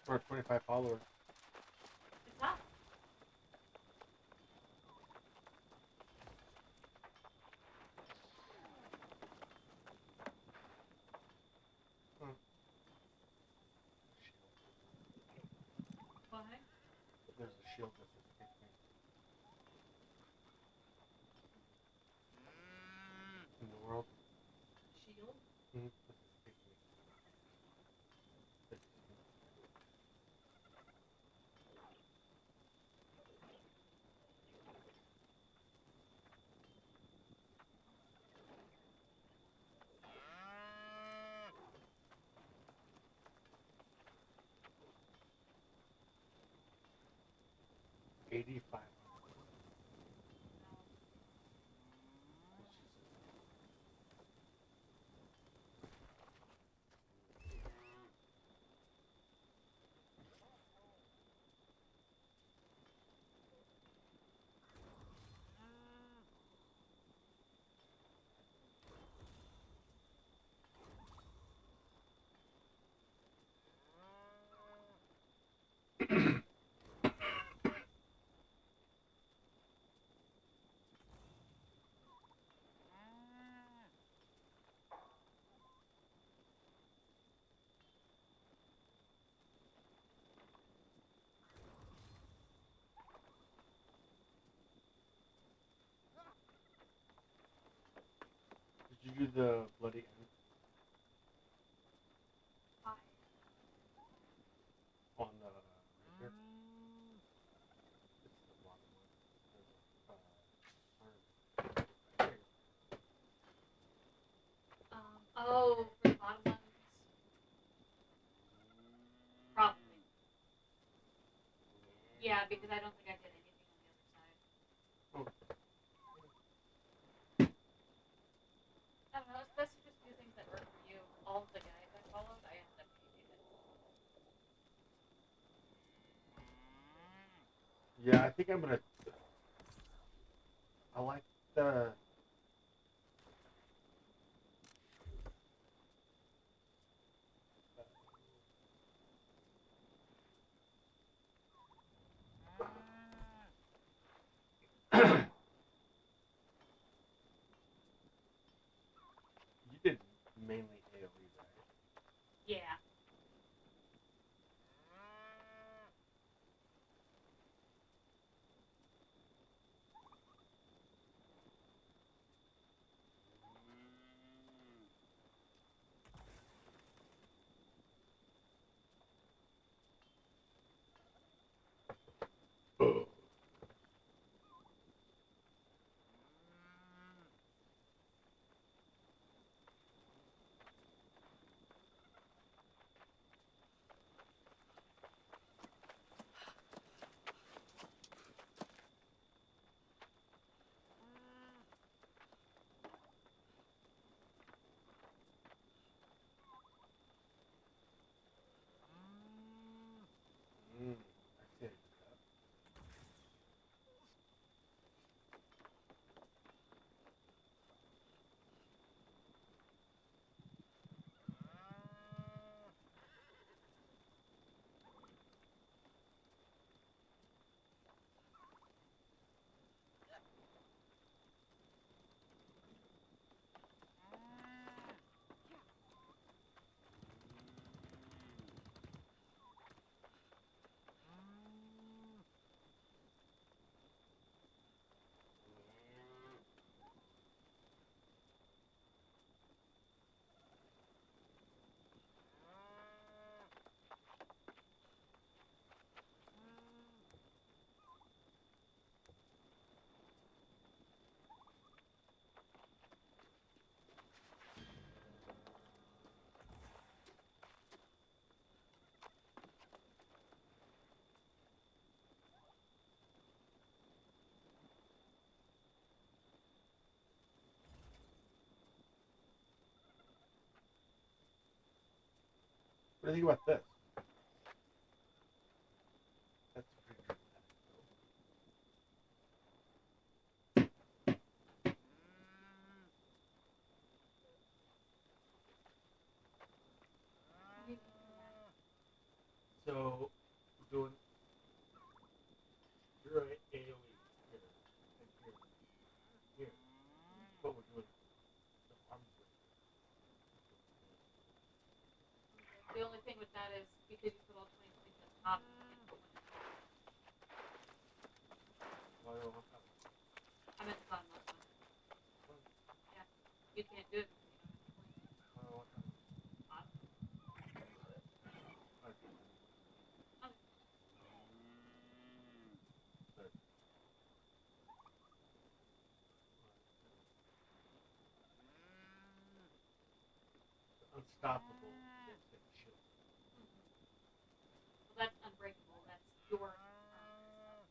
Or 25 followers. It's not. Why? There's a shield that says pick me. In the world. Shield? Mm-hmm. That says pick me. $8,500. Did you do the bloody end? Why? On the right here? It's the bottom one. Oh, for the bottom ones? Probably. Yeah, because I don't think I did anything on the other side. Oh. I don't know, it's best to just do things that work for you. All of the guides I followed, I ended up hating it. Yeah, I think I'm gonna. I like the. You did mainly AoE, right? Yeah. I see how you did that. What do you think about this? That's pretty dramatic, So we're doing you're a AoE here and here, but we're doing the arms race. The only thing with that is because you put all 20 points at the top, you can't put one at the bottom. Why do I want that one? I'm at the bottom of one. What? Yeah. You can't do it because you don't have the points. Why do I want that one? Bottom. Alright. Okay. There. Unstoppable against any shield. Well, that's unbreakable. That's your turn.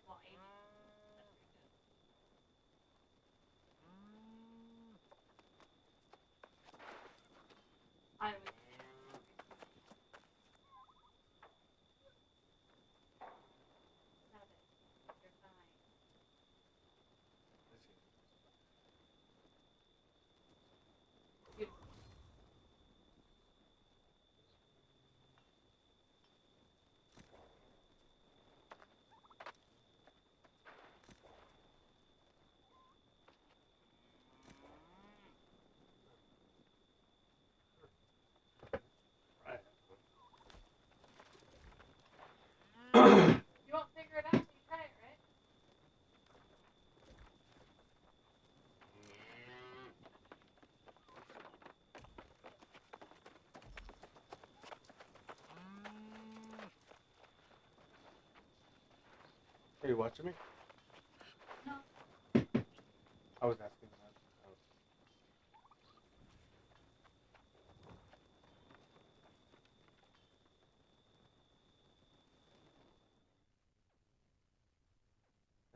Well, Amy. That's pretty good. I was. Stop it. You're fine. I see. Beautiful. Right. You won't figure it out until you try it, right? Are you watching me? No. I was asking that.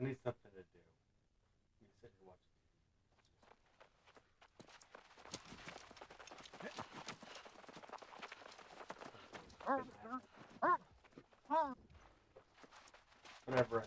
I need something to do. You sit here watching whenever I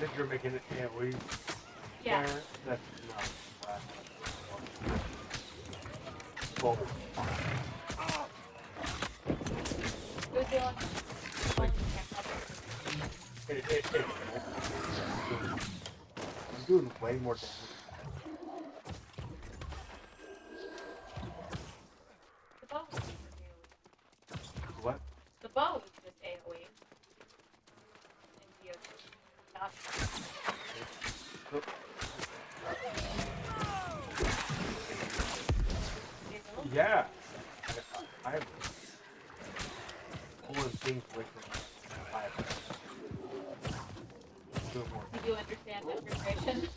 Since you're making it AoE, Yeah. that's not well, It was the only I'm doing way more damage. The bow was just AoE. What? The bow was just AoE. In DOT. Not Yeah. I'm pulling things away from my life. Doing more. You do understand the frustration?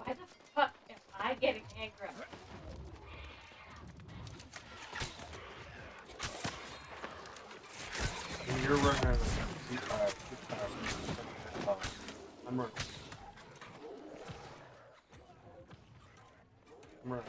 Why the fuck am I getting aggro? When you're running I'm running. I'm running.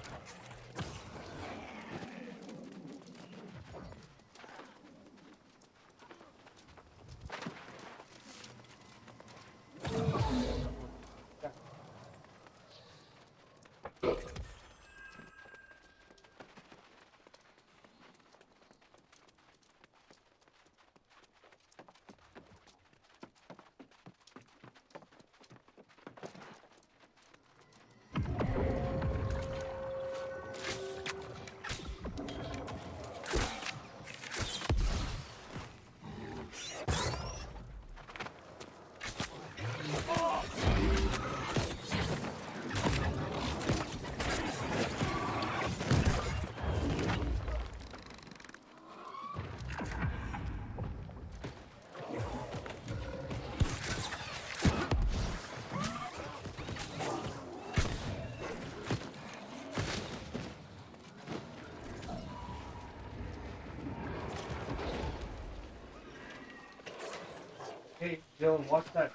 Hey, Dylan, watch that.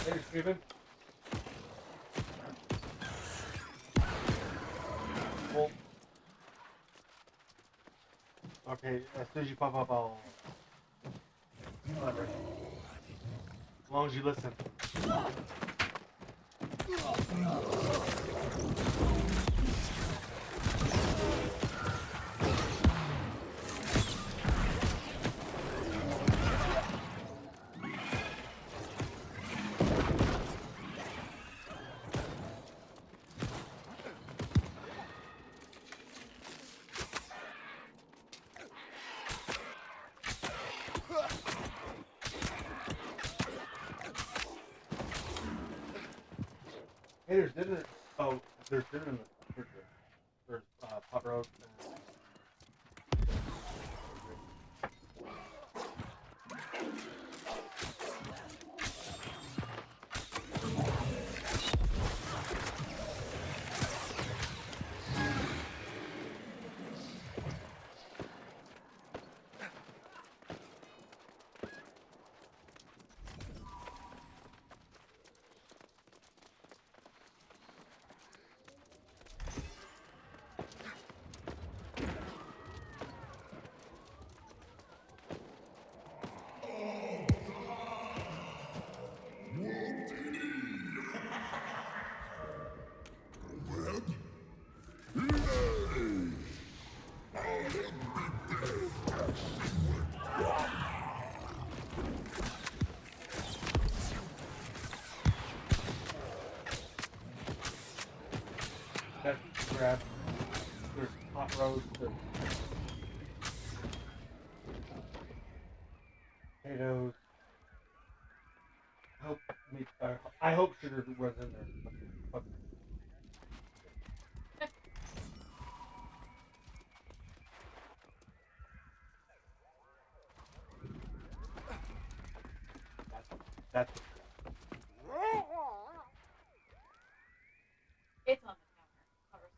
Hey, Steven. Well, okay, as soon as you pop up, I'll. Whatever. As long as you listen. Hey, there's dinner. Oh, there's dinner in the refrigerator. There's pot roast and. That grab. There's pot roast. There's potatoes. I hope sugar was in there. Fuck. That's It's on the counter. Covers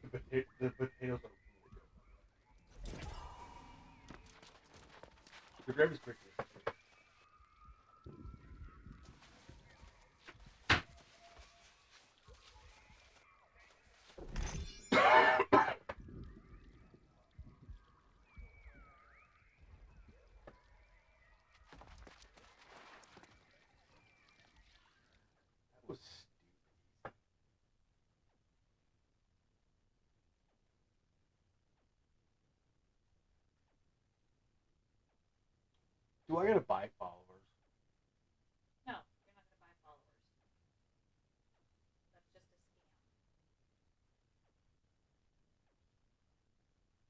and everything's in the fridge. the potatoes are really good. The gravy's pretty good. Do I gotta buy followers? No, you're not gonna buy followers. That's just a scam.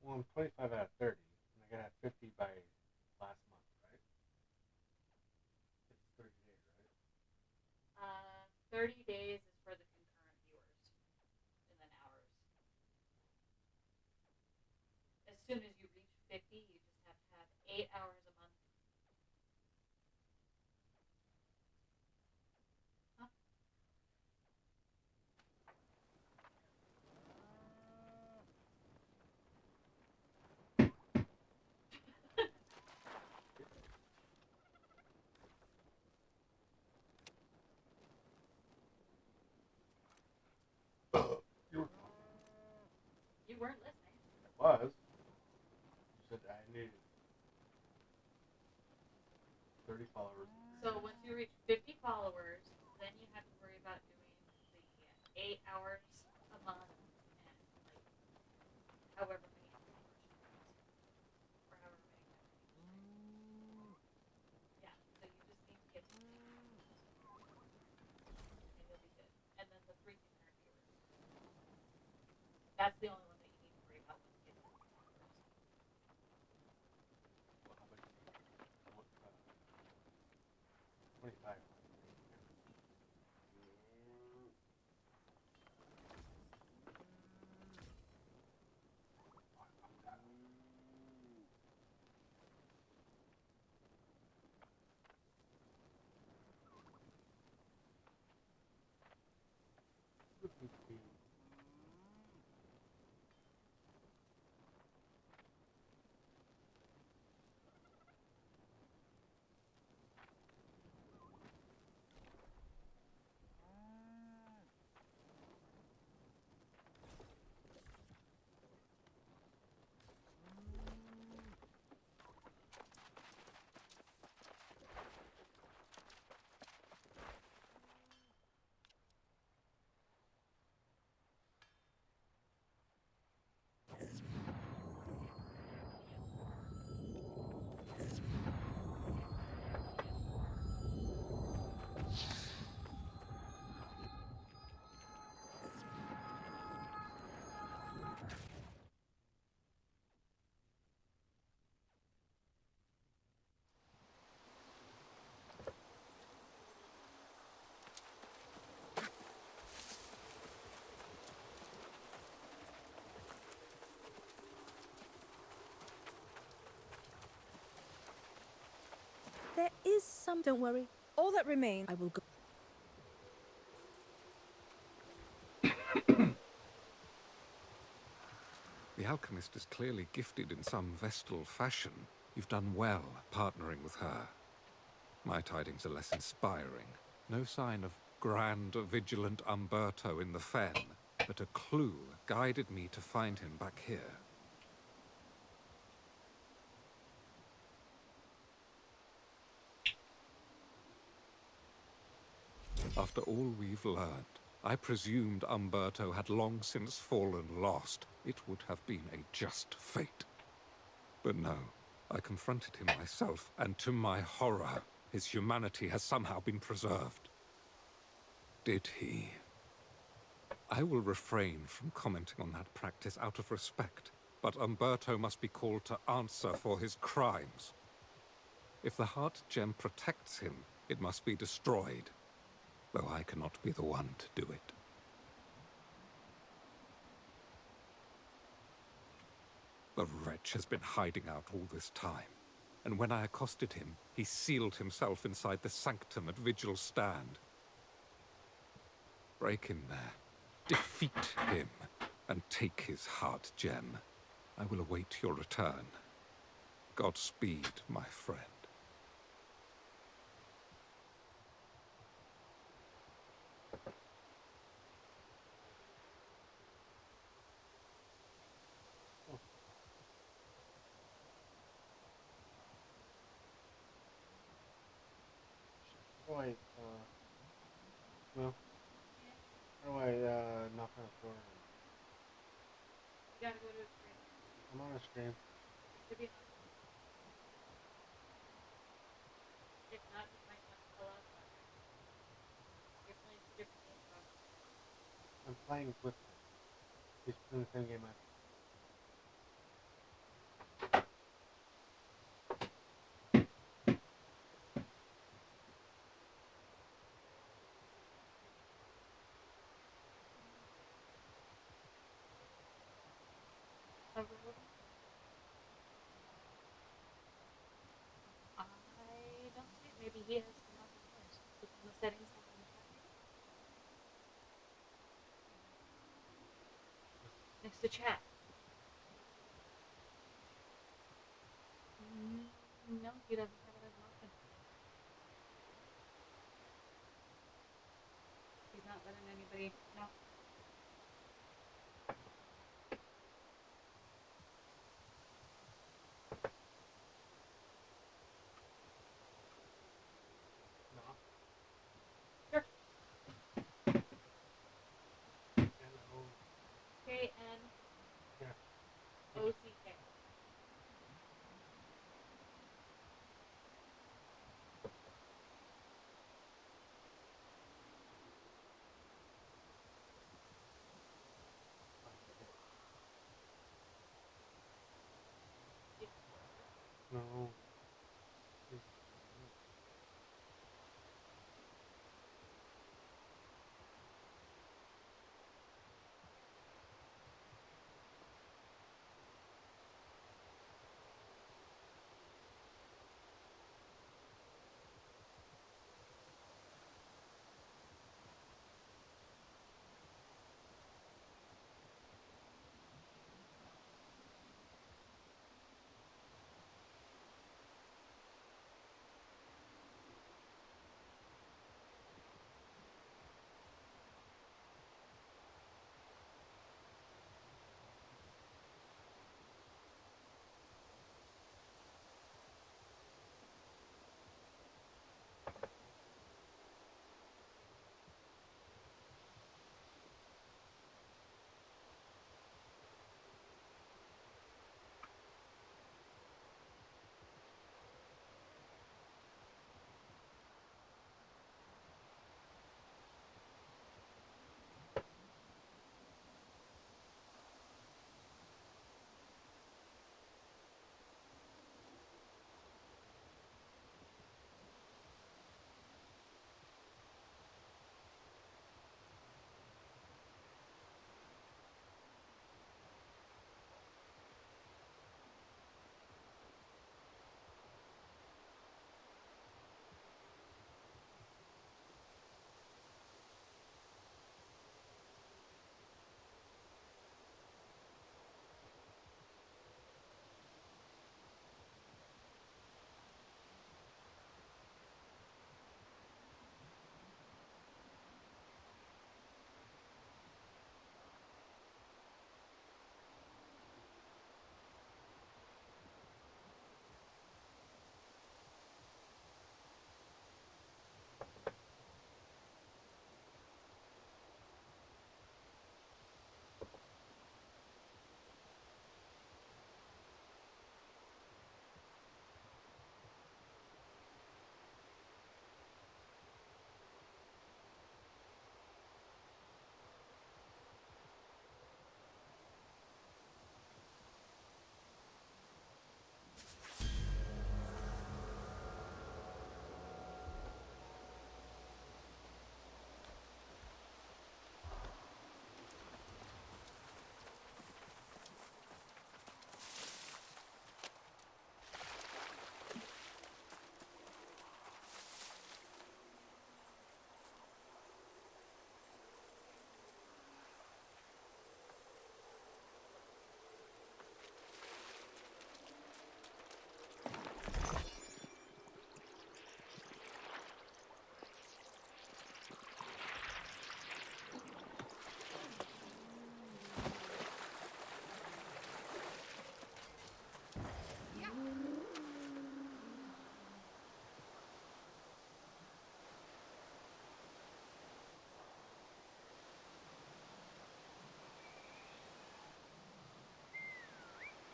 Well, I'm 25 out of 30, and I gotta have 50 by last month, right? It's 30 days, right? 30 days is for the concurrent viewers, and then hours. As soon as you reach 50, you just have to have 8 hours a month. Huh? You were talking. You weren't listening. I was. You said I needed 30 followers. So once you reach 50 followers, then you have to worry about doing the 8 hours a month and like however many hours or however many times a week. Yeah, so you just need to get to 50 and you'll be good. And then the 3 concurrent viewers. That's the only one that you need to worry about once you get to 50 followers. Well, how about 25? There is some. Don't worry. All that remains, I will go. The alchemist is clearly gifted in some Vestal fashion. You've done well partnering with her. My tidings are less inspiring. No sign of grand, vigilant Umberto in the fen, but a clue guided me to find him back here. After all we've learned, I presumed Umberto had long since fallen lost. It would have been a just fate. But no, I confronted him myself, and to my horror, his humanity has somehow been preserved. Did he? I will refrain from commenting on that practice out of respect, but Umberto must be called to answer for his crimes. If the heart gem protects him, it must be destroyed, though I cannot be the one to do it. The wretch has been hiding out all this time, and when I accosted him, he sealed himself inside the sanctum at Vigil Stand. Break in there, defeat him, and take his heart gem. I will await your return. Godspeed, my friend. How do I, well, how do I, knock on the door? You gotta go to a screen. I'm on a stream. It should be enough. playing with him. He's playing the same game I Overloading? I don't see it. Maybe he has the knock on yours. Look in the settings on the chat maybe? Next to chat. No, he doesn't have it as an option. He's not letting anybody know. No. Sure. N-O. Yeah. KNOCK. Yeah. No.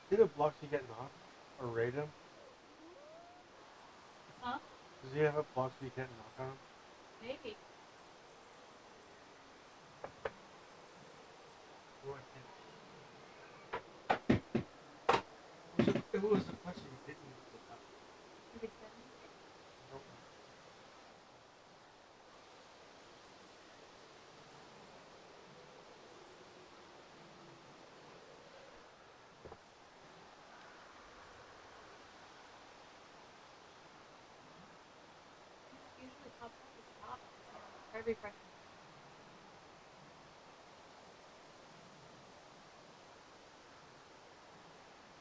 See the blocks you get knocked? Or raid him? Huh? Does he have blocks you can't knock on him? Maybe. pops up at the top. Try refreshing.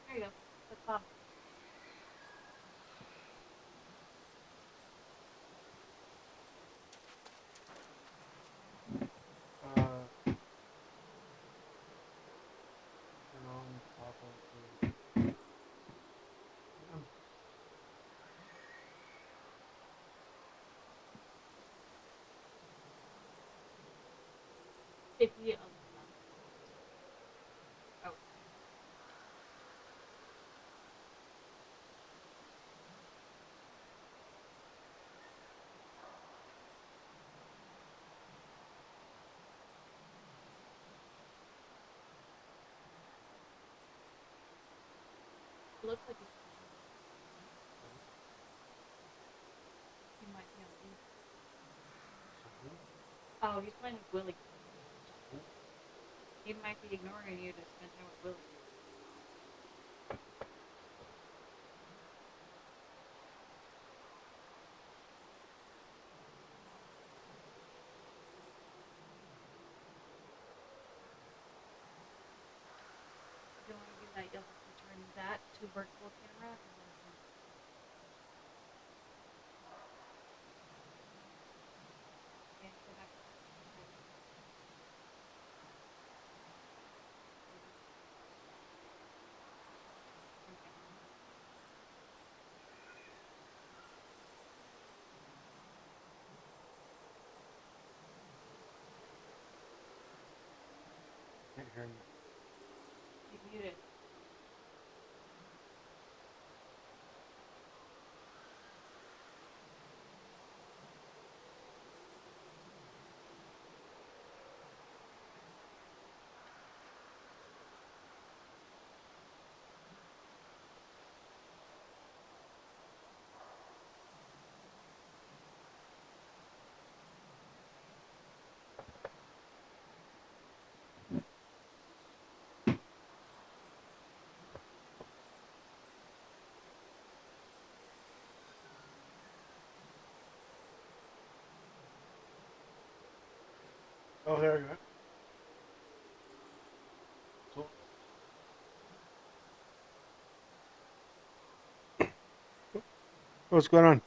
There you go. That's bottom. Turn on toggle to. Yeah. 50 of them. Oh. It looks like he's playing. He might be on mute. Oh, he's playing with Willie. He might be ignoring you to spend time with Willie. If you want to do that, you'll have to turn that to virtual camera and then turn it. And you have to turn camera. Can't hear him. He's muted. Oh, there you go. So, what's going on?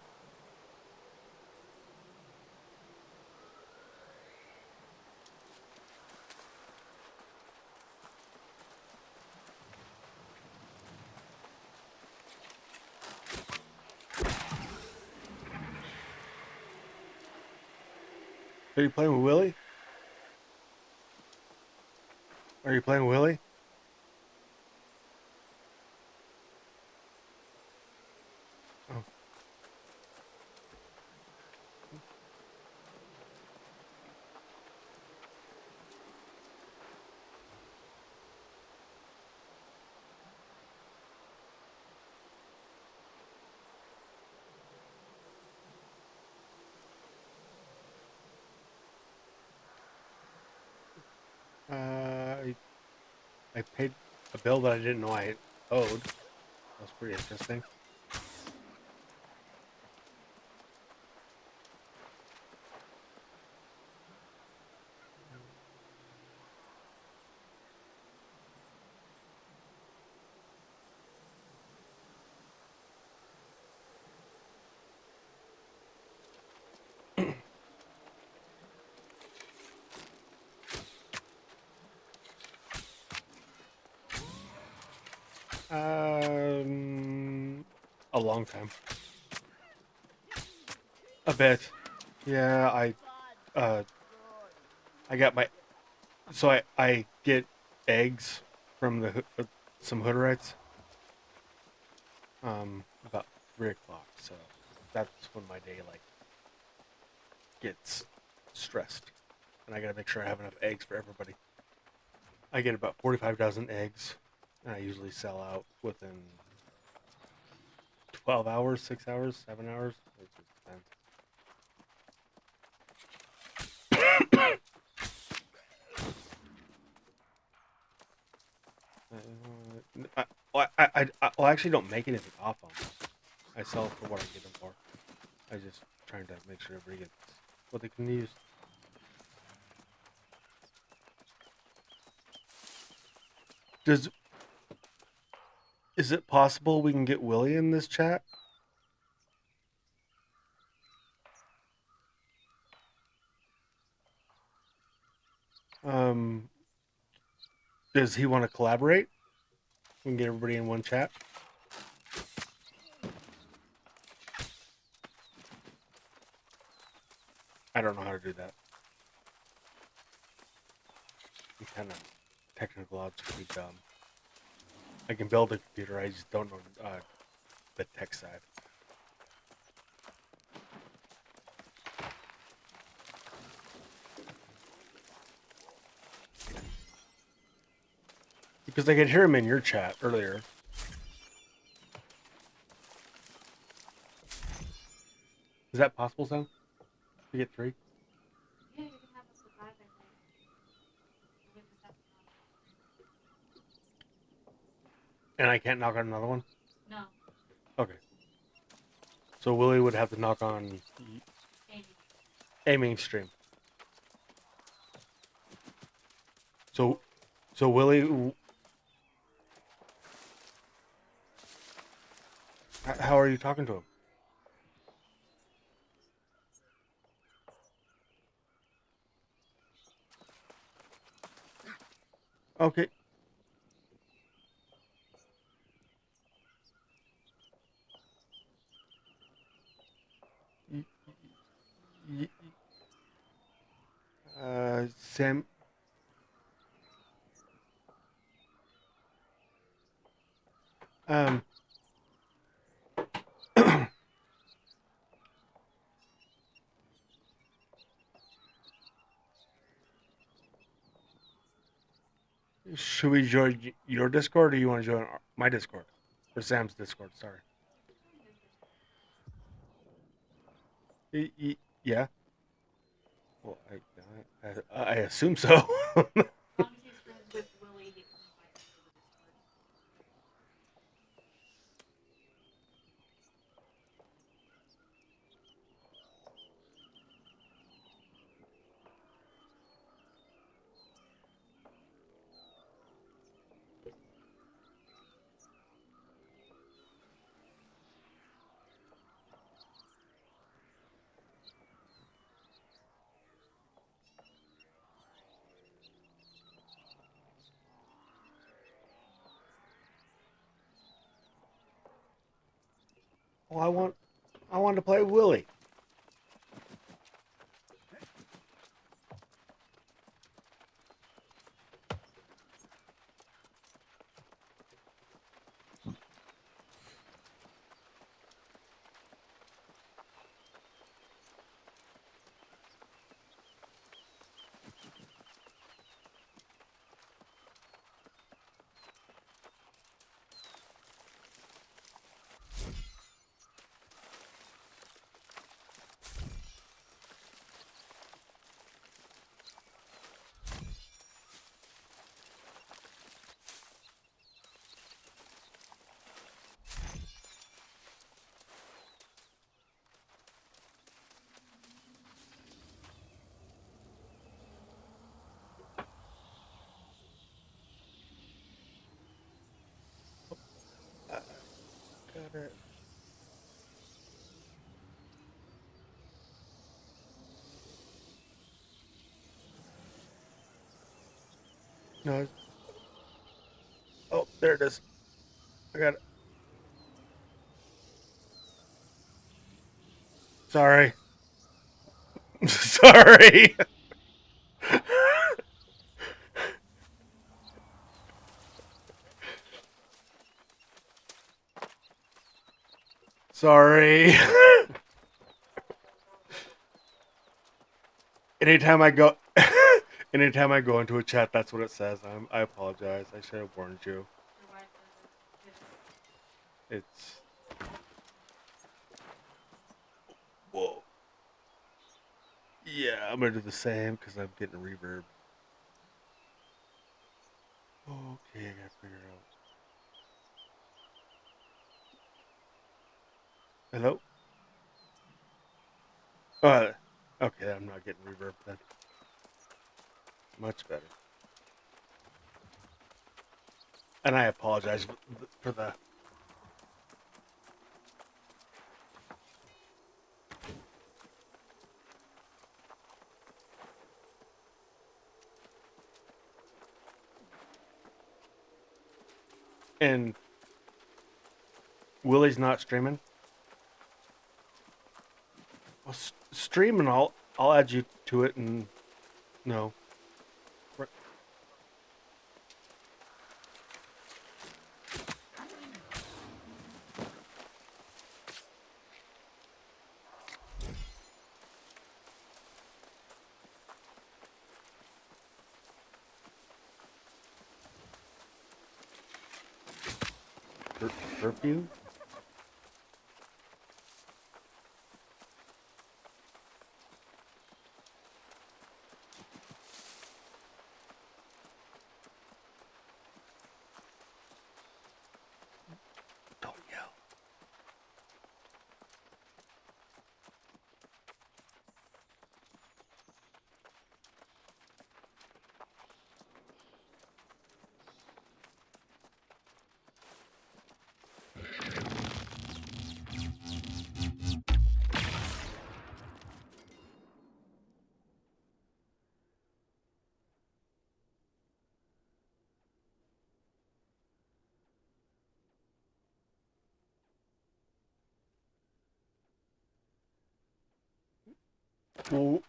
Are you playing with Willie? Are you playing with Willie? Oh. I paid a bill that I didn't know I owed. That was pretty interesting. A long time. A bit. Yeah, I got my so I get eggs from some hooderites about 3 o'clock. So that's when my day like gets stressed, and I gotta make sure I have enough eggs for everybody. I get about 45,000 eggs, and I usually sell out within 12 hours, 6 hours, 7 hours. It just depends. I actually don't make anything off them. I sell for what I get them for. I just trying to make sure everybody gets what they can use. Is it possible we can get Willie in this chat? Does he want to collaborate? We can get everybody in one chat. I don't know how to do that. I'm kind of technologically dumb. I can build a computer, I just don't know the tech side. Because I could hear him in your chat earlier. Is that possible, Sam? To get 3? Yeah, you can have up to 5, I think. You just have to knock on And I can't knock on another one? 3. No, Okay. So Willie would have to knock on Amy. aiming stream. So Willie, how are you talking to him? Okay. Sam. Um. Should we join your Discord, or you want to join my Discord, or Sam's Discord? Sorry. Yeah. Well, I assume so. As long as he's friends with Willie, he can invite him to the Discord. Well, I want to play Willie. Got it. No. Oh, there it is. I got it. Sorry. Sorry. Sorry. anytime I go, anytime I go into a chat, that's what it says. I apologize. I should have warned you. Your wife does it. It's whoa. Yeah, I'm gonna do the same because I'm getting reverb. Okay, I gotta figure out. Hello. Uh, okay, I'm not getting reverb then. Much better. And I apologize for the. And Willie's not streaming. Well, stream and I'll add you to it and no. Curfew? Don't yell. Well,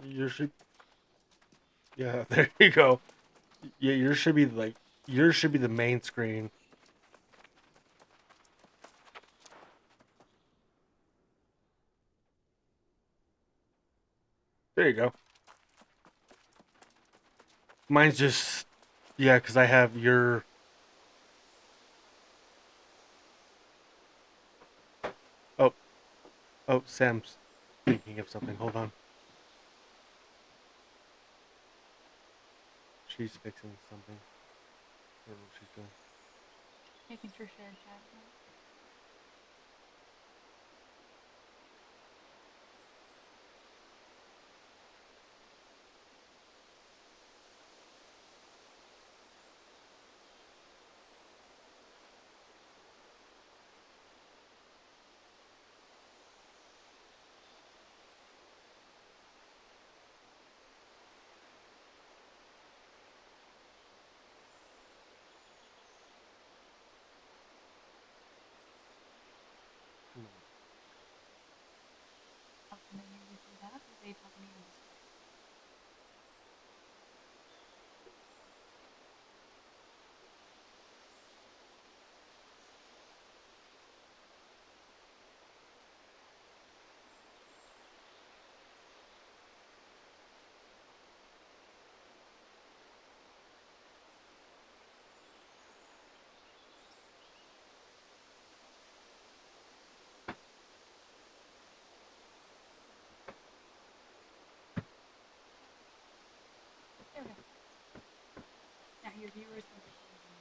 yours should. Yeah, there you go. Yeah, yours should be like yours should be the main screen. There you go. Mine's just yeah, because I have your. Oh, oh, Sam's thinking of something. Hold on. She's fixing something. I don't know what she's doing. Making sure shared chat. Talking to you through that, or are they talking to you in Discord? There we go. Now your viewers can pick one of them.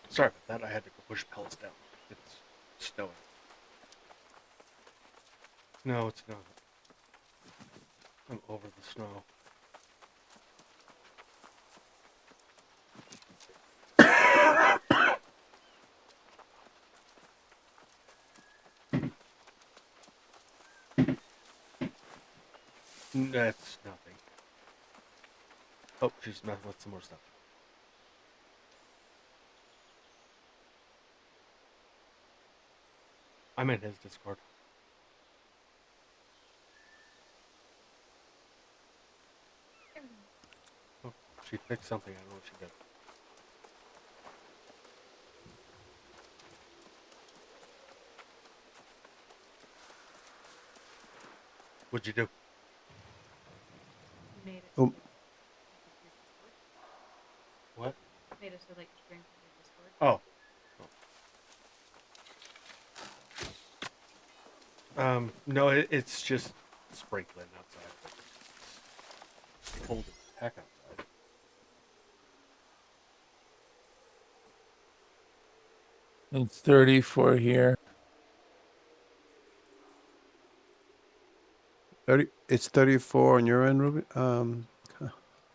Sorry about that. I had to go push pellets down. It's snowing. No, it's not. I'm over the snow. That's nothing. Oh, she's messing with some more stuff. I'm in his Discord. Oh, she fixed something. I don't know what she did. What'd you do? Made it Oh. What? made it so that you stream from your Discord. Oh. No, it's just sprinkling outside. It's cold as heck outside. It's 34 here. 30. It's 34 on your end, Ruby. I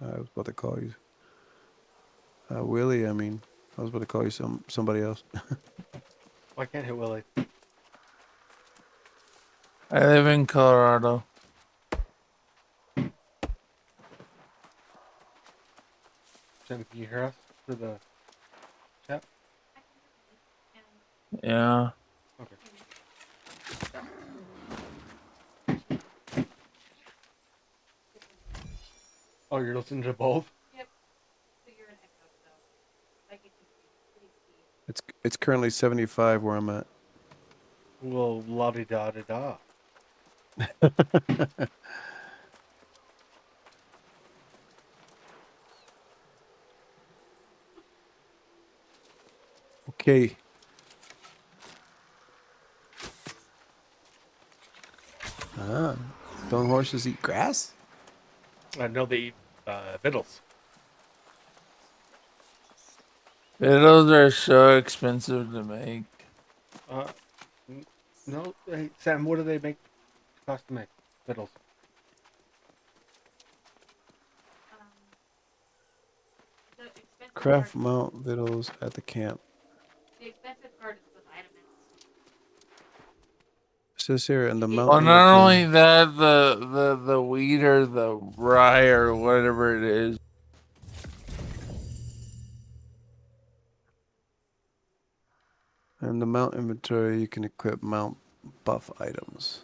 was about to call you Willie. I mean, I was about to call you somebody else. Why can't hit Willie? I live in Colorado. Jen, can you hear us through the chat? Yeah. Okay. Oh, you're listening to both? Yep. So you're an echo, so I get confused pretty easy. It's currently 75 where I'm at. Well, la-di-da-di-da. Okay. Ah, don't horses eat grass? I know they eat victuals. Those are so expensive to make. No, hey, Sam, what do they make? Cost to make victuals? The expensive Craft part, mount victuals at the camp. the expensive part is the vitamins. It says here in the Well, mount. not inventory. only that, the wheat or the rye or whatever it is. In the mount inventory, you can equip mount buff items.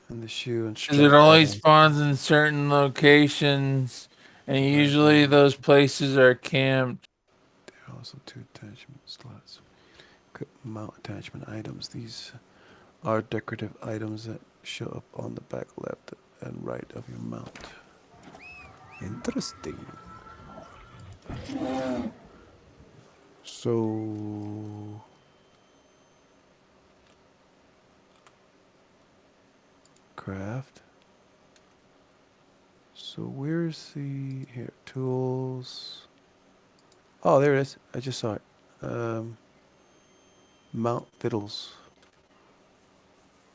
And the shoe and Because it strap only items. spawns in certain locations, and usually those places are camped. There are also 2 attachment slots. Equip mount attachment items. These are decorative items that show up on the back left and right of your mount. Interesting. So craft. So where's the here tools? Oh, there it is. I just saw it. Mount victuals.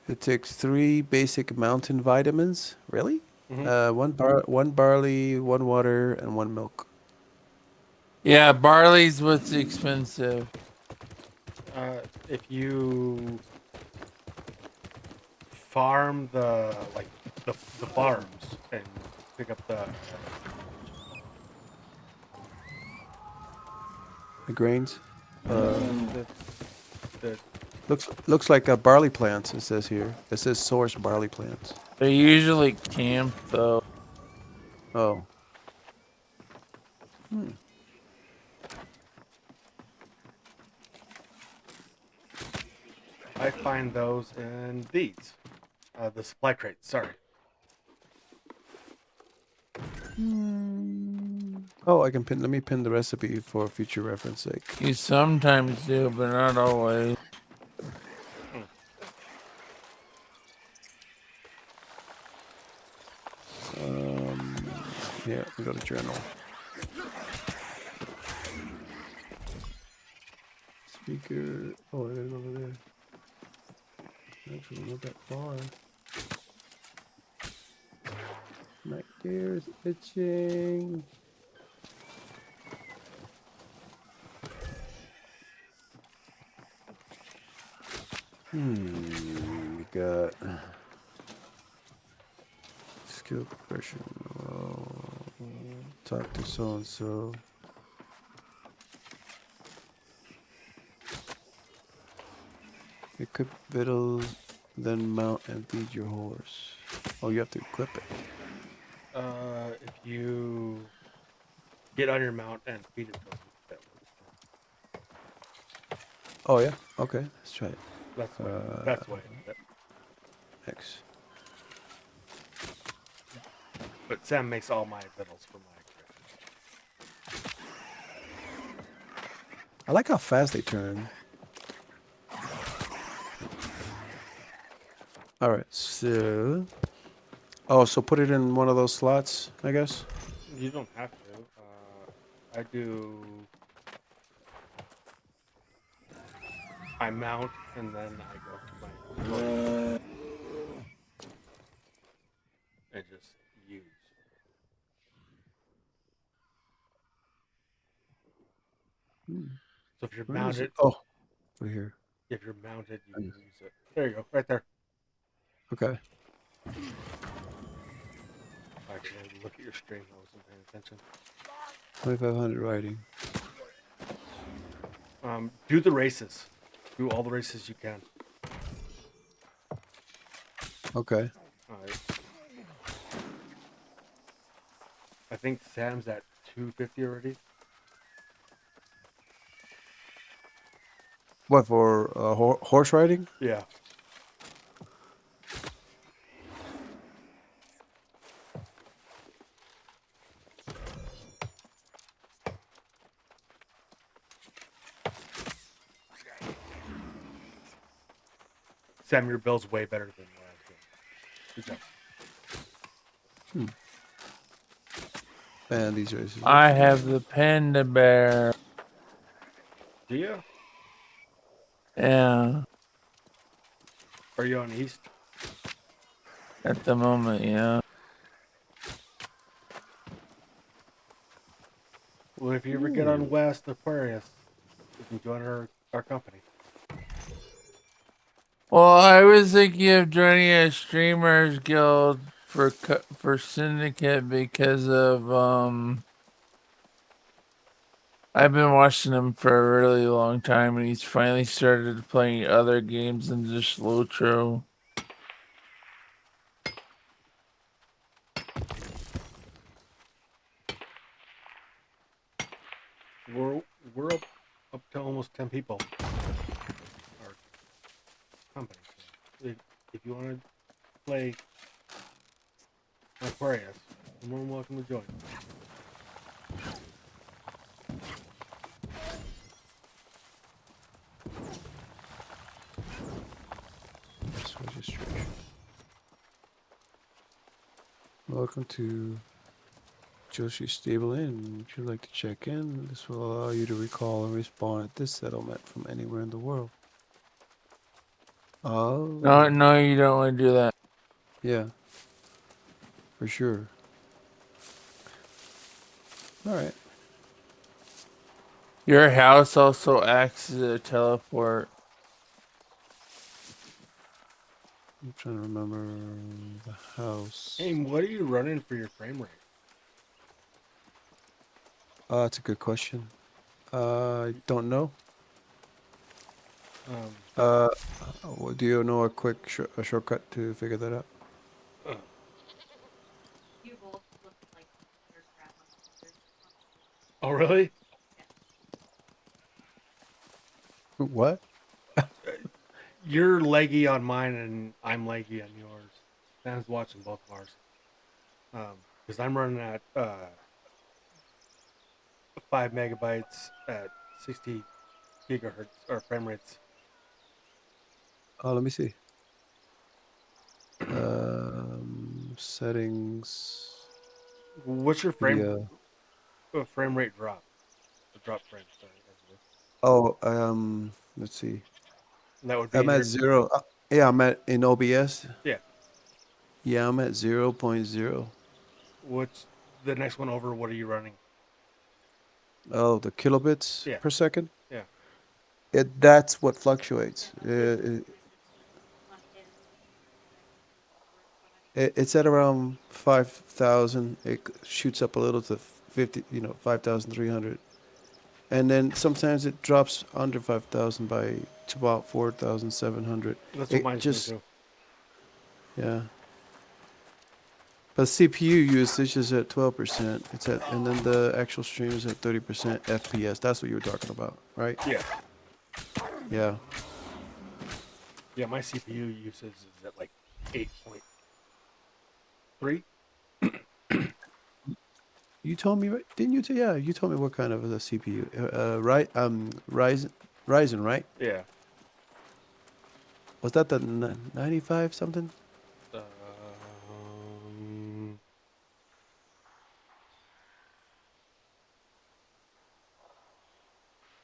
It takes 3 basic mountain vitamins. Really? Mm-hmm. One barley, 1 water, and 1 milk. Yeah, barley's what's expensive. If you farm the farms and pick up The grains. the Looks like barley plants. It says here. It says source barley plants. They're usually camped though. Oh. I find those in these, the supply crates. Sorry. Oh, I can pin. Let me pin the recipe for future reference sake. You sometimes do, but not always. Yeah, we go to journal. here. Oh, I gotta go over there. Actually, not that far. My ears itching. We got skill progression. Talk to so and so. Equip victual, then mount and feed your horse. Oh, you have to equip it. If you get on your mount and feed it to him, that works. Oh yeah. Okay, let's try it. That's why. That's why. X. But Sam makes all my victuals for my trip. I like how fast they turn. All right, so. Oh, so put it in one of those slots, I guess. You don't have to. I do. I mount and then I go to my horse and just use. So if you're Where is it? mounted, Oh, over here. if you're mounted, you I can just- use it. There you go, right there. Okay. Actually, I look at your stream. I wasn't paying attention. 2,500 riding. Do the races. Do all the races you can. Okay. I think Sam's at 250 already. What for horse riding? Yeah. Sam, your bill's way better than what I was doing. Good job. And these races. I have the panda bear. Do you? Yeah, Are you on East? at the moment, yeah. Well, if you ever get on West Aquarius, you can join our company. Well, I was thinking of joining a streamers guild for Syndicate because of I've been watching him for a really long time, and he's finally started playing other games than just Lotro. We're up to almost 10 people. Our company. So if you want to play Aquarius, you're more than welcome to join. That's registration. Welcome to Joshi Stable Inn. Would you like to check in? This will allow you to recall and respawn at this settlement from anywhere in the world. Oh. No, you don't want to do that. Yeah. For sure. All right. Your house also acts as a teleport. I'm trying to remember the house. Hey, what are you running for your frame rate? That's a good question. I don't know. Do you know a quick a shortcut to figure that out? You both look like your grandma sisters. Oh, really? What? You're leggy on mine, and I'm leggy on yours. Sam's watching both of ours. Because I'm running at 5 megabytes at 60 gigahertz or frame rates. Oh, let me see. Settings. What's your Video. frame rate drop? The drop frame. Sorry, that's good. Oh, Let's see. And that would be I'm in at your 0. Yeah, I'm at in OBS. yeah. Yeah, I'm at 0.0. What's the next one over? What are you running? Oh, the kilobits Yeah, per second. yeah. That's what fluctuates. On his Wi-Fi. It's at around 5,000. It shoots up a little to 50, 5,300. And then sometimes it drops under 5,000 by to about 4,700. That's what It mine's doing just, too. yeah. But CPU usage is at 12%. And then the actual stream is at 30% FPS. That's what you were talking about, right? Yeah, Yeah. yeah. My CPU usage is at like 8.3. You told me, didn't you? Yeah, you told me what kind of a CPU. Right, Ryzen, right? Yeah. Was that the 95 something? Um,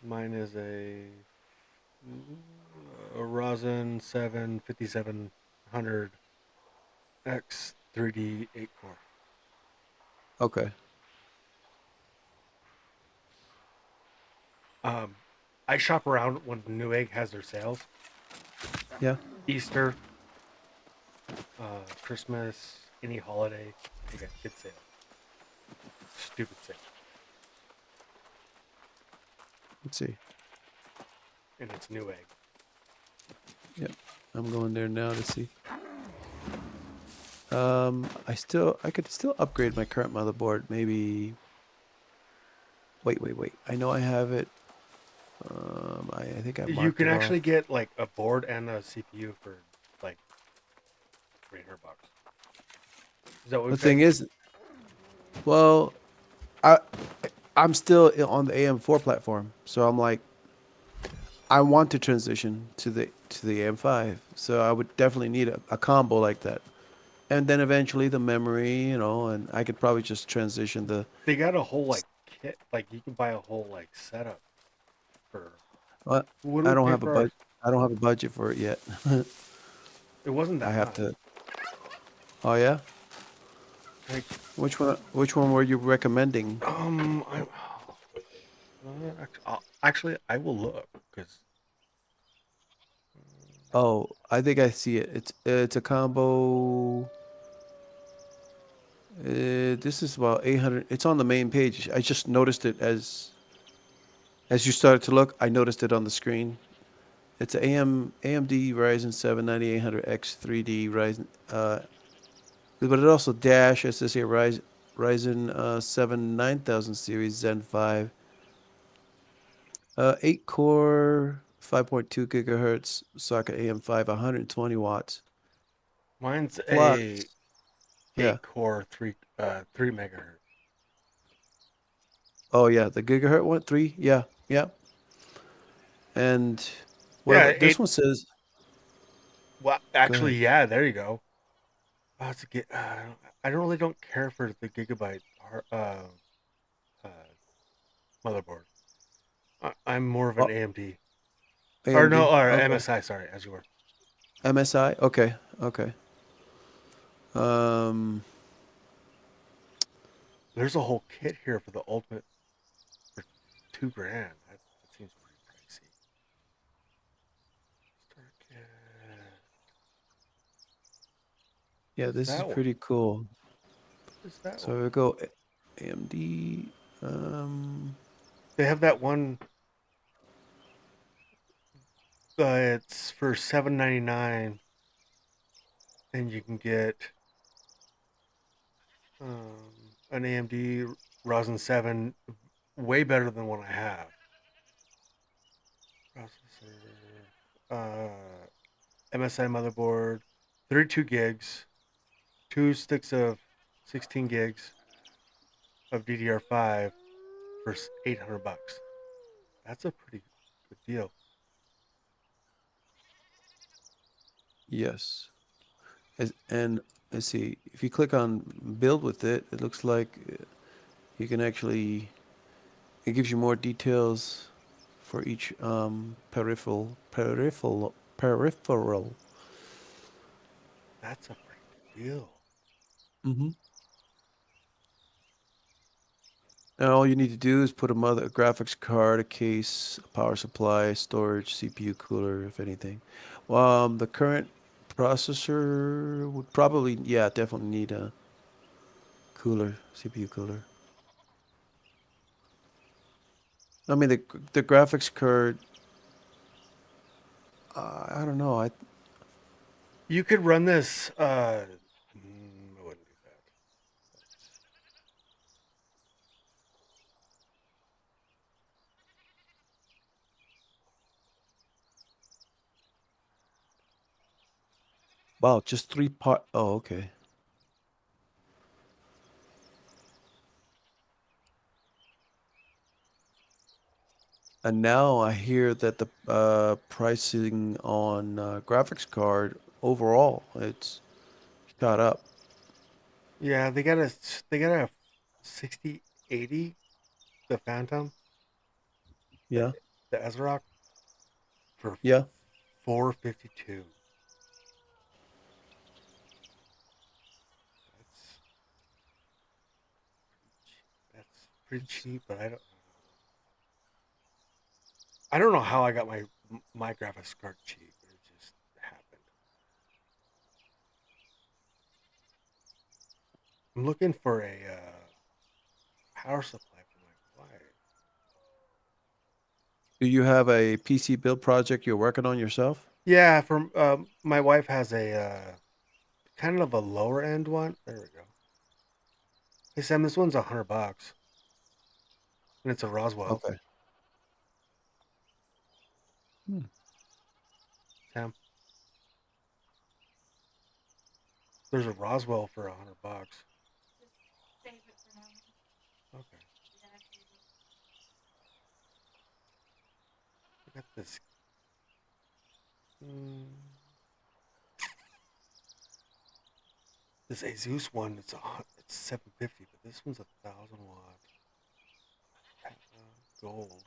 Mine is a Ryzen 7 5700X 3D 8 core. Okay. I shop around when Newegg has their sales. Yeah. Easter, Christmas, any holiday, they got good sale. Stupid sale. Let's see. And it's Newegg. Yep. I'm going there now to see. I could still upgrade my current motherboard. Maybe. Wait. I know I have it. I think I You marked can it off. actually get like a board and a CPU for like $300. Is that what The we've thing said? is, well, I I'm still on the AM4 platform, so I'm like, I want to transition to the AM5. So I would definitely need a combo like that, and then eventually the memory, and I could probably just transition the. They got a whole like kit, like you can buy a whole like setup for What? what do I we don't pay have a for ours? budget. I don't have a budget for it yet. It wasn't I that have much. to. Oh yeah. Like, Which one? Which one were you recommending? actually, I will look because Oh, I think I see it. It's a combo. This is about 800. It's on the main page. I just noticed it as you started to look. I noticed it on the screen. It's a AMD Ryzen 7 9800X 3D Ryzen. But it also dash. It says here Ryzen 7 9000 series Zen 5. 8 core, 5.2 gigahertz socket AM5, 120 watts. mine's Plus, a yeah. 8 core 3 megahertz. Oh yeah, the gigahertz one, 3. Yeah, yeah. And Yeah, well, this one says. Well, Go actually, ahead. yeah. There you go. I don't really don't care for the gigabyte uh, motherboard. I'm more of an Oh, AMD or no, AMD. or Okay. MSI. Sorry, as you were. MSI. Okay. Okay. Um. There's a whole kit here for the ultimate for 2 grand. That seems pretty pricey. Start kit. Yeah, What is this is that one? pretty cool. What is that one? So we go AMD. Um. They have that one. It's for 799, and you can get an AMD Ryzen 7, way better than what I have. Processor, MSI motherboard, 32 gigs, 2 sticks of 16 gigs of DDR5 for $800. That's a pretty good deal. Yes. And let's see. If you click on build with it, it looks like you can actually. It gives you more details for each peripheral. That's a pretty deal. Mm-hmm. And all you need to do is put a graphics card, a case, a power supply, storage, CPU cooler, if anything. The current processor would probably, yeah, definitely need a cooler, CPU cooler. I mean, the graphics card, I don't know. You could run this. I wouldn't do that. Wow, just 3 part. Oh, okay. And now I hear that the pricing on graphics card overall, it's shot up. Yeah, they got a 6080, the Phantom, the Yeah, the Azeroth for yeah. 452. That's that's pretty cheap, but I don't know how I got my graphics card cheap. It just happened. I'm looking for a power supply for my wife. Do you have a PC build project you're working on yourself? Yeah, from my wife has a kind of a lower end one. There we go. Hey Sam, this one's $100, and it's a Roswell. Okay. Hmm. Sam, there's a Roswell for $100. Just save it for now. Okay, You gotta save it. I got this. Mm, this Asus one, it's 750, but this one's 1,000 watt gold.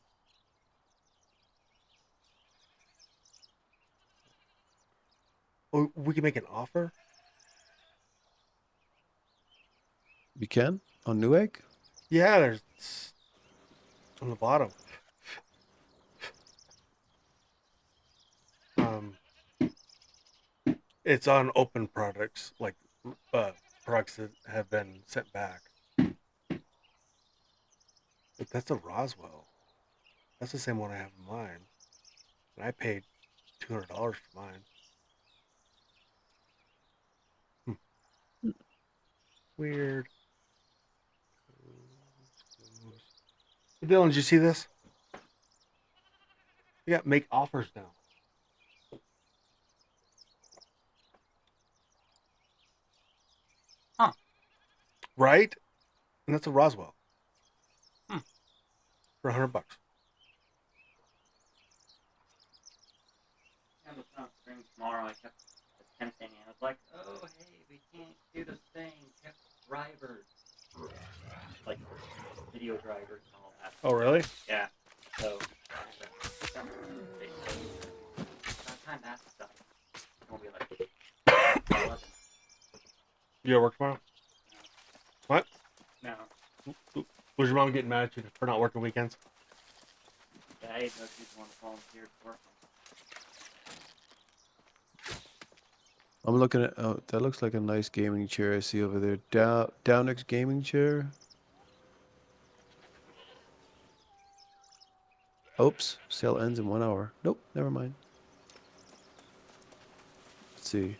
Oh, we can make an offer. You can on Newegg? Yeah, there's on the bottom. Um, it's on open products, like uh, products that have been sent back. But that's a Roswell. That's the same one I have in mine, and I paid $200 for mine. Hmm, weird. Hey, Dylan, did you see this? You got make offers now, Huh. right? And that's a Roswell Hmm. for $100. I was on stream tomorrow. I kept attempting, and I was like, "Oh, hey, we can't do this thing. Kept drivers, like video drivers and all that." Oh, really? Yeah. So basically, by the time that's done, it's gonna be like 11. You gotta work tomorrow? No, What? no. Was your mom getting mad at you for not working weekends? Yeah, I didn't know she's want to volunteer to work. I'm looking at. Oh, that looks like a nice gaming chair I see over there. Downix gaming chair. Oops, sale ends in 1 hour. Nope, never mind. Let's see.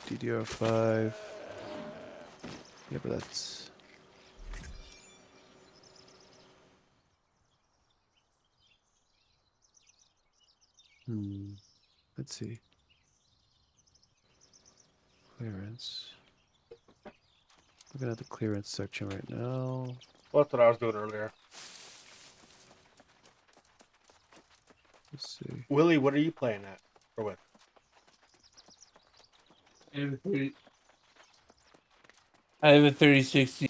DDR5. Yeah, but that's. Let's see. Clearance. Looking at the clearance section right now. Well, that's what I was doing earlier. Let's see. Willie, what are you playing at or with? I have a 3060.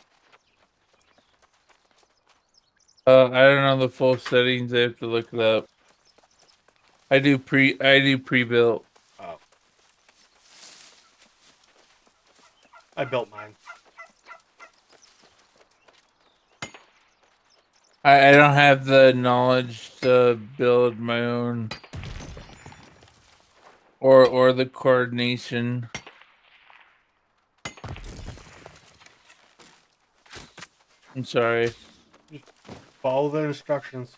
I don't know the full settings. I have to look it up. I do pre-built. Oh, I built mine. I don't have the knowledge to build my own or the coordination. I'm sorry. Follow the instructions.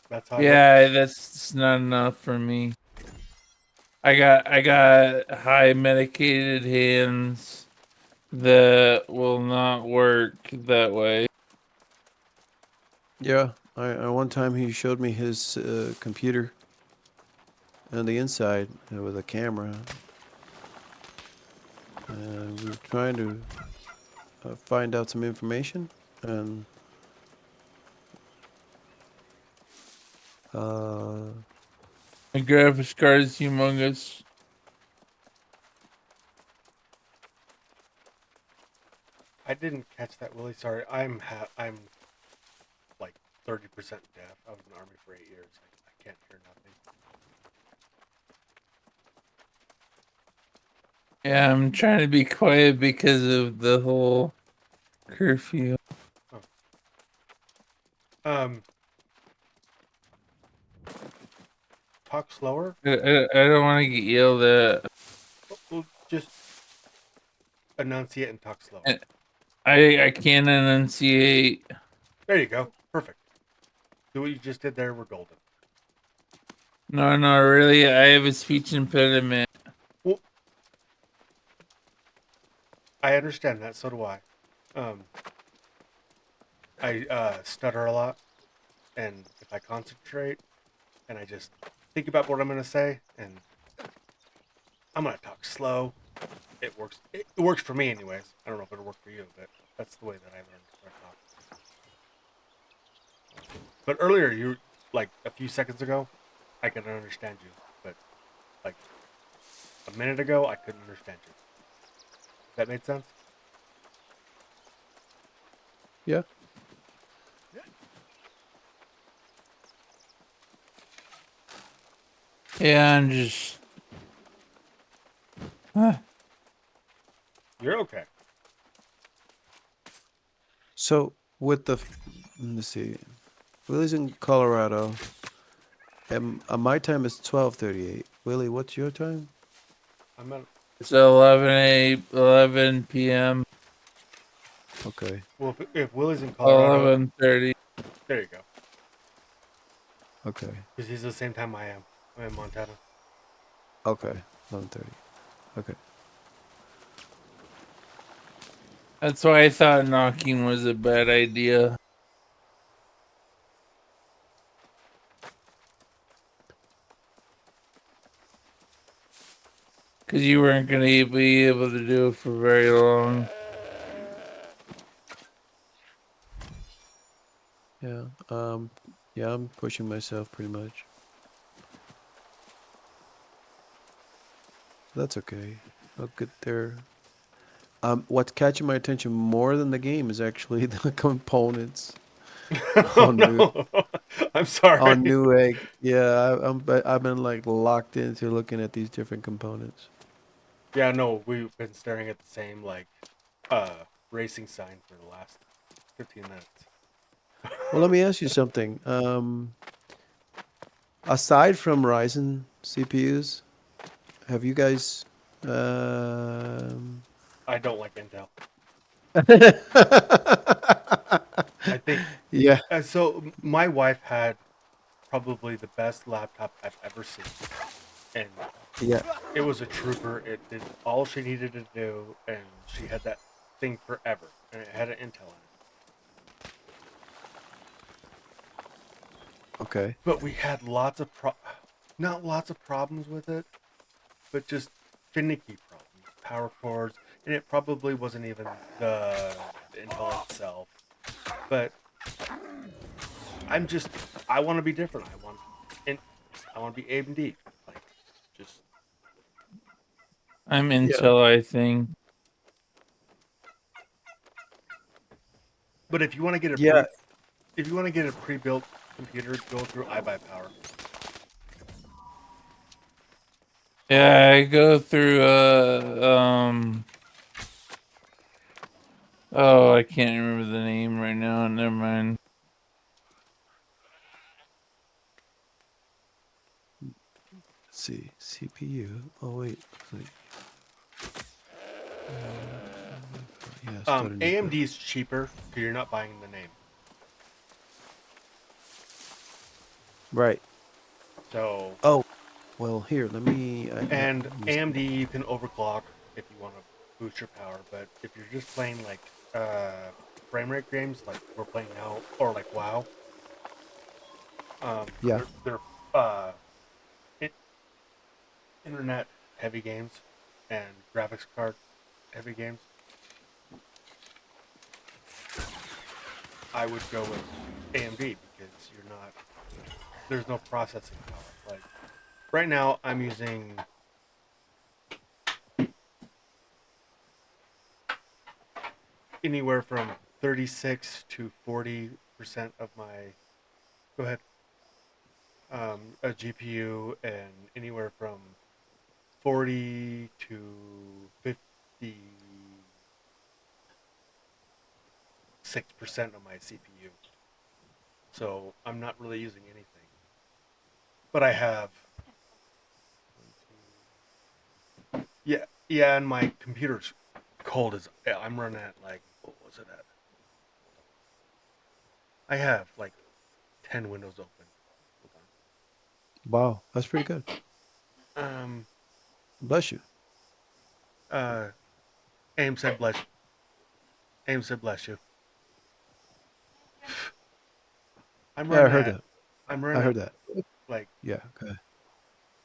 That's how I built. Yeah, that's not enough for me. I got high medicated hands that will not work that way. Yeah, one time he showed me his computer on the inside with a camera, and we were trying to find out some information, and uh, My graphics card is humongous. I didn't catch that, Willie. Sorry, I'm like 30% deaf. I was in the army for 8 years. I can't hear nothing. Yeah, I'm trying to be quiet because of the whole curfew. Oh. Um, talk slower. I don't want to get yelled at. Well, just enunciate and talk slower. I can't enunciate. There you go. Perfect. Do what you just did there. We're golden. No, really, I have a speech impediment. Well, I understand that. So do I. I stutter a lot, and if I concentrate and I just think about what I'm gonna say, and I'm gonna talk slow, it works. It works for me, anyways. I don't know if it'll work for you, but that's the way that I learned how to talk. But earlier, you like a few seconds ago, I could understand you, but like a minute ago, I couldn't understand you. That made sense? yeah. Yeah, I'm just. You're okay. So with the, let me see, Willie's in Colorado, and my time is 12:38. Willie, what's your time? I'm at. It's 11 p.m. Okay, Well, if Willie's in Colorado, 11:30. there you go. okay, Because he's the same time I am. I'm in Montana. okay. 11:30. Okay. That's why I thought knocking was a bad idea. Because you weren't going to be able to do it for very long. Yeah. Yeah, I'm pushing myself pretty much. That's okay. I'll get there. What's catching my attention more than the game is actually the components Oh on new no! I'm sorry. on Newegg. Yeah, I've been like locked into looking at these different components. Yeah, no, we've been staring at the same like racing sign for the last 15 minutes. Well, let me ask you something. Aside from Ryzen CPUs, have you guys um I don't like Intel. I think Yeah. so. My wife had probably the best laptop I've ever seen, and Yeah. it was a trooper. It did all she needed to do, and she had that thing forever, and it had an Intel in it. Okay. But we had not lots of problems with it, but just finicky problems, power cords, and it probably wasn't even the Intel itself. But I'm just, I want to be different. And I want to be AMD. Like, just. I'm Yeah. Intel, I think. But if you want to get a Yeah. if you want to get a pre-built computer, go through iBuyPower. Yeah, I go through oh, I can't remember the name right now. Never mind. Let's see, CPU. Oh wait, wait. Yeah, start a new AMD build. is cheaper because you're not buying the name. Right. So, Oh, well, here, let me. and let me see. AMD you can overclock if you want to boost your power, but if you're just playing like frame rate games like we're playing now or like WoW, Yeah. they're uh it, internet heavy games and graphics card heavy games. I would go with AMD because you're not there's no processing power. Like right now, I'm using anywhere from 36 to 40% of my go ahead a GPU, and anywhere from 40 to 56% of my CPU. So I'm not really using anything, but I have yeah, and my computer's cold as I'm running at like what was it at? I have like 10 windows open. Hold Wow, that's pretty good. on. Bless you. Uh, Aim said bless. Aim said bless you. I'm Yeah, I running heard at. that. I'm I running at heard that. like Yeah. Okay.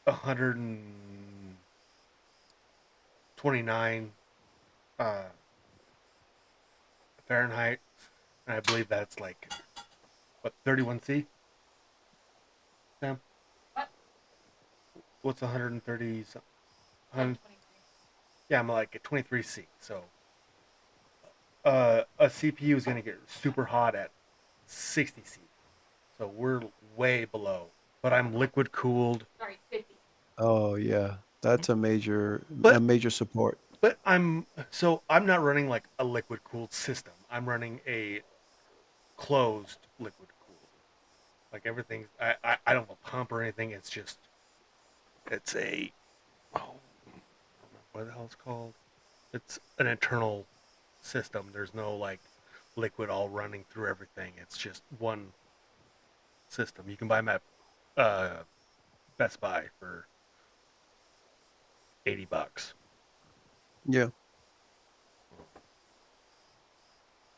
129 uh, Fahrenheit, and I believe that's like what 31C. Sam, What? what's 130? Like 23. Yeah, I'm like at 23C. So a CPU is gonna get super hot at 60C. So we're way below. But I'm liquid cooled. Sorry, 50. Oh yeah, that's a But major support. I'm not running like a liquid cooled system. I'm running a closed liquid cooled. Like everything's I don't have a pump or anything. It's a oh, I don't know what the hell it's called. It's an internal system. There's no like liquid all running through everything. It's just one system. You can buy them at uh, Best Buy for $80. Yeah.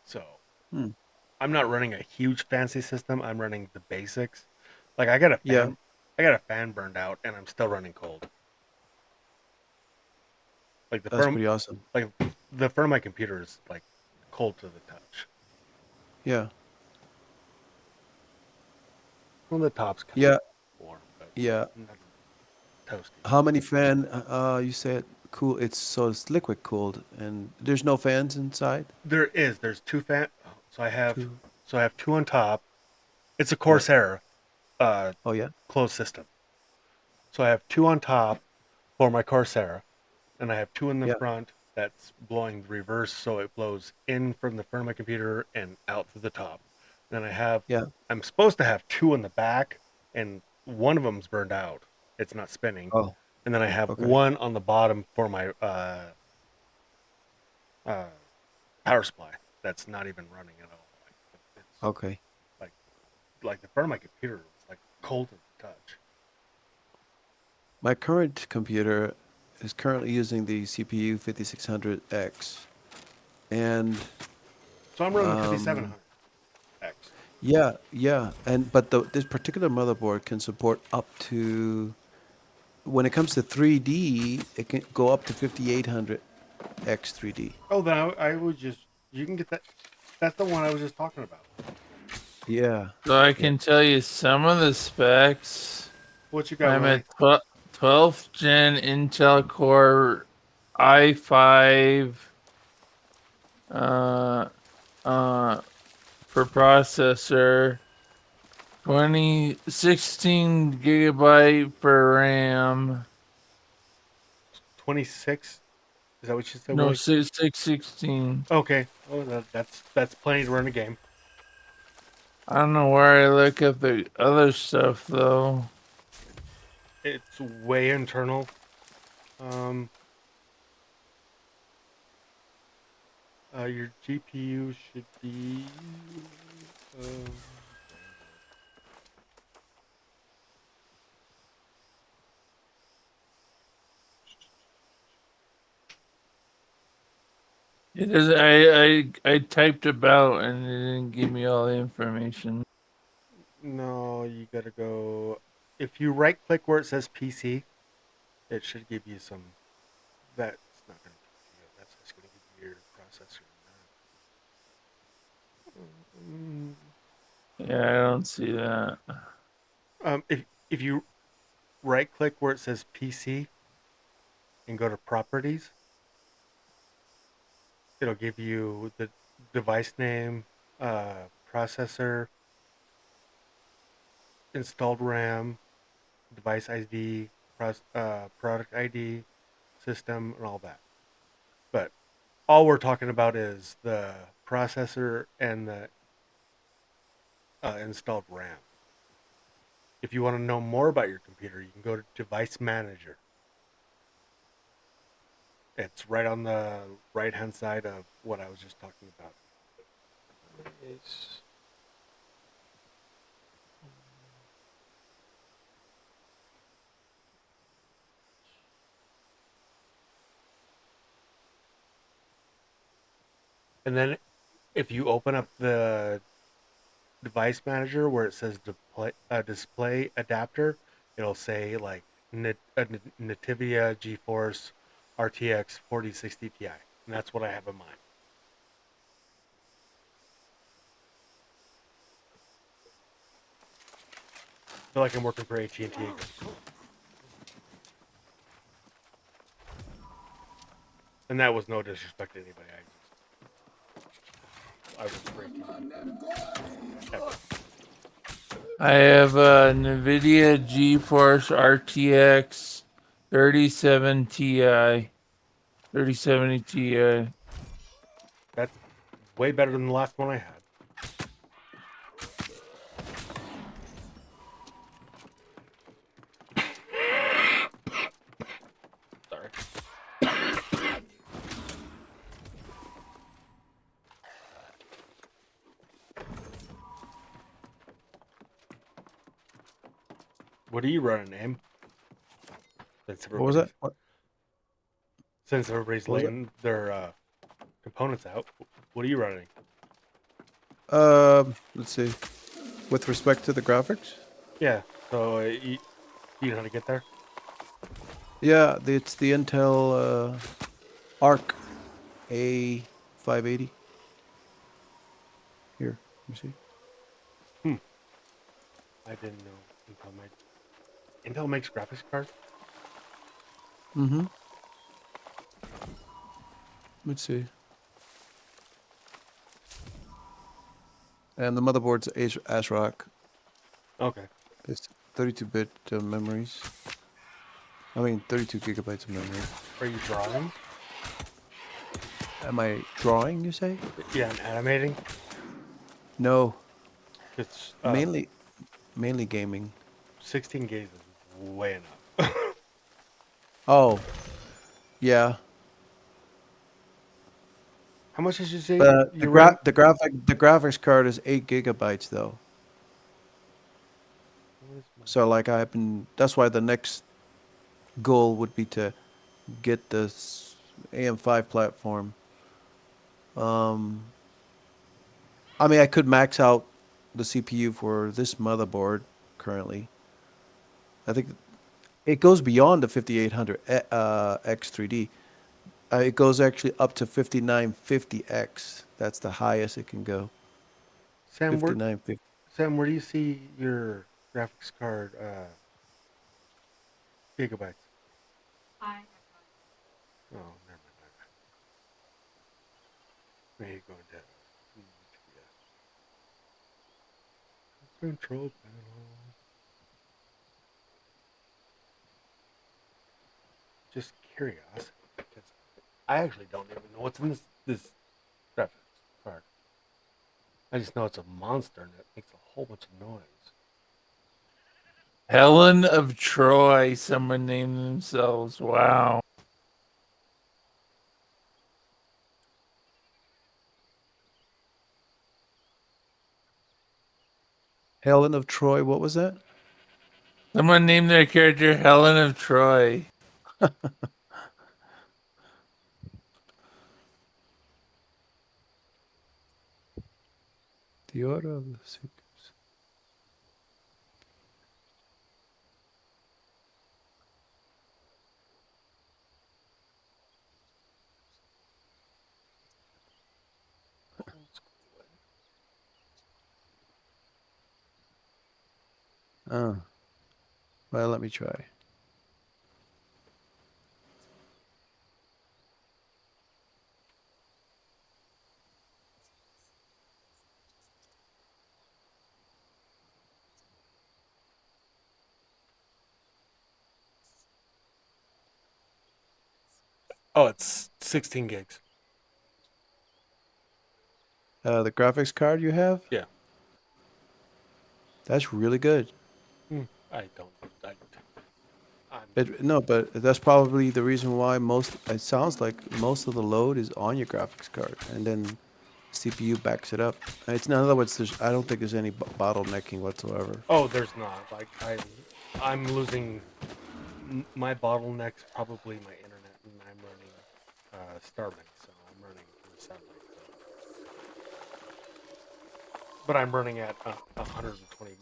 So Hmm. I'm not running a huge fancy system. I'm running the basics. Like Yeah, I got a fan burned out, and I'm still running cold. Like that's pretty awesome. like the front of my computer is like cold to the touch. Yeah. Well, the top's kind Yeah. of warm, but Yeah. nothing toasty. How many fan? You said cool. It's liquid cooled, and there's no fans inside. There's two fan. So Two. I have two on top. It's a Yeah. Corsair Oh yeah. closed system. So I have two on top for my Corsair, and I have two in the Yeah. front that's blowing the reverse, so it blows in from the front of my computer and out through the top. And then Yeah. I'm supposed to have two in the back, and one of them's burned out. It's not spinning. Oh. And then I have Okay. one on the bottom for my uh, power supply that's not even running at all. Like it's Okay. like like the front of my computer is like cold to the touch. My current computer is currently using the CPU 5600X, and So I'm running um, 5700X. yeah, and but this particular motherboard can support up to when it comes to 3D, it can go up to 5800X 3D. Oh, then I would just you can get that. That's the one I was just talking about. Yeah, So I yeah. can tell you some of the specs. What you got, I'm Ronnie? at 12th gen Intel Core i5 uh, uh, for processor. 16 gigabyte for RAM. 26. Is that what you said, No, Willie? 616. Okay. Oh, that's plenty to run a game. I don't know where I look at the other stuff though. It's way internal. Um, your GPU should be. Um, It is. I typed about and it didn't give me all the information. no, you gotta go. If you right click where it says PC, it should give you some. That's not gonna give you. That's just gonna give you your processor. Yeah, I don't see that. If you right click where it says PC and go to properties, it'll give you the device name, processor, installed RAM, device ID, product ID, system, and all that. But all we're talking about is the processor and the installed RAM. If you want to know more about your computer, you can go to Device Manager. It's right on the right hand side of what I was just talking about. It's, and then if you open up the device manager where it says display adapter, it'll say like Nvidia GeForce RTX 4060 Ti, and that's what I have in mind. I feel like I'm working for AT&T again. And that was no disrespect to anybody. I was for AT&T. I have a NVIDIA GeForce RTX 3070 Ti. 3070 Ti. That's way better than the last one I had. Sorry. What are you running, Aim? Since What was everybody's that? What was that? laying their components out, what are you running? Let's see. With respect to the graphics, Yeah. So you know how to get there? yeah, it's the Intel Arc A580. Here, let me see. Hmm. I didn't know Intel makes graphics cards. Mm-hmm. Let's see. And the motherboard's ASRock. Okay. It's 32-bit memories. I mean, 32 gigabytes of memory. Are you drawing? Am I drawing, you say? Yeah, and animating. No, It's mainly gaming. 16 gigs is way enough. Oh, yeah. How much did you say But your RAM? the graphics card is 8 gigabytes though. What is my- So like that's why the next goal would be to get this AM5 platform. Um, I mean, I could max out the CPU for this motherboard currently. I think it goes beyond the 5800 X3D. It goes actually up to 5950X. That's the highest it can go. Sam, 5950. Where do you see your graphics card gigabytes? I have no idea. Oh, never mind. Maybe going to Nvidia. Control panel. Just curiosity, because I actually don't even know what's in this graphics card. I just know it's a monster and it makes a whole bunch of noise. Helen of Troy, someone named themselves. Wow. Helen of Troy, what was that? Someone named their character Helen of Troy. The Order of the Seekers. Old school way. Oh. Well, let me try. Oh, it's 16 gigs. The graphics card you have? Yeah. That's really good. I don't. I'm. No, but that's probably the reason why it sounds like most of the load is on your graphics card, and then CPU backs it up. It's in other words, I don't think there's any bottlenecking whatsoever. Oh, there's not. Like I'm losing my bottleneck's probably my internet, and I'm running Starlink, so I'm running through satellite. So, but I'm running at 120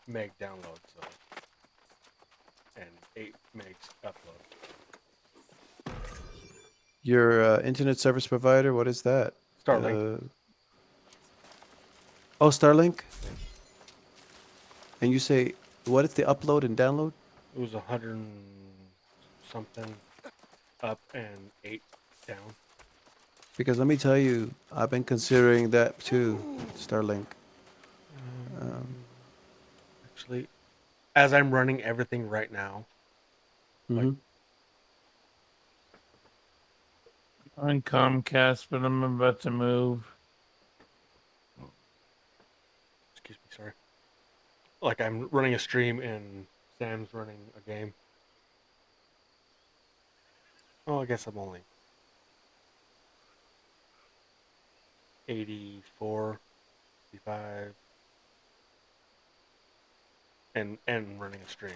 meg download, so and 8 megs upload. Your internet service provider, what is that? Starlink. Oh, Starlink. And you say, what is the upload and download? It was 100 something up and 8 down. Because let me tell you, I've been considering that too, Starlink. Actually, as I'm running everything right now, like Mm-hmm. On Comcast, but I'm about to move. excuse me, sorry. Like I'm running a stream and Sam's running a game. Oh, I guess I'm only 84, 55, and running a stream.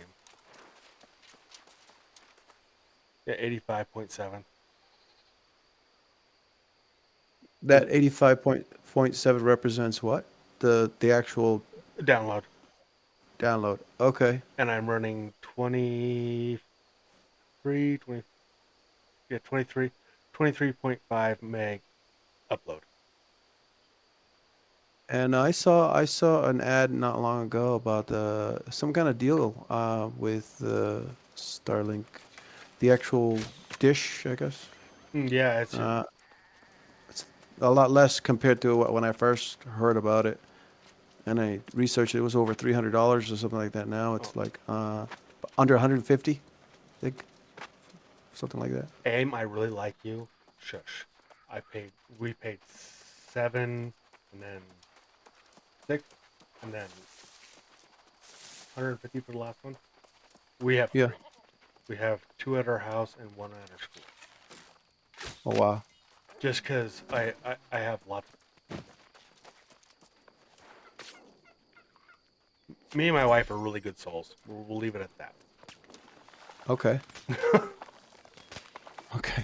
Yeah, 85.7 That 85.7 represents what? The actual download, download. Okay. and I'm running 20, yeah, 23.5 meg upload. And I saw an ad not long ago about some kind of deal with Starlink, the actual dish, I guess. Yeah, it's Uh, it's a lot less compared to when I first heard about it, and I researched it. It was over $300 or something like that. Now oh, it's like under 150, I think, something like that. aim. I really like you. Shush. We paid 7, and then 6, and then 150 for the last one. We have Yeah. 3. We have 2 at our house and 1 at our school. Oh wow. Just because I have lots. Me and my wife are really good souls. We'll leave it at that. Okay. Okay.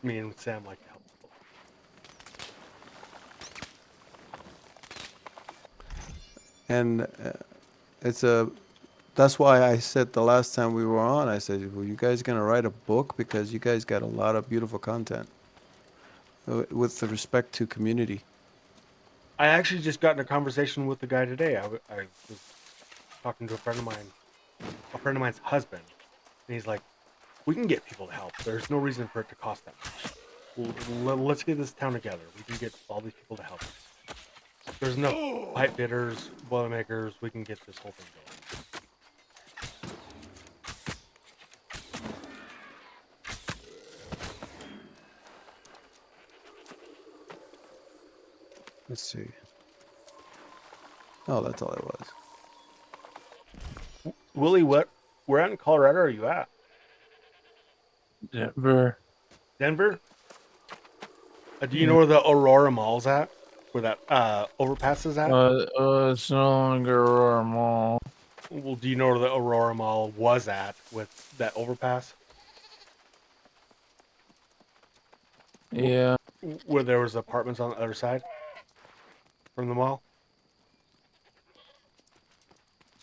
Me and Sam like to help people. And it's a that's why I said the last time we were on, I said, well, you guys gonna write a book because you guys got a lot of beautiful content with the respect to community. I actually just got in a conversation with the guy today. I was talking to a friend of mine's husband, and he's like, "We can get people to help. There's no reason for it to cost that much." Let's get this town together. We can get all these people to help us. There's enough pipe fitters, boilermakers. We can get this whole thing going. Let's see. Oh, that's all it was. Willie, where out in Colorado are you at? Denver. Denver? Do you Yeah. know where the Aurora Mall's at? Where that overpass is at? It's no longer Aurora Mall. Well, do you know where the Aurora Mall was at with that overpass? Yeah, Where there was apartments on the other side from the mall?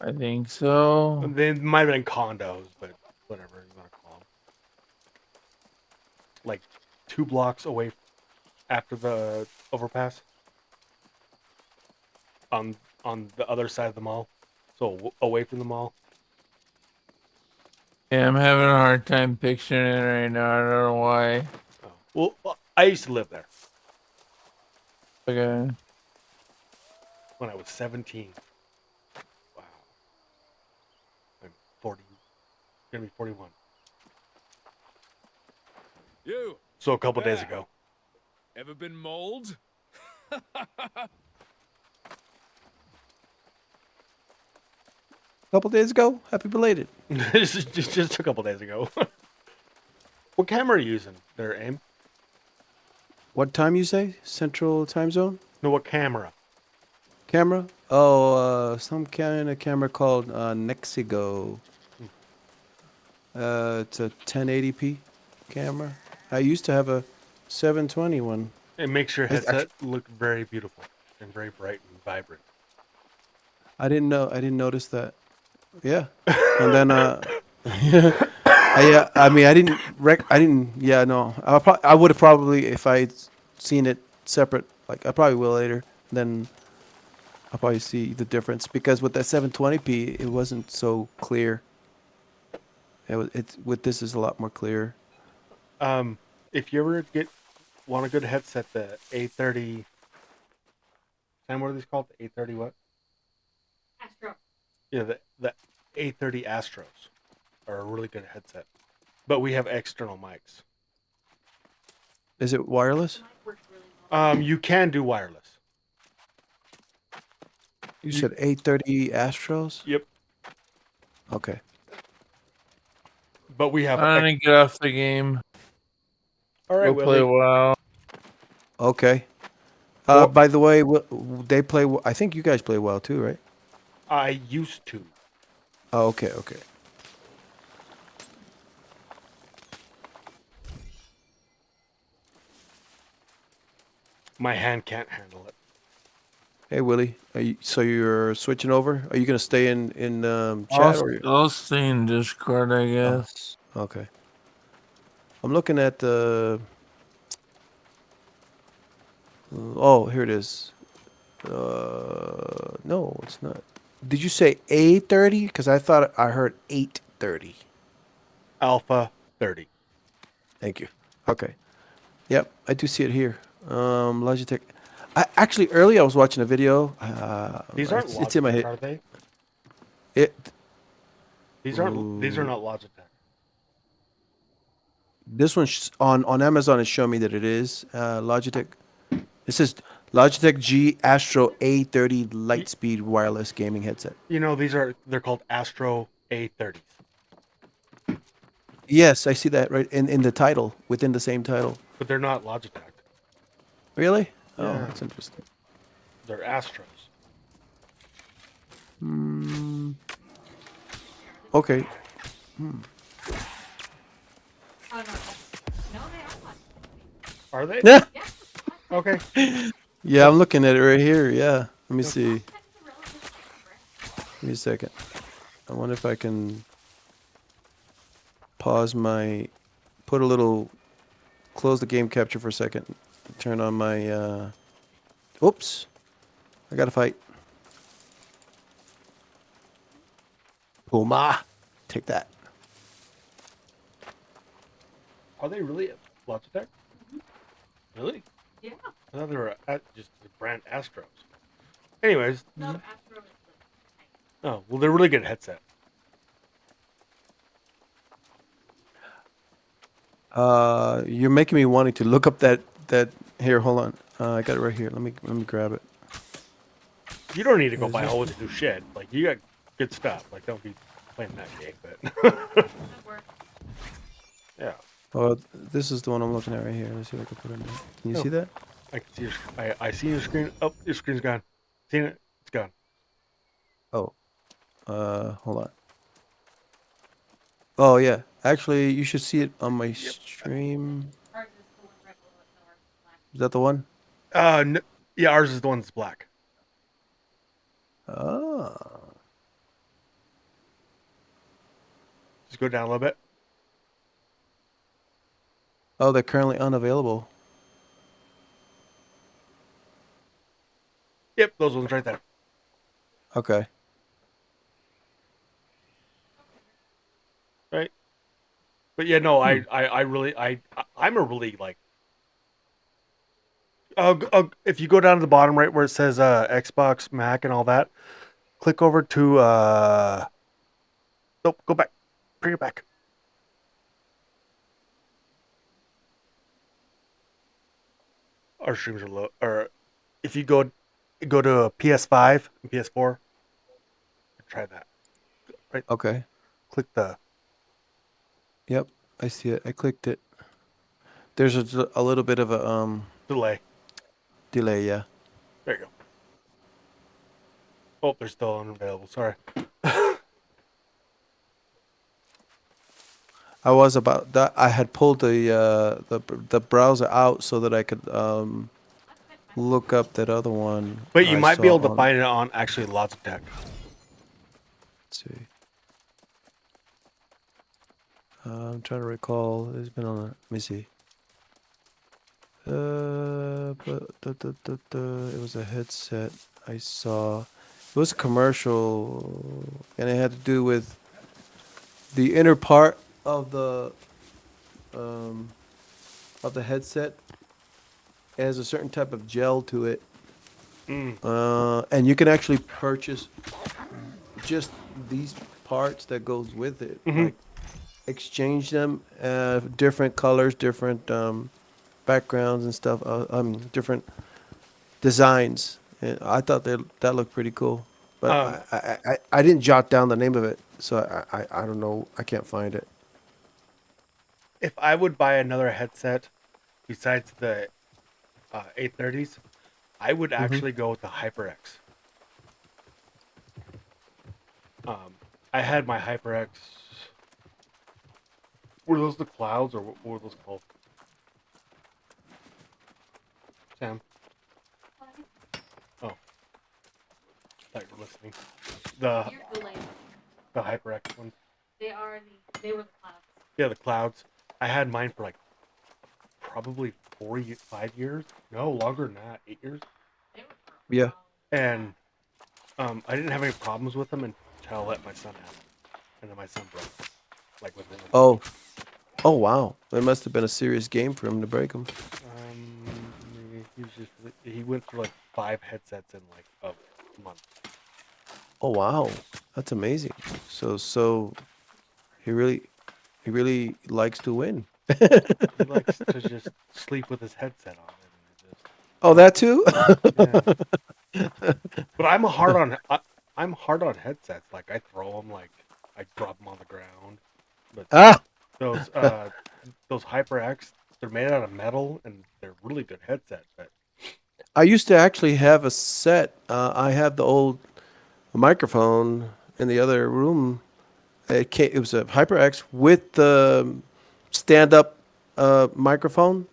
I think so. They might have been condos, but whatever you want to call them. Like 2 blocks away after the overpass. On the other side of the mall, so away from the mall. Yeah, I'm having a hard time picturing it right now. I don't know why. Oh. Well, I used to live there Okay. when I was 17. Wow. I'm 40. Gonna be 41. You So a couple days Yeah. ago. ever been mauled? Couple days ago. Happy belated. just a couple days ago. What camera are you using there, Aim? What time you say? Central time zone? No, what camera? Camera? Oh, some kind of camera called Nexigo. It's a 1080p camera. I used to have a 720 one. It makes your It's headset look very beautiful and very bright and vibrant. I didn't know. I didn't notice that. Yeah. And then I mean I didn't yeah, no. I would have probably if I'd seen it separate, like I probably will later. Then I'll probably see the difference because with that 720p it wasn't so clear. It's with this is a lot more clear. If you ever want a good headset, the A30. And what are these called? The A30 what? Astro. Yeah, the A30 Astros are a really good headset. But we have external mics. Is it wireless? Mine works really well. You can do wireless. You said 830 Astros? Yep. Okay. But we have. I'm gonna get off the game. All right, Go play Willie. WoW. Okay. Well- By the way, they play. I think you guys play well too, right? I used to. Oh, okay, okay. My hand can't handle it. Hey, Willie. So you're switching over? Are you gonna stay in chat or? I'll stay in Discord, I guess. Okay. I'm looking at the. Oh, here it is. No, it's not. Did you say A30? Because I thought I heard 830. Alpha 30. Thank you. Okay. Yep, I do see it here. Logitech. Actually, earlier I was watching a video. These aren't it's in my Logitech, head. are they? These are Ooh. not Logitech. This one on Amazon is showing me that it is Logitech. This is Logitech G Astro A30 Lightspeed wireless gaming headset. You know, they're called Astro A30s. Yes, I see that right in the title, within the same title. But they're not Logitech. Really? Oh, Yeah. that's interesting. They're Astros. Okay. Oh, no. No, they are one. Are they? Yeah. Yeah. Okay. Yeah, I'm looking at it right here. Yeah. Let me see. Logitech's a relatively cheap brand. Give me a second. I wonder if I can pause my, close the game capture for a second. Turn on my, oops. I gotta fight. Puma. Take that. Are they really Logitech? Really? Yeah. I thought they were just the brand Astros. Anyways, No, Astro is the tank. oh well, they're really good headset. You're making me wanting to look up that. Here, hold on. I got it right here. Let me grab it. You don't need to go Is buy a it? whole bunch of new shit. Like you got good stuff. Like don't be playing that game, but That works. yeah. Oh, this is the one I'm looking at right here. Let's see if I can put it in there. Can you Oh, see that? I can see your. I see your screen. Oh, your screen's gone. Seen it? It's gone. Oh, hold on. Oh yeah, actually, you should see it on my Yep. stream. Ours is the one right below it. No, ours is black. Is that the one? No, yeah, ours is the one that's black. Ah, Just go down a little bit. oh, they're currently unavailable. Yep, those ones right there. Okay. Right. But yeah, no, Hmm. I really, I'm a really like. If you go down to the bottom right where it says Xbox, Mac, and all that, click over to nope, go back, bring it back. Our streams are low. Or if you go to a PS5 and PS4, try that. Right, Okay. click the Yep, I see it. I clicked it. There's a little bit of a delay. delay. Yeah. There you go. Oh, they're still unavailable. Sorry. I was about that. I had pulled the browser out so that I could look up that other one But you I might be saw able to on. find it on actually lots of tech. Let's see. I'm trying to recall. It's been on. Let me see. It was a headset I saw. It was a commercial, and it had to do with the inner part of um, the headset. It has a certain type of gel to it, Mm. and you can actually purchase just these parts that goes with it, Hmm. like exchange them, different colors, different backgrounds and stuff. Different designs. And I thought that looked pretty cool, but Um, I didn't jot down the name of it, so I don't know. I can't find it. if I would buy another headset besides the 830s, I would Hmm. actually go with the HyperX. Um, I had my HyperX. Were those the clouds or what were those called? Sam? Oh, thought you were listening. The You're delayed. the HyperX ones. They were the clouds. Yeah, the clouds. I had mine for like probably 5 years. No, longer than that. 8 years. They were for a Yeah. while. And I didn't have any problems with them until I let my son have them, and then my son broke them, like within a Oh. week. Oh wow. It must have been a serious game for him to break them. He was just he went through like 5 headsets in like a month. Oh wow. That's amazing. So he really likes to win. He likes to just sleep with his headset on, and just Oh, that too? yeah. But I'm hard on headsets. Like I throw them, like I drop them on the ground. But Ah, those those HyperX, they're made out of metal and they're really good headset. But I used to actually have a set. I have the old microphone in the other room. It was a HyperX with the stand-up microphone.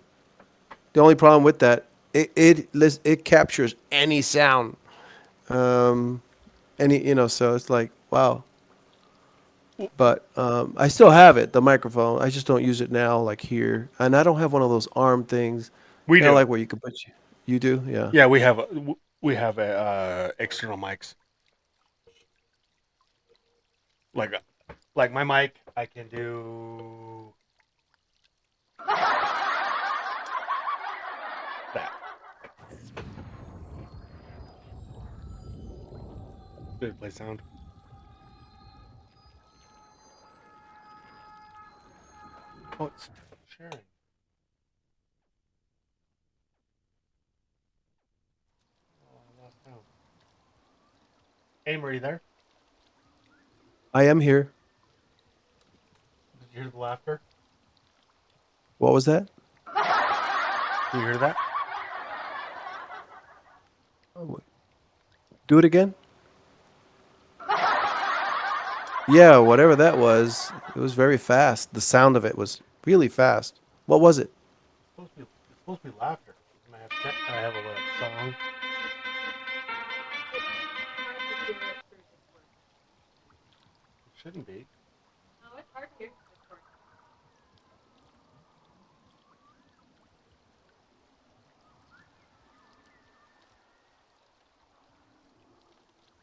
The only problem with that, it captures any sound. Um, so it's like wow. But I still have it, the microphone. I just don't use it now, like here. And I don't have one of those arm things, we kind of do. like where you can put you. You do, yeah. Yeah, we have a external mics. Like like my mic, I can do Did it play sound? Oh, it's sharing. Oh, I lost sound. Aim, are you there? I am here. Did you hear the laughter? What was that? Did you hear that? Do it again. Yeah, whatever that was, it was very fast. The sound of it was really fast. What was it? It's supposed to be laughter. I have a little song. Hard to hear it through Discord. It shouldn't be. No, it's hard to hear through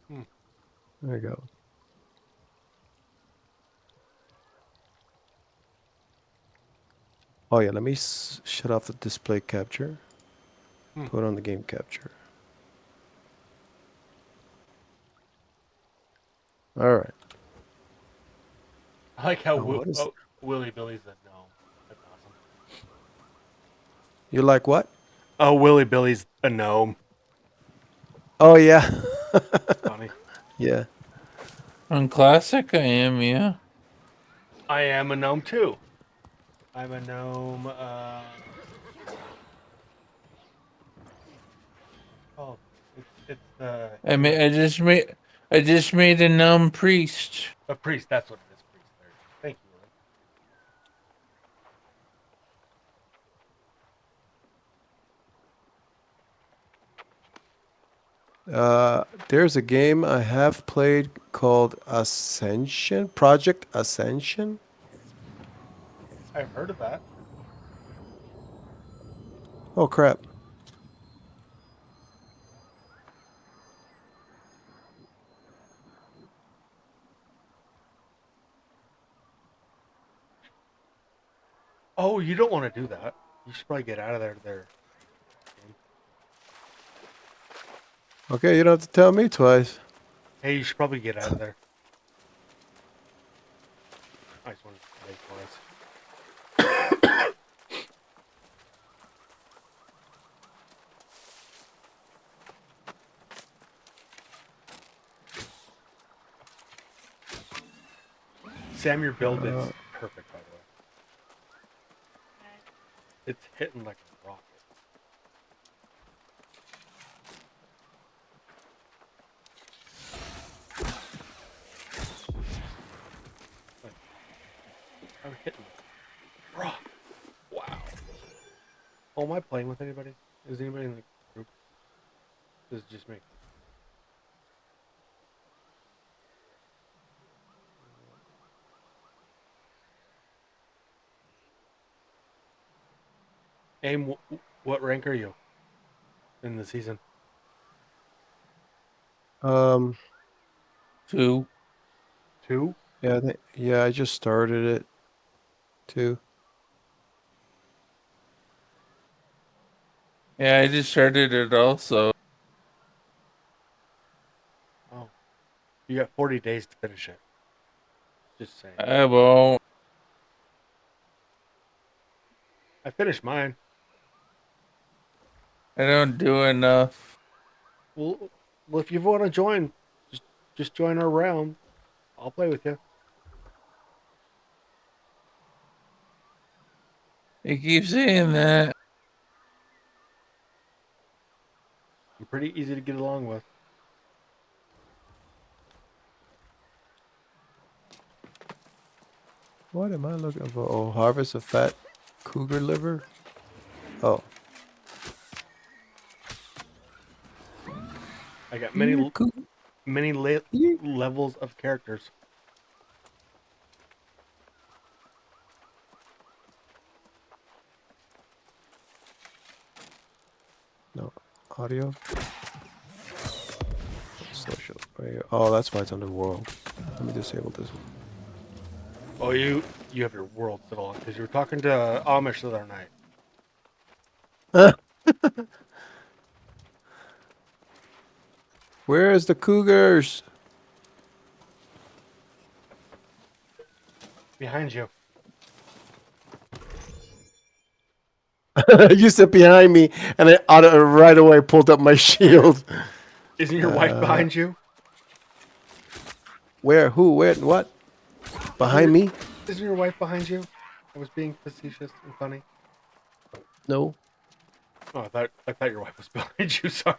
Discord. There you go. Oh yeah, let me shut off the display capture. Put on the game capture. All right. I like how Oh, what is- Willy Billy's a gnome. That's awesome. You like what? Oh, Willy Billy's a gnome. Oh yeah. That's funny. Yeah. On classic, I am, yeah. I am a gnome too. I'm a gnome. Oh, it's the I just made a gnome priest. a priest. That's what it is. Priest. There. Thank you, Willy. There's a game I have played called Ascension, Project Ascension. I've heard of that. Oh crap. Oh, you don't want to do that. You should probably get out of there. Okay, you don't have to tell me twice. Hey, you should probably get out of there. I just wanted to say twice. Sam, your build is perfect, by the way. It's hitting like a rocket. I'm hitting like a rock. Wow. Oh, am I playing with anybody? Is anybody in the group? This is just me. Aim, what rank are you in the season? Um, 2. 2? yeah, yeah, I just started it too. Yeah, I just started it also. Oh. You got 40 days to finish it. Just saying. I won't. I finished mine. I don't do enough. Well, if you want to join, just join our realm. I'll play with you. You keep saying that. I'm pretty easy to get along with. What am I looking for? Oh, harvest of fat cougar liver. Oh, I got here, many here. levels of characters. No, audio. Social. Oh, that's why it's under world. Let me disable this one. Oh, you have your world set on because you were talking to Amish the other night. Where's the cougars? behind you. You sit behind me, and right away pulled up my shield. Isn't your wife behind you? Where? Who? Where? What? Behind me? Isn't your wife behind you? I was being facetious and funny. No. Oh, I thought your wife was behind you. Sorry.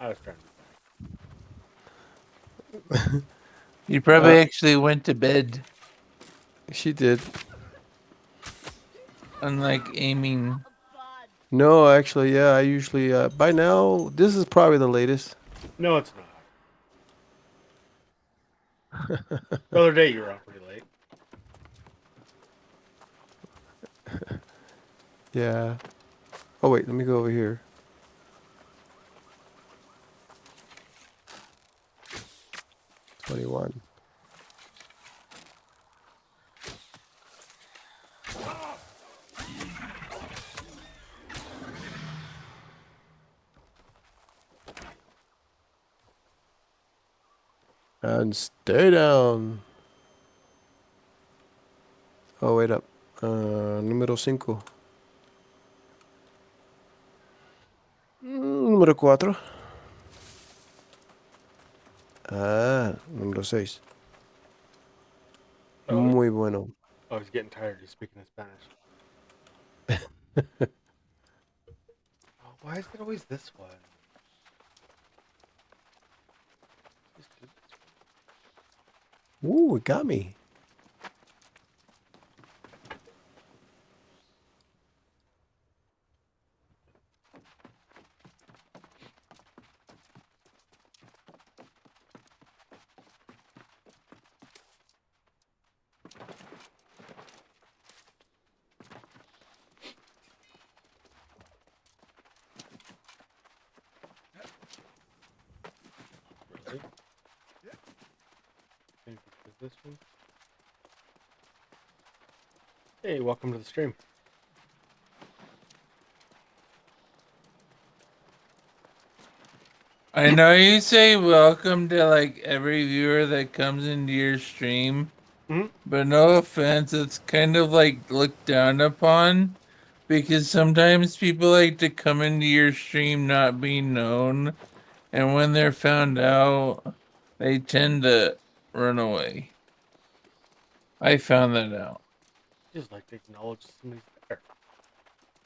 I was trying to be funny. You probably actually went to bed, She did. unlike aiming. No, actually, yeah. I usually by now this is probably the latest. No, it's not. The other day you were out pretty late. Yeah. Oh wait, let me go over here. $21. And stay down. Oh, wait up. Número 5. Número 4. Número 6. Oh, Muy bueno. I was getting tired of you speaking in Spanish. Oh, why is it always this one? Just do this one. Ooh, it got me. Really? Maybe this one. Hey, welcome to the stream. I know you say welcome to like every viewer that comes into your stream, Mhm. but no offense, it's kind of like looked down upon because sometimes people like to come into your stream not being known, and when they're found out, they tend to run away. I found that out. Just like to acknowledge somebody's there.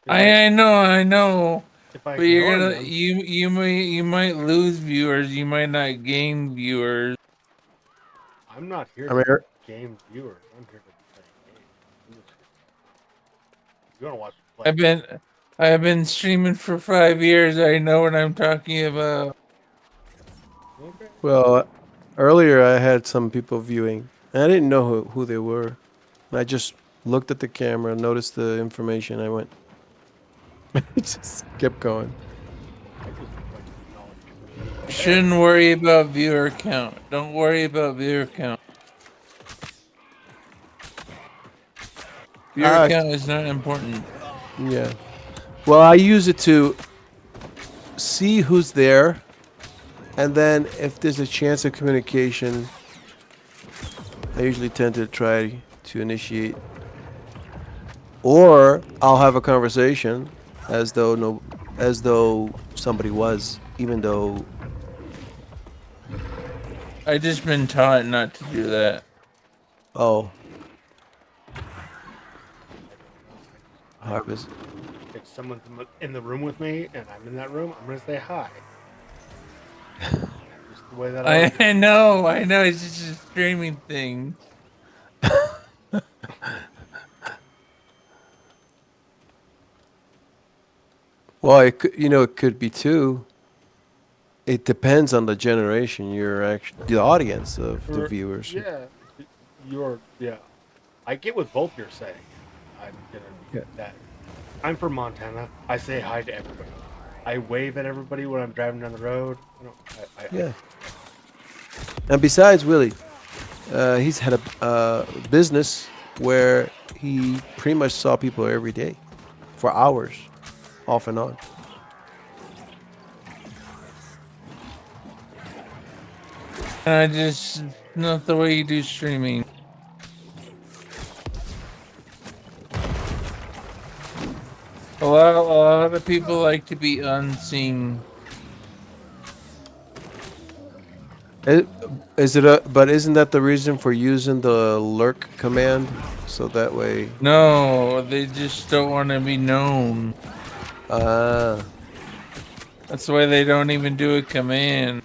I know. If I But you're ignore gonna them, you might lose viewers, you might not gain viewers. I'm not here I to mean, game viewers. I'm here to play games. You want to watch me play? I've been streaming for 5 years. I know what I'm talking about. Okay. well, earlier I had some people viewing, and I didn't know who they were. I just looked at the camera, noticed the information. I went, just kept going. I just like to acknowledge somebody's there. Shouldn't worry about viewer count. Don't worry about viewer count. Viewer Ah, count is not important. yeah. Well, I use it to see who's there, and then if there's a chance of communication, I usually tend to try to initiate, or I'll have a conversation as though somebody was, even though I just been taught not to do that. oh, I harvest. if someone's in the room with me and I'm in that room, I'm gonna say hi. Just the way that I would. I know. It's just a streaming thing. Well, it could be too. It depends on the generation you're actually the audience of the viewers. Yeah, yeah. I get what both you're saying. I'm gonna be Yeah. that. I'm from Montana. I say hi to everybody. I wave at everybody when I'm driving down the road. Yeah. And besides, Willie, he's had a business where he pretty much saw people every day for hours, off and on. And I just Not the way you do streaming. A lot of people like to be unseen. Is it a? But isn't that the reason for using the lurk command? So that way. No, they just don't want to be known. Ah, That's why they don't even do a command.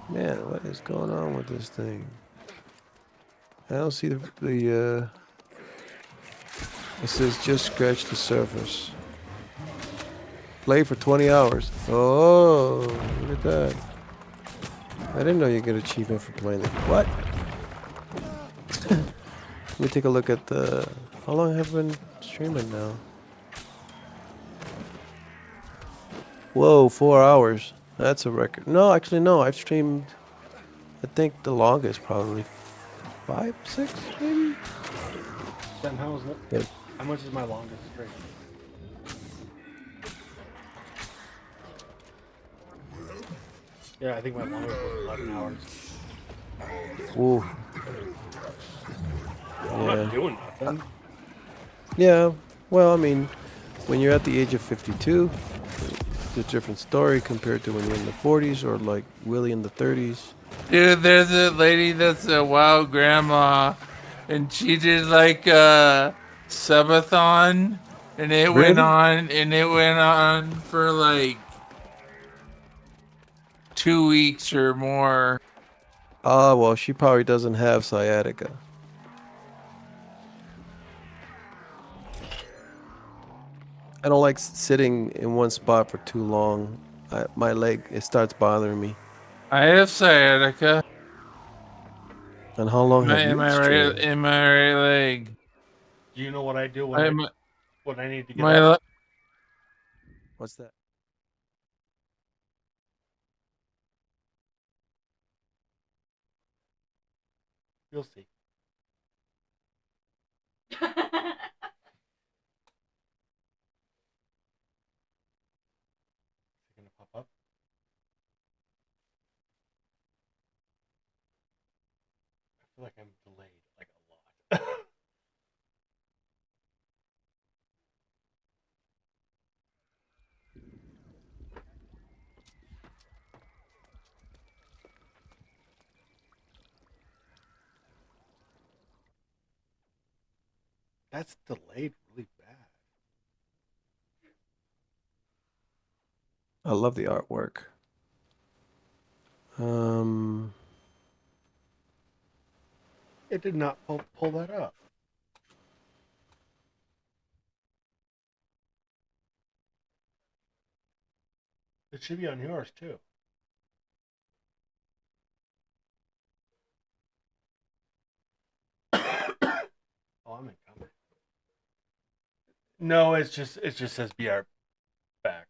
man, what is going on with this thing? I don't see the. It says just scratch the surface. Play for 20 hours. Oh, look at that. I didn't know you get achievement for playing it. What? Let me take a look at the. How long have I been streaming now? Whoa, 4 hours. That's a record. No, actually, no. I've streamed. I think the longest probably 5, 6, maybe. Then Yeah. how much is my longest stream? Yeah, I think my longest was 11 hours. Ooh. I'm Yeah. not doing nothing. Yeah. Well, I mean, when you're at the age of 52, it's a different story compared to when you're in the 40s or like Willie in the 30s. Dude, there's a lady that's a wild grandma, and she did like a subathon, and Really? it went on for like 2 weeks or more. Ah, well, she probably doesn't have sciatica. I don't like sitting in one spot for too long. My leg, it starts bothering me. I have sciatica And how long have you streamed? in my right leg. Do you know what I do I, when I need to get my up? le- What's that? You'll see. Is it gonna pop up? I feel like I'm delayed like a lot. That's delayed really bad. I love the artwork. Um, It did not pull that up. It should be on yours too. Oh, I'm incoming. No, it just says BR back.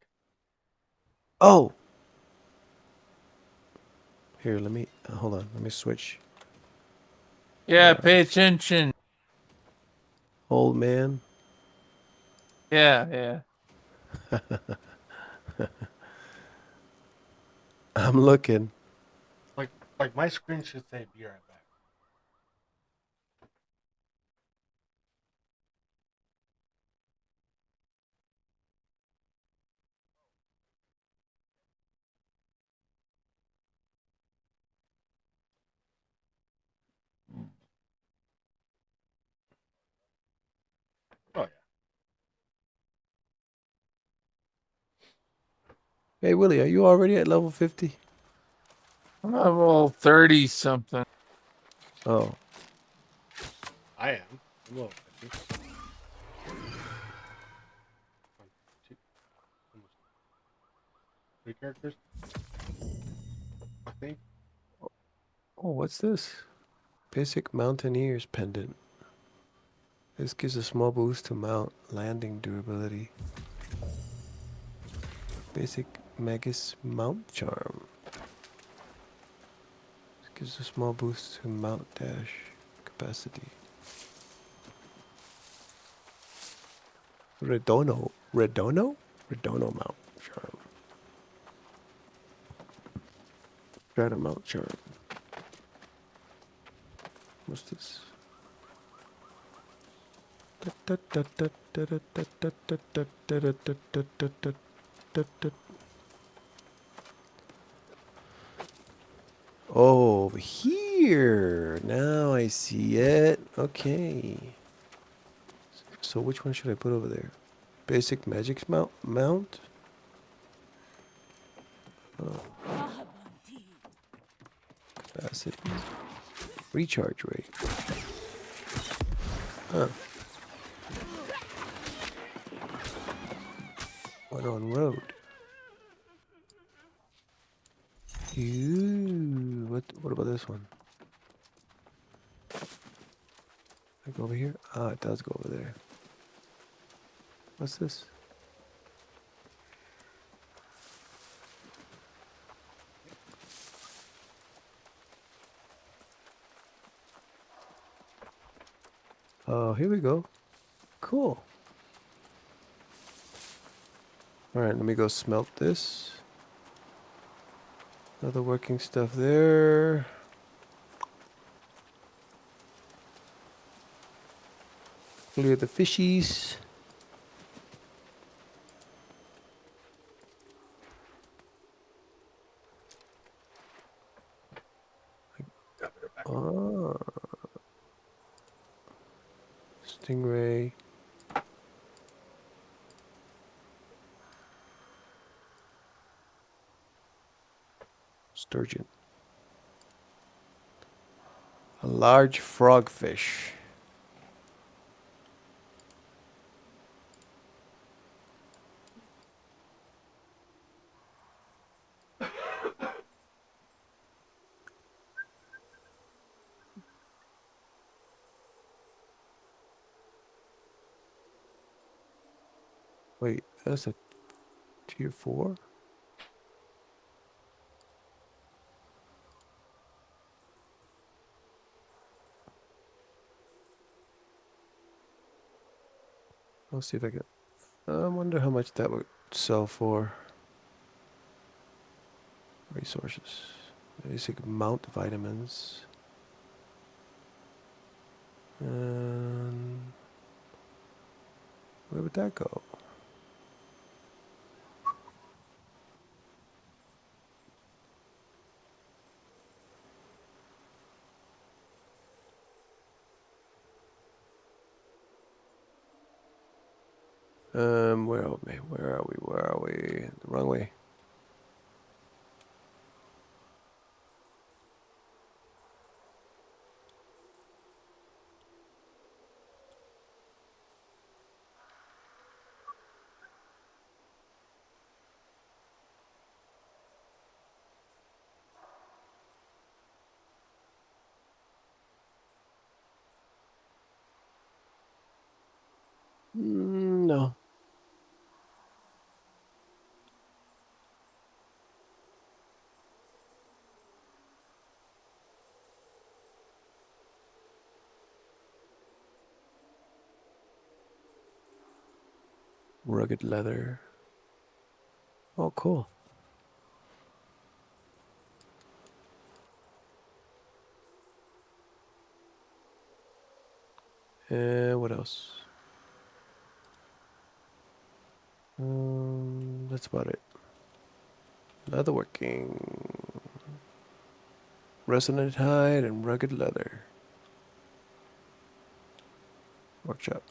oh, here, let me hold on. Let me switch. yeah, pay attention. Old man. Yeah. I'm looking. Like my screen should say BR back. Oh yeah. Hey, Willie, are you already at level 50? I'm level 30 something. Oh, I am. I'm level 50. One, two, almost 3 characters. I think. oh, what's this? Basic Mountaineer's Pendant. This gives a small boost to mount landing durability. Basic Magus Mount Charm. This gives a small boost to mount dash capacity. Redono. Redono? Redono Mount Charm. Strata Mount Charm. What's this? Oh, over here. Now I see it. Okay. So which one should I put over there? Basic magic mount? Oh, capacity. Recharge rate. Huh. One on road. Ooh, what about this one? I go over here? Ah, it does go over there. What's this? Oh, here we go. Cool. Alright, let me go smelt this. Other working stuff there. Clear the fishies. Ah, stingray. Sturgeon. A large frogfish. Wait, that's a tier 4? I'll see if I can. I wonder how much that would sell for. Resources. Basic mount vitamins. And where would that go? Where are we? Where are we? Where are we? The wrong way. No. Rugged leather. Oh, cool. And what else? That's about it. Leatherworking. Resonant hide and rugged leather. Workshop.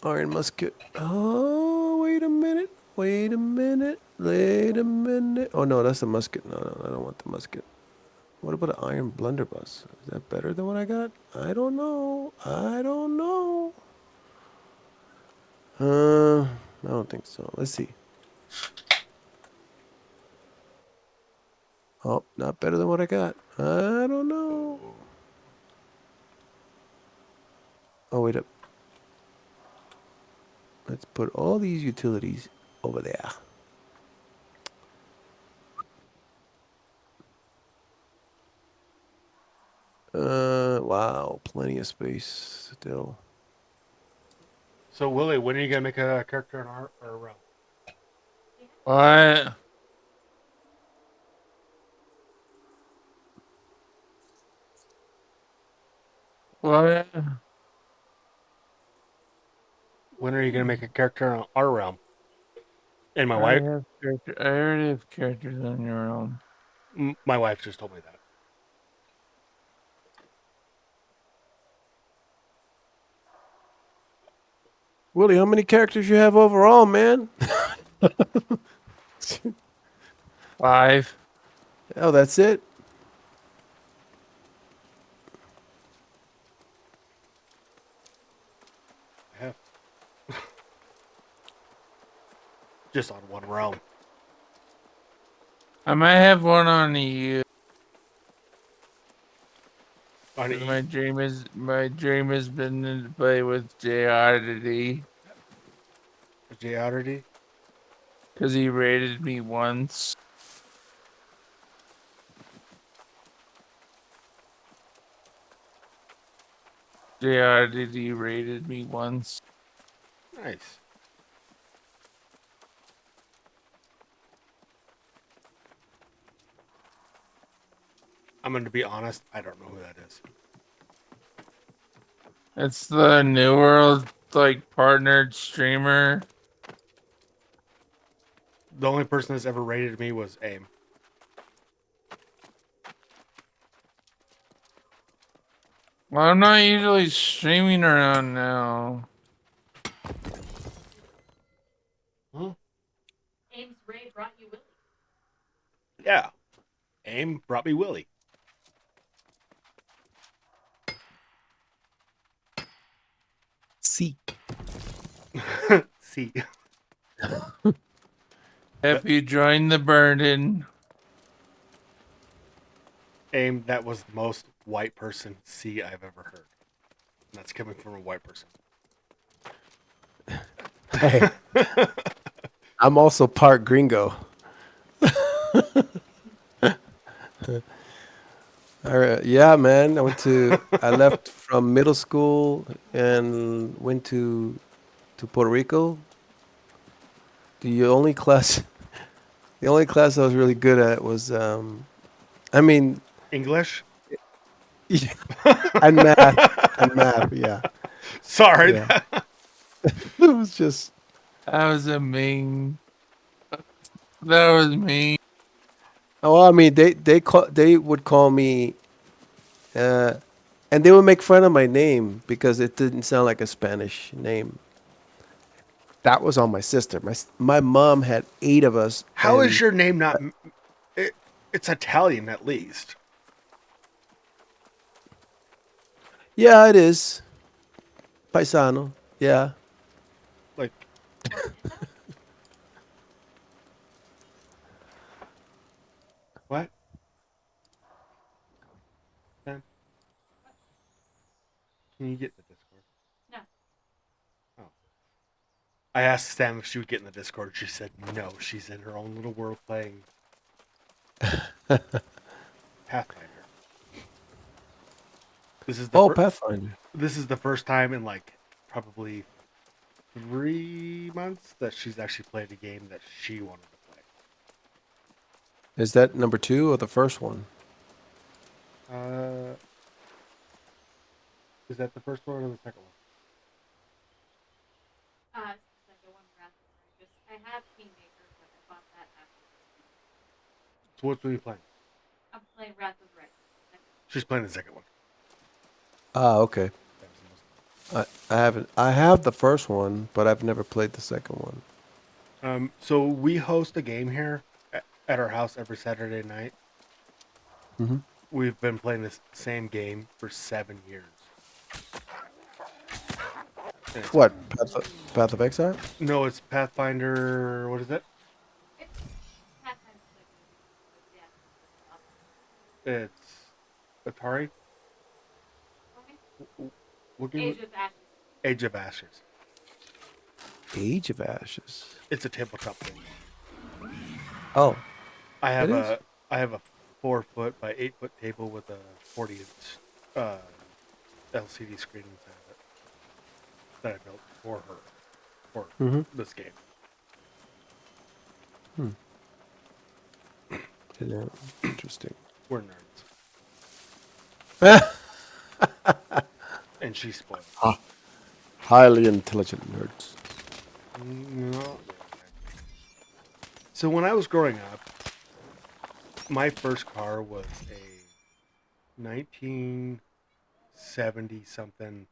Iron musket. Oh, wait a minute. Wait a minute. Wait a minute. Oh, no, that's a musket. No, no, I don't want the musket. What about an iron blunderbuss? Is that better than what I got? I don't know. I don't know. I don't think so. Let's see. Oh, not better than what I got. I don't know. Oh, wait up. Let's put all these utilities over there. Wow, plenty of space still. So Willie, when are you gonna make a character in our realm? What? What? When are you gonna make a character on our realm? And my I wife, have character. I already have characters on your own. my wife just told me that. Willie, how many characters you have overall, man? 5. Oh, that's it. I have just on one realm. I might have one on you. On My dream has been to play with J Oddity J Oddity. because he rated me once. J Oddity rated me once. Nice. I'm going to be honest. I don't know who that is. It's the New World partnered streamer. The only person that's ever rated me was AIM. Well, I'm not usually streaming around now. Huh? Ames Ray brought you Willie. Yeah. AIM brought me Willie. See. See. If you join the burden, AIM, that was the most white person C I've ever heard. And that's coming from a white person. Hey, I'm also part gringo. All right. Yeah, man. I left from middle school and went to Puerto Rico. The only class, the only class I was really good at was, I mean, English? and math. Yeah, Sorry. yeah. It was just, that was a mean. That was mean. oh, I mean, they would call me, and they would make fun of my name because it didn't sound like a Spanish name. That was on my sister. My mom had 8 of us, How is and your name not... it's Italian, at least. yeah, it is paisano. Yeah. Like, what? Sam? Can you get in the Discord? No. Oh. I asked Sam if she would get in the Discord. She said no. She's in her own little world playing Pathfinder. This is the Oh, Pathfinder. this is the first time in like probably 3 months that she's actually played a game that she wanted to play. Is that number 2 or the first one? Is that the first one or the second one? It's the second one, Wrath of the Righteous. I have Kingmaker, but I bought that after this one. So which one are you playing? I'm playing Wrath of the Righteous. Second one. She's playing the second one. Ah, okay. I haven't. I have the first one, but I've never played the second one. So we host a game here at our house every Saturday night. Mm-hmm. We've been playing this same game for 7 years. What? Path of Exile? No, it's Pathfinder. What is it? It's Pathfinder Second Edition. It's Atari. Okay. What game? Age of Ashes. Age of Ashes. Age of Ashes. It's a tabletop game. Oh, I have It is? I have a 4-foot by 8-foot table with a 40-inch LCD screen inside of it that I built for her for this game. yeah, interesting. We're nerds. and she's spoiled. Highly intelligent nerds. No. So when I was growing up, my first car was a 1970 something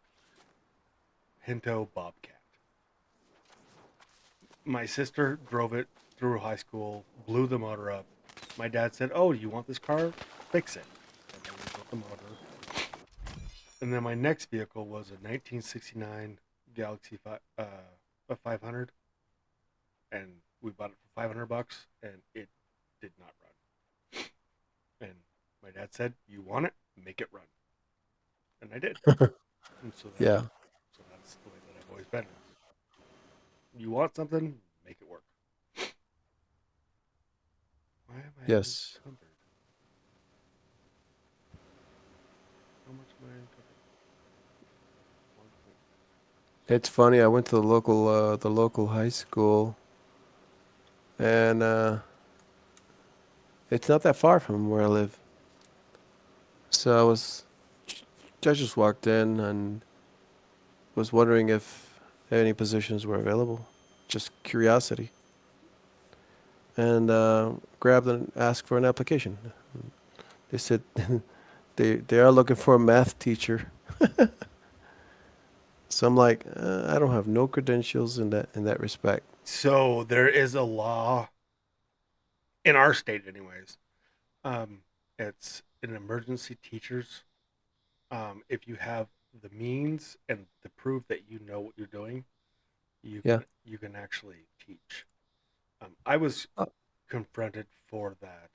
Pinto Bobcat. My sister drove it through high school, blew the motor up. My dad said, "Oh, you want this car? Fix it." And then we built the motor. And then my next vehicle was a 1969 Galaxy a 500, and we bought it for $500, and it did not run. And my dad said, "You want it? Make it run," and I did. And Yeah. so that's the way that I've always been. You want something? Make it work. Why am I Yes. encumbered? How much am I encumbered? 1 point. It's funny. I went to the local high school, and it's not that far from where I live. So I just walked in and was wondering if any positions were available. Just curiosity. And grabbed and asked for an application. They said they are looking for a math teacher. So I'm like, I don't have no credentials in that respect. So there is a law in our state, anyways. Um, it's an emergency teachers. If you have the means and the proof that you know what you're doing, Yeah. you can actually teach. I was Uh, confronted for that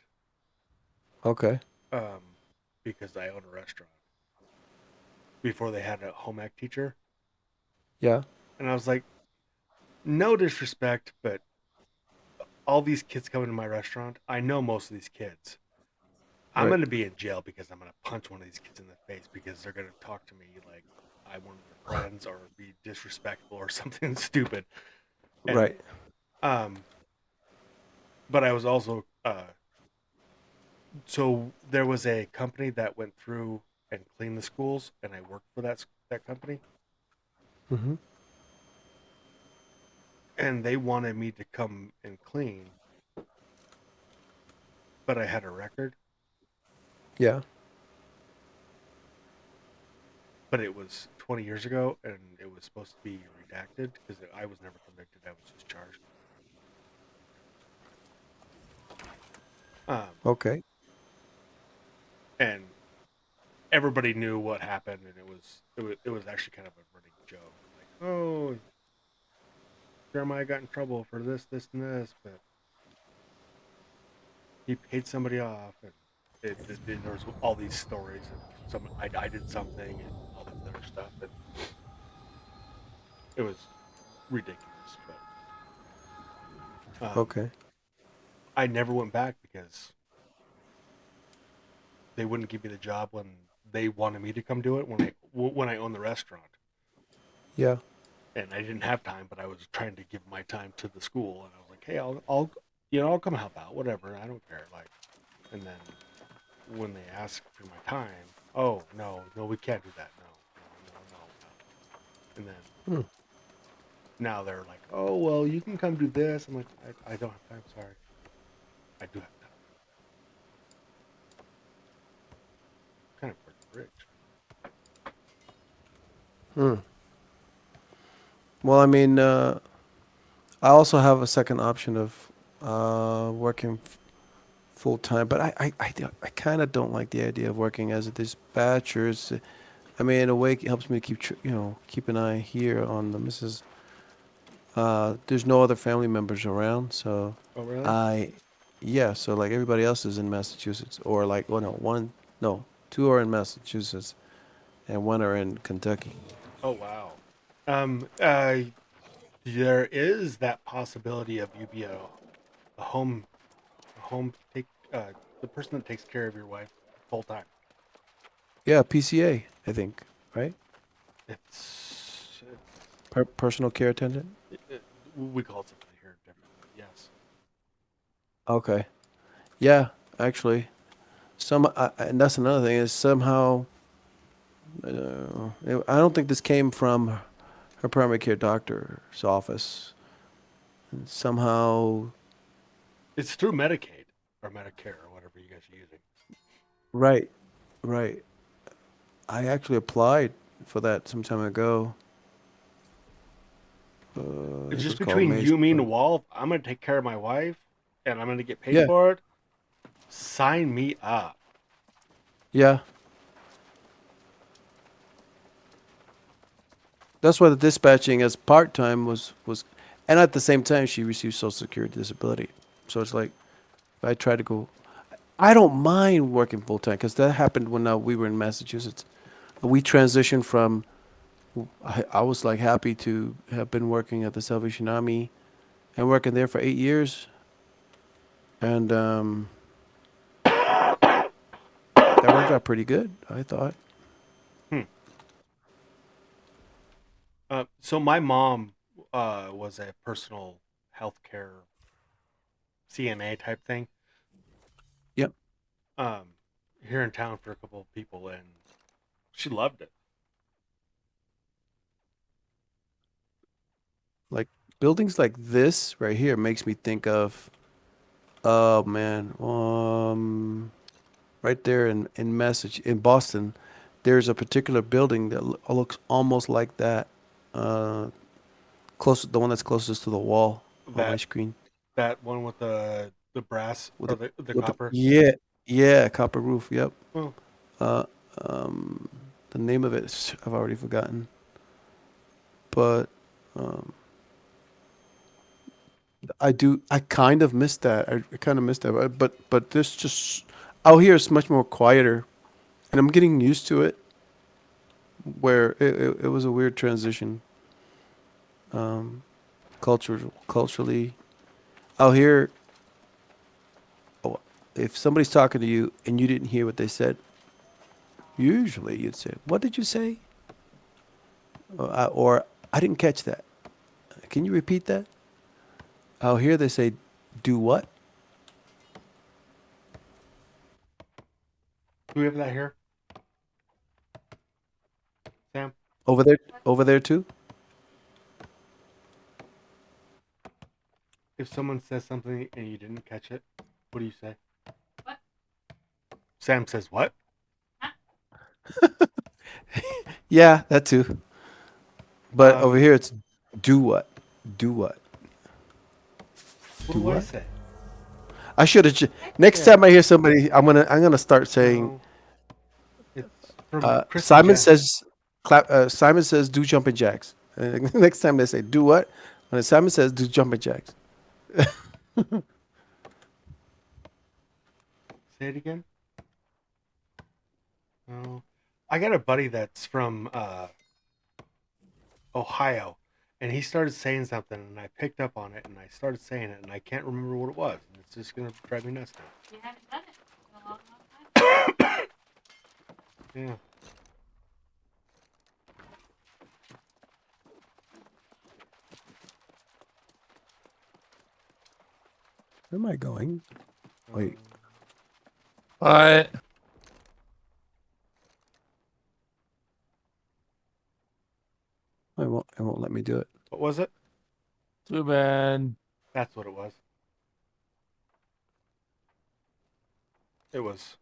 okay. um, because I own a restaurant before they had a home ec teacher, Yeah. and I was like, no disrespect, but all these kids coming to my restaurant, I know most of these kids. I'm Right. going to be in jail because I'm going to punch one of these kids in the face because they're going to talk to me like I'm one of their friends or be disrespectful or something stupid. And Right. um, but I was also so there was a company that went through and cleaned the schools, and I worked for that company, Mm-hmm. and they wanted me to come and clean, but I had a record, Yeah. but it was 20 years ago, and it was supposed to be redacted because I was never convicted. I was just charged. Um, Okay. and everybody knew what happened, and it was actually kind of a running joke, like, oh, Jeremiah got in trouble for this, this, and this, but he paid somebody off, and there was all these stories of I did something and all this other stuff, and it was ridiculous. But Okay. I never went back because they wouldn't give me the job when they wanted me to come do it when I owned the restaurant. Yeah. And I didn't have time, but I was trying to give my time to the school, and I was like, "Hey, I'll I'll come help out, whatever. I don't care." Like, and then when they asked for my time, oh no, no, we can't do that. No, no, no, no, no. And then Hmm. now they're like, "Oh well, you can come do this." I'm like, I don't have time. Sorry, I do have time. Kind of rich. Hmm. Well, I mean, I also have a second option of working full time, but I kind of don't like the idea of working as a dispatcher. I mean, in a way, it helps me keep keep an eye here on the missus. There's no other family members around, so Oh really? I, yeah, so like everybody else is in Massachusetts, or like, well, no, two are in Massachusetts, and one are in Kentucky. Oh wow. Um. There is that possibility of you be a home take the person that takes care of your wife full time. Yeah, PCA, I think, right? It's Personal care attendant. we call it something here different, but yes. Okay. Yeah, actually, and that's another thing is somehow I don't think this came from her primary care doctor's office. And somehow, It's through Medicaid or Medicare or whatever you guys are using. right, right. I actually applied for that some time ago. I It's think it just was called between Maze. you, me, and the wall. If I'm gonna take care of my wife, and I'm gonna get paid Yeah, for it. Sign me up. yeah. That's why the dispatching as part time was, and at the same time she received Social Security disability. So it's like if I try to go, I don't mind working full time because that happened when we were in Massachusetts. We transitioned from. I was like happy to have been working at the Salvation Army and working there for 8 years, and that worked out pretty good, I thought. Hmm. So my mom was a personal healthcare CNA type thing. Yep. Um, here in town for a couple of people, and she loved it. Like buildings like this right here makes me think of, oh man, right there in Boston, there's a particular building that looks almost like that. Uh, the one that's closest to the wall on my That screen that one with the brass with or the the with the copper. yeah, copper roof. Yep. Oh, Uh, um, the name of it I've already forgotten, but um, I do. I kind of missed that. I kind of missed that. But this just out here is much more quieter, and I'm getting used to it. Where it was a weird transition, um, culturally. Out here, oh, if somebody's talking to you and you didn't hear what they said, usually you'd say, "What did you say?" Or "I didn't catch that. Can you repeat that?" Out here, they say, "Do what?" do we have that here, Sam? Over there, over there too. If someone says something and you didn't catch it, what do you say? What? Sam says what? Huh? Yeah, that too. But over Um, here, it's do what? Do what? what Do do I what? say? I should have. Next Yeah, time I hear somebody, I'm gonna start saying. no, it's from Chris and Simon Jen. says, clap. Simon says, do jumping jacks. Next time they say, do what? When Simon says, do jumping jacks. Say it again. No, I got a buddy that's from Ohio, and he started saying something, and I picked up on it, and I started saying it, and I can't remember what it was, and it's just gonna drive me nuts You haven't done it in a long, long time. now. Yeah. Where am I going? Wait, What? it won't let me do it. What was it? Too bad. That's what it was. It was.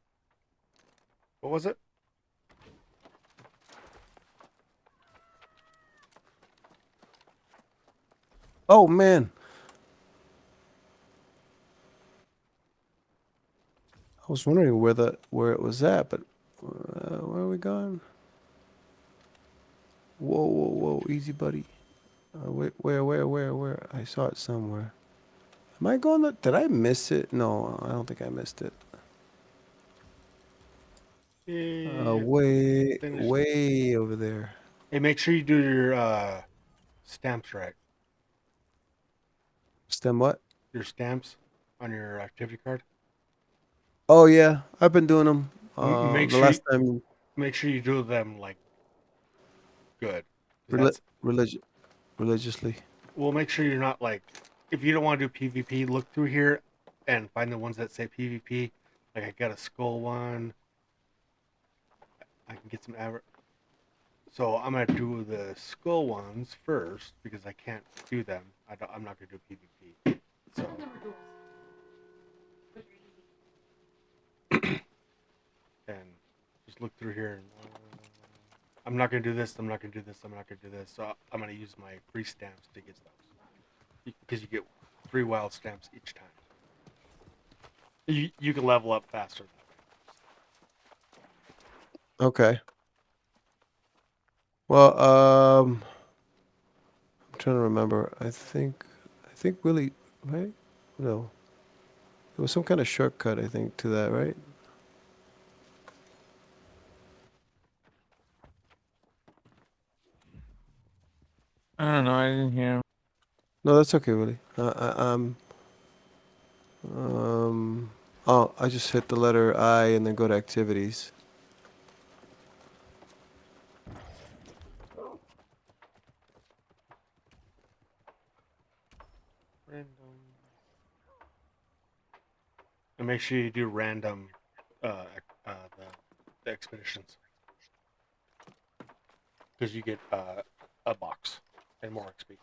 What was it? Oh man, I was wondering where it was at, but where are we going? Whoa, whoa, whoa, easy, buddy. Where? I saw it somewhere. Am I going to? Did I miss it? No, I don't think I missed it. Yeah, Way, finished. way over there. Hey, make sure you do your stamps right. Stem what? Your stamps on your activity card. Oh yeah, I've been doing them. Make The sure you last time, make sure you do them like good. 'Cause reli that's religi religiously. well. Make sure you're not like if you don't want to do PvP. Look through here and find the ones that say PvP. Like I got a skull one. I can get some So I'm gonna do the skull ones first because I can't do them. I'm not gonna do PvP. So Full number duels. Those are easy. and just look through here and I'm not gonna do this. I'm not gonna do this. I'm not gonna do this. So I'm gonna use my free stamps to get those because you get 3 wild stamps each time. You can level up faster that way. Okay. Well, I'm trying to remember. I think Willie, right? No. There was some kind of shortcut, I think, to that, right? I don't know. I didn't hear him. No, that's okay, Willie. Oh, I just hit the letter I and then go to activities. Random. And make sure you do random the expeditions because you get a box and more XP.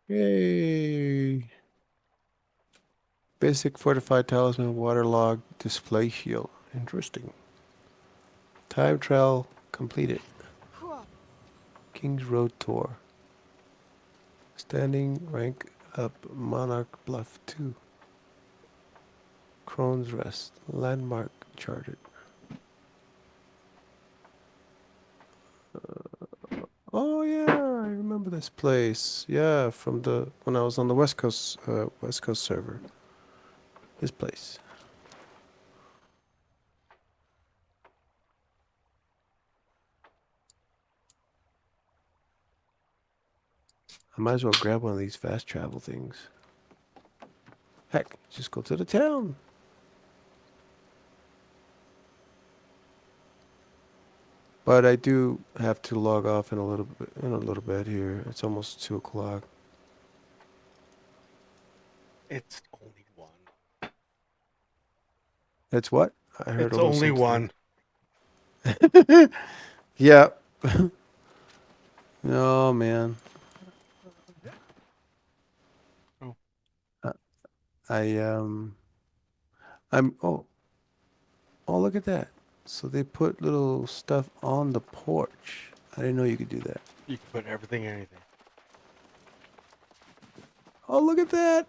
Yay! Basic fortified talisman, waterlog, display shield. Interesting. Time trial completed. King's Road tour. Standing rank up Monarch Bluff 2. Crone's Rest. Landmark charted. Oh yeah, I remember this place. Yeah, from when I was on the West Coast server. This place. I might as well grab one of these fast travel things. Heck, just go to the town. But I do have to log off in a little bit here. It's almost 2 o'clock. It's only one. It's what? I heard It's almost only something. one. Yeah. Oh man. Oh. I I'm oh look at that. So they put little stuff on the porch. I didn't know you could do that. You can put everything, anything. Oh look at that.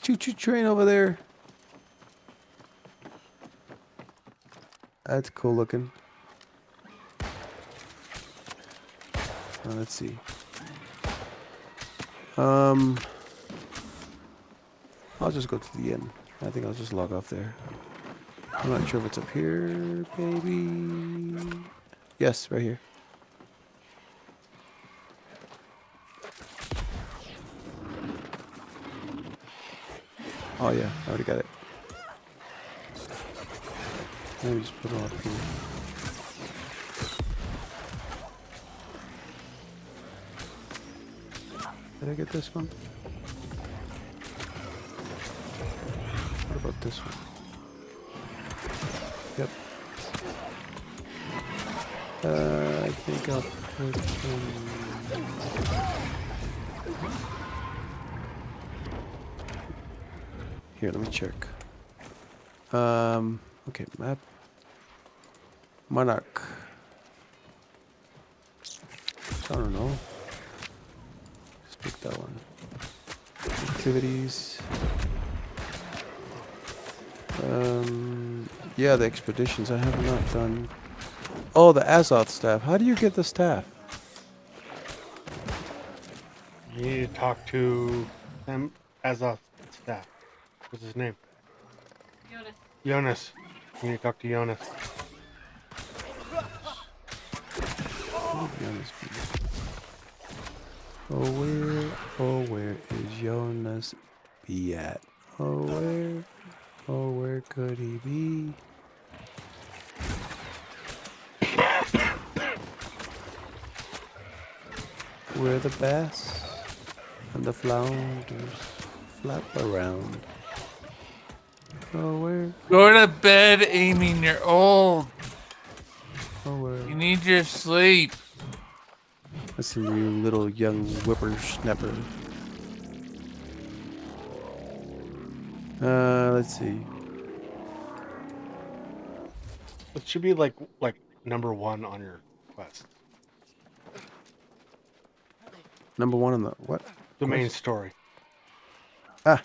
Choo-choo train over there. That's cool looking. Let's see. I'll just go to the end. I think I'll just log off there. I'm not sure if it's up here, maybe. Yes, right here. Oh yeah, I already got it. Let me just put it up here. Did I get this one? What about this one? Yep. I think I'll put here, let me check. Okay, map. Monarch. I don't know. Just pick that one. Activities. Yeah, the expeditions I have not done. Oh, the Azoth staff. How do you get the staff? You need to talk to them as a staff. What's his name? Jonas. Jonas. You need to talk to Jonas. Where would Jonas be? where is Jonas be at? Where could he be? Where the bass and the flounders flap around. Where, Go to bed, Amy. You're old. where? You need your sleep. Listen, you little young whippersnapper. Let's see. It should be like number one on your quest. Number one on the what? The main Quest? story. Ah.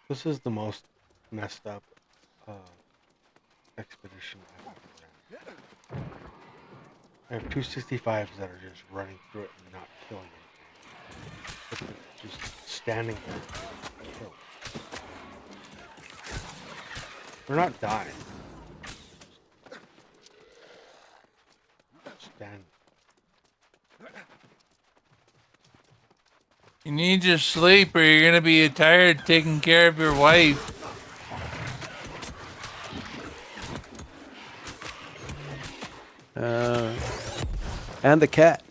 This is the most messed up expedition I've ever ran. I have 265s that are just running through it and not killing anything. Just standing there and getting killed. They're not dying. Just standing. You need your sleep or you're gonna be tired taking care of your wife. And the cat.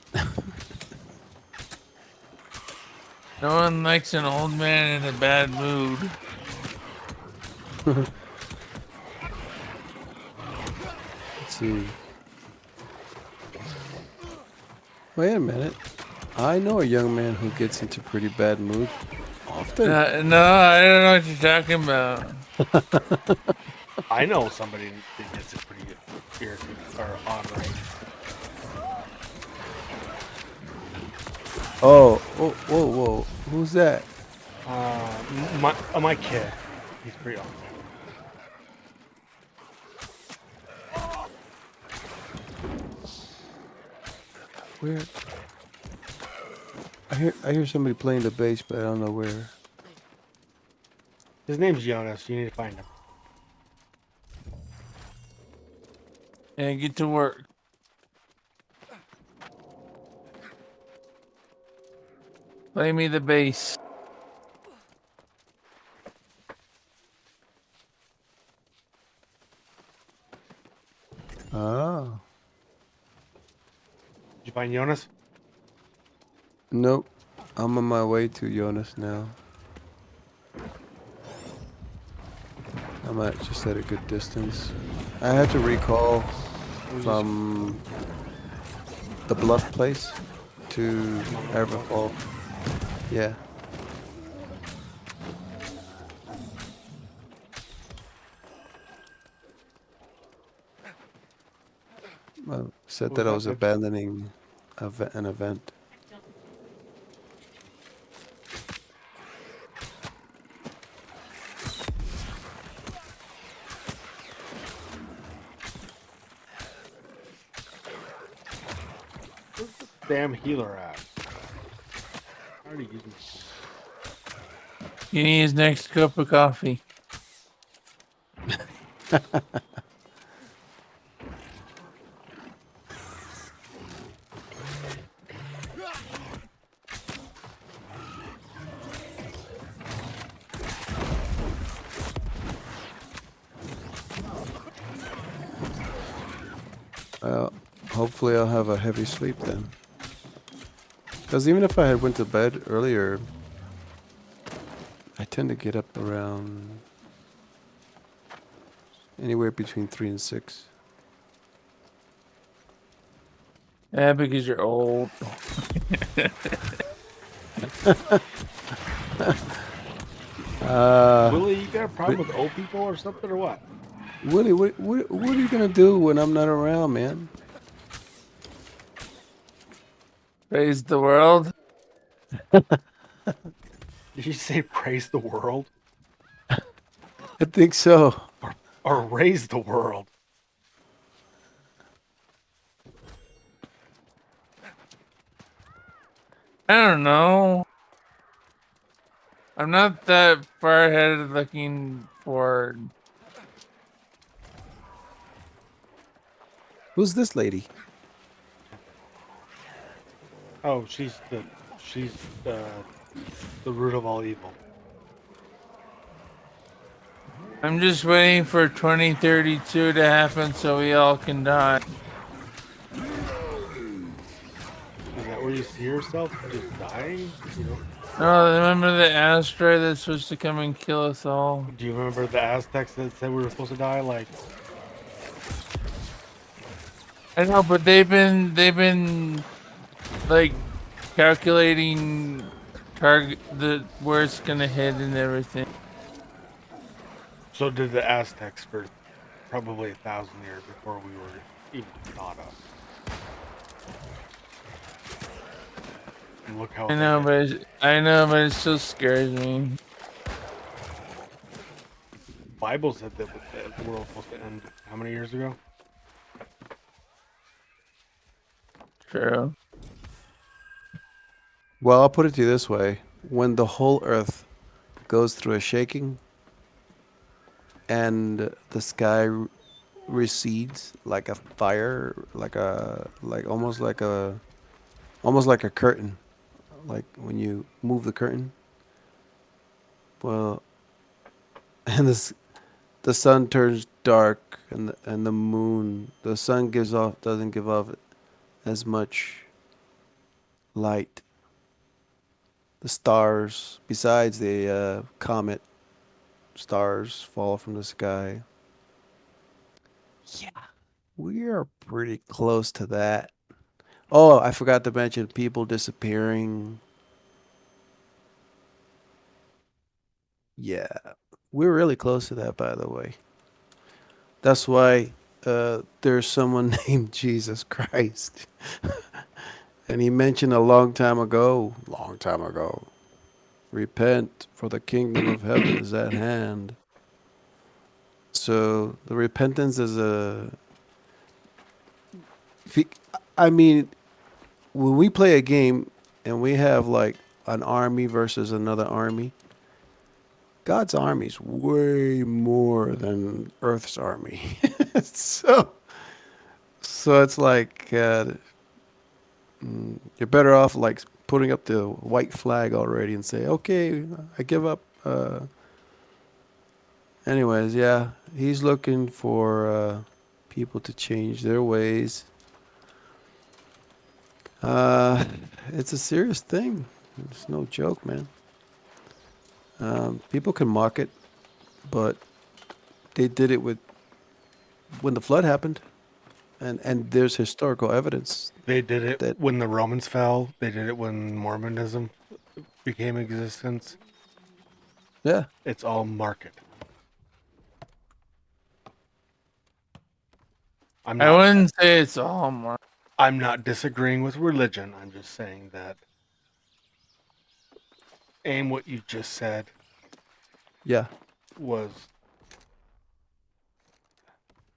No one likes an old man in a bad mood. Let's see. Wait a minute. I know a young man who gets into pretty bad mood often. No, I don't know what you're talking about. I know somebody that gets it pretty irritated or on rage. Oh, whoa. Who's that? My kid. He's pretty awesome. Where? I hear somebody playing the bass, but I don't know where. His name's Jonas. You need to find him. And get to work. Play me the bass. Ah. Did you find Jonas? Nope. I'm on my way to Jonas now. I'm just at a good distance. I had to recall from the bluff place to Everfall. Yeah. I said that I was abandoning an event. Where's the damn healer at? I already used my. You need his next cup of coffee. Well, hopefully I'll have a heavy sleep then. Because even if I had went to bed earlier, I tend to get up around anywhere between 3 and 6. Yeah, because you're old. Willie, you got a problem with old people or something or what? Willie, what are you gonna do when I'm not around, man? Praise the world. Did you say praise the world I think so. or raise the world? I don't know. I'm not that far ahead of looking forward. Who's this lady? Oh, she's the root of all evil. I'm just waiting for 2032 to happen so we all can die. Is that where you see yourself just dying? You know? Oh, remember the asteroid that's supposed to come and kill us all? Do you remember the Aztecs that said we were supposed to die? Like, I know, but they've been like calculating target the where it's gonna hit and everything. so did the Aztecs for probably 1,000 years before we were even thought of. And look how I they know, did. but it still scares me. Bible said that the world was supposed to end how many years ago? True. Well, I'll put it to you this way: when the whole Earth goes through a shaking and the sky recedes like a fire, almost like a curtain, like when you move the curtain. Well, and the sun turns dark, and the moon, the sun doesn't give off as much light. The stars, besides the comet, stars fall from the sky. Yeah, we are pretty close to that. Oh, I forgot to mention people disappearing. Yeah, we're really close to that, by the way. That's why there's someone named Jesus Christ. And he mentioned a long time ago, repent, for the kingdom of heaven is at hand. So the repentance is if you- I mean, when we play a game and we have like an army versus another army, God's army is way more than Earth's army. so, so it's like you're better off like putting up the white flag already and say, okay, I give up. Anyways, yeah, he's looking for people to change their ways. Uh, it's a serious thing. It's no joke, man. People can mock it, but they did it with when the flood happened, and there's historical evidence They did it that when the Romans fell. They did it when Mormonism became existence. yeah, It's all market. I'm I not wouldn't say it's all more. I'm not disagreeing with religion. I'm just saying that and what you just said yeah, was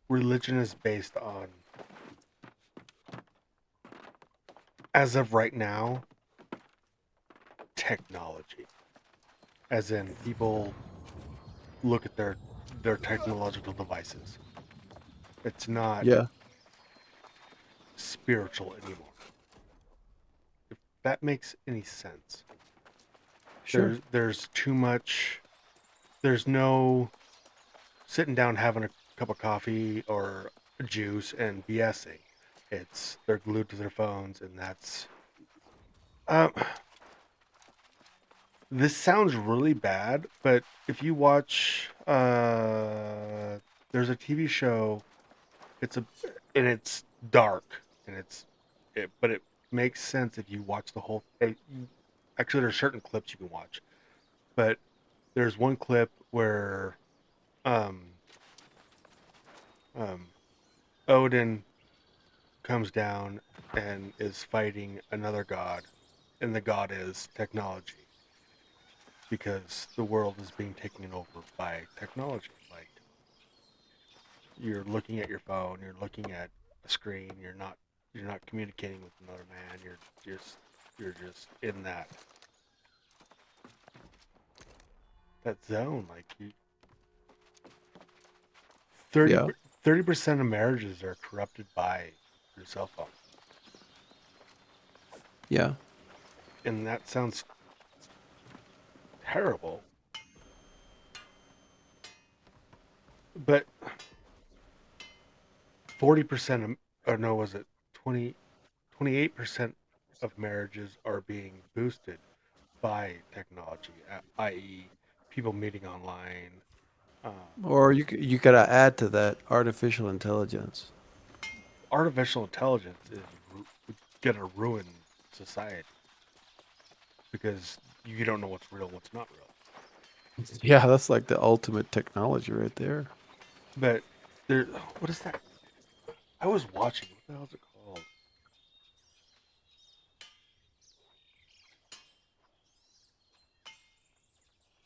religion is based on, as of right now, technology. As in people look at their technological devices. It's not yeah, spiritual anymore. If that makes any sense. sure, There's too much, there's no sitting down having a cup of coffee or a juice and BSing. It's they're glued to their phones, and that's um, this sounds really bad, but if you watch there's a TV show, it's a and it's dark and but it makes sense if you watch the whole actually there's certain clips you can watch. But there's one clip where um um Odin comes down and is fighting another god, and the god is technology because the world is being taken over by technology. Like you're looking at your phone, you're looking at a screen, you're not communicating with another man. You're just in that. that zone. Like you, 30 Yeah. 30% of marriages are corrupted by your cell phone, Yeah. and that sounds terrible. But 40% of, or no, was it 28% of marriages are being boosted by technology, i.e., people meeting online. Or you gotta add to that artificial intelligence. Artificial intelligence is gonna ruin society because you don't know what's real, what's not real. Yeah, that's like the ultimate technology right there. But there, what is that? I was watching. What the hell is it called?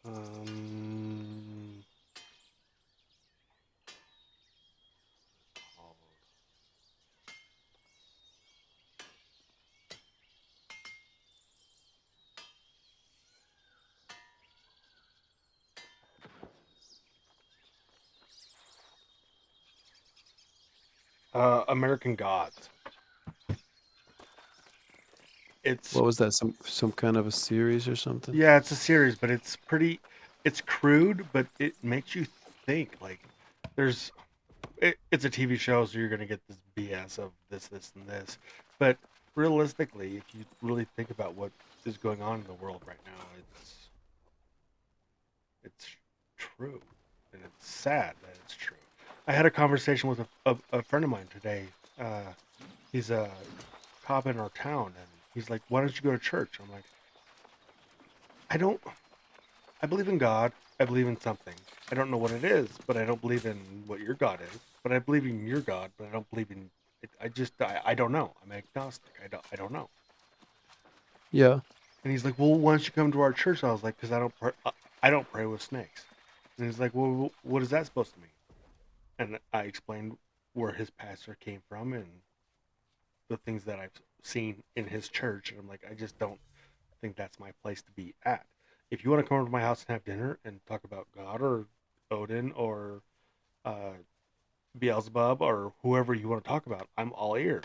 Um, American Gods. It's What was that? Some kind of a series or something? Yeah, it's a series, but it's pretty. It's crude, but it makes you think. Like, there's it's a TV show, so you're gonna get this BS of this, and this. But realistically, if you really think about what is going on in the world right now, it's true, and it's sad that it's true. I had a conversation with a friend of mine today. Uh, he's a cop in our town, and he's like, "Why don't you go to church?" I'm like, "I don't. I believe in God. I believe in something. I don't know what it is, but I don't believe in what your God is. But I believe in your God, but I don't believe in it. I don't know. I'm agnostic. I don't know." Yeah. And he's like, "Well, why don't you come to our church?" I was like, "Because I don't pray with snakes." And he's like, "Well, what is that supposed to mean?" And I explained where his pastor came from and the things that I've seen in his church. And I'm like, I just don't think that's my place to be at. If you want to come over to my house and have dinner and talk about God or Odin or uh, Beelzebub or whoever you want to talk about, I'm all ears.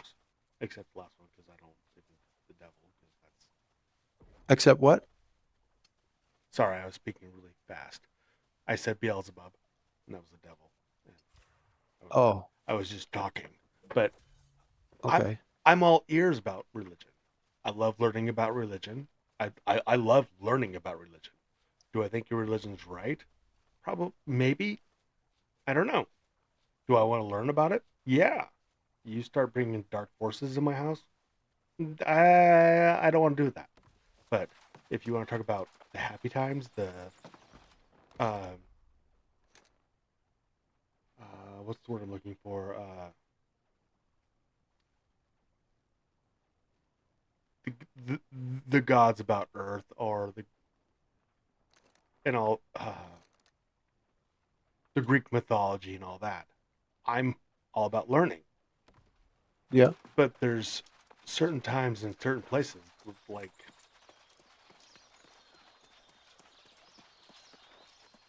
Except the last one because I don't believe in the devil. Because that's Except what? sorry, I was speaking really fast. I said Beelzebub, and that was the devil. And I was Oh, I was just talking, but I'm okay. I'm all ears about religion. I love learning about religion. I love learning about religion. Do I think your religion's right? Probably, maybe. I don't know. Do I want to learn about it? Yeah. You start bringing dark forces in my house, I don't want to do that. But if you want to talk about the happy times, the uh, what's the word I'm looking for? The, the the gods about Earth or the and all the Greek mythology and all that. I'm all about learning, Yeah. but there's certain times in certain places, like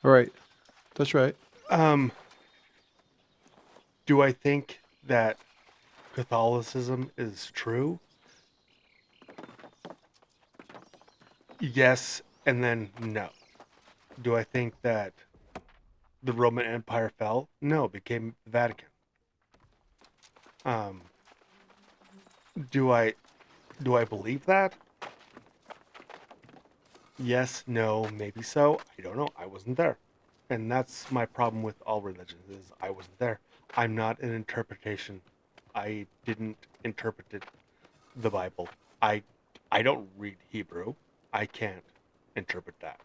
All right. That's right. um, do I think that Catholicism is true? Yes, and then no. Do I think that the Roman Empire fell? No, it became the Vatican. Um, do I do I believe that? Yes, no, maybe so. I don't know. I wasn't there. And that's my problem with all religions is I wasn't there. I'm not an interpretation. I didn't interpret the Bible. I I don't read Hebrew. I can't interpret that.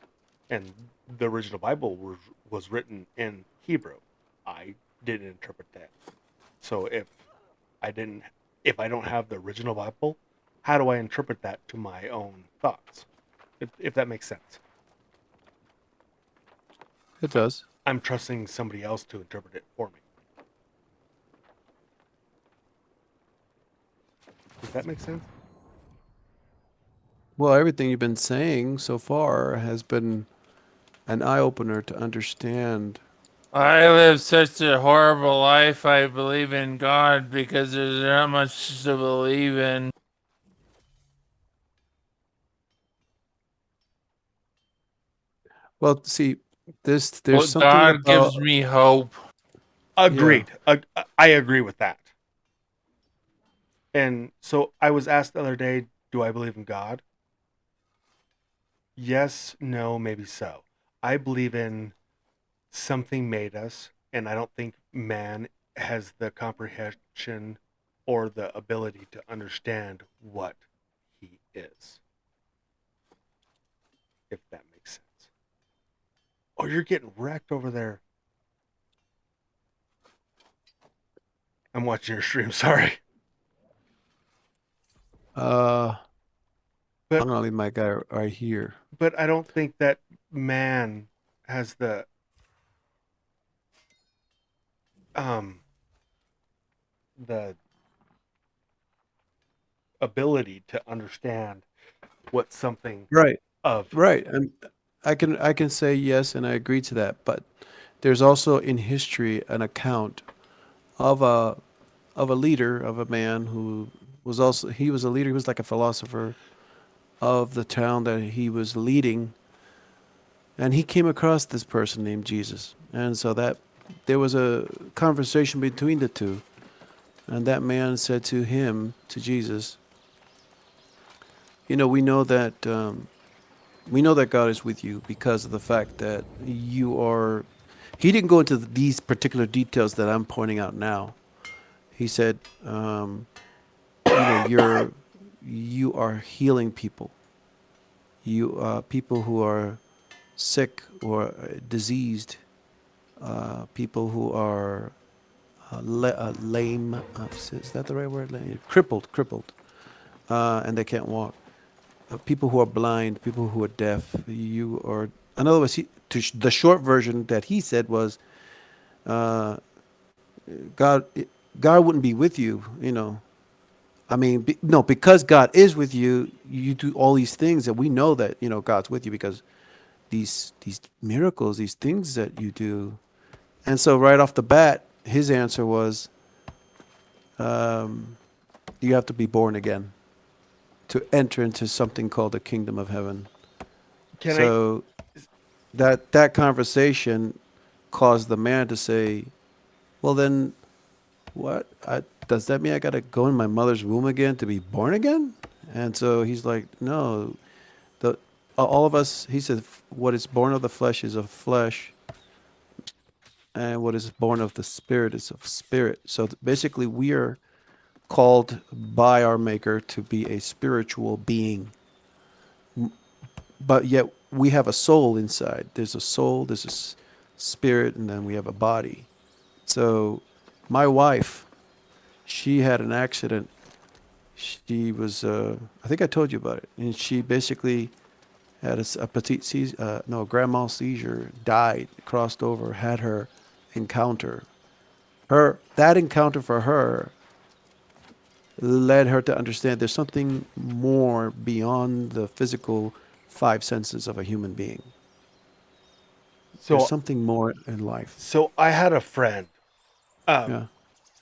And the original Bible was written in Hebrew. I didn't interpret that. So I didn't if I don't have the original Bible, how do I interpret that to my own thoughts? If that makes sense. It does. I'm trusting somebody else to interpret it for me. Does that make sense? Well, everything you've been saying so far has been an eye opener to understand. I live such a horrible life. I believe in God because there's not much to believe in. Well, see, there's But something God about gives me hope. yeah. Agreed. I agree with that. And so I was asked the other day, do I believe in God? Yes, no, maybe so. I believe in something made us, and I don't think man has the comprehension or the ability to understand what he is, if that makes sense. Oh, you're getting wrecked over there. I'm watching your stream, sorry. I'm But gonna leave my guy right here. but I don't think that man has um the ability to understand what something Right, of right. And I can say yes, and I agree to that. But there's also in history an account of a leader, of a man who was also he was a leader. He was like a philosopher of the town that he was leading, and he came across this person named Jesus, and so that there was a conversation between the two, and that man said to him, to Jesus, we know that God is with you because of the fact that you are. He didn't go into these particular details that I'm pointing out now. He said, you are healing people. You people who are sick or diseased, people who are lame. Is that the right word? Crippled, and they can't walk. People who are blind, people who are deaf. You are. In other words, the short version that he said was, uh, God, God wouldn't be with you. I mean, no, because God is with you, you do all these things, and we know that God's with you because these miracles, these things that you do. And so right off the bat, his answer was, um, you have to be born again to enter into something called the kingdom of heaven. can I So that conversation caused the man to say, well, then what? Does that mean I got to go in my mother's womb again to be born again? And so he's like, no, the all of us, he said, what is born of the flesh is of flesh, and what is born of the spirit is of spirit. So basically, we are called by our maker to be a spiritual being, but yet we have a soul inside. There's a soul, there's spirit, and then we have a body. So my wife, she had an accident. She was, I think I told you about it, and she basically had a petite seizure, no, grand mal seizure, died, crossed over, had her encounter. That encounter for her led her to understand there's something more beyond the physical five senses of a human being. There's so something more in life. so I had a friend, Yeah.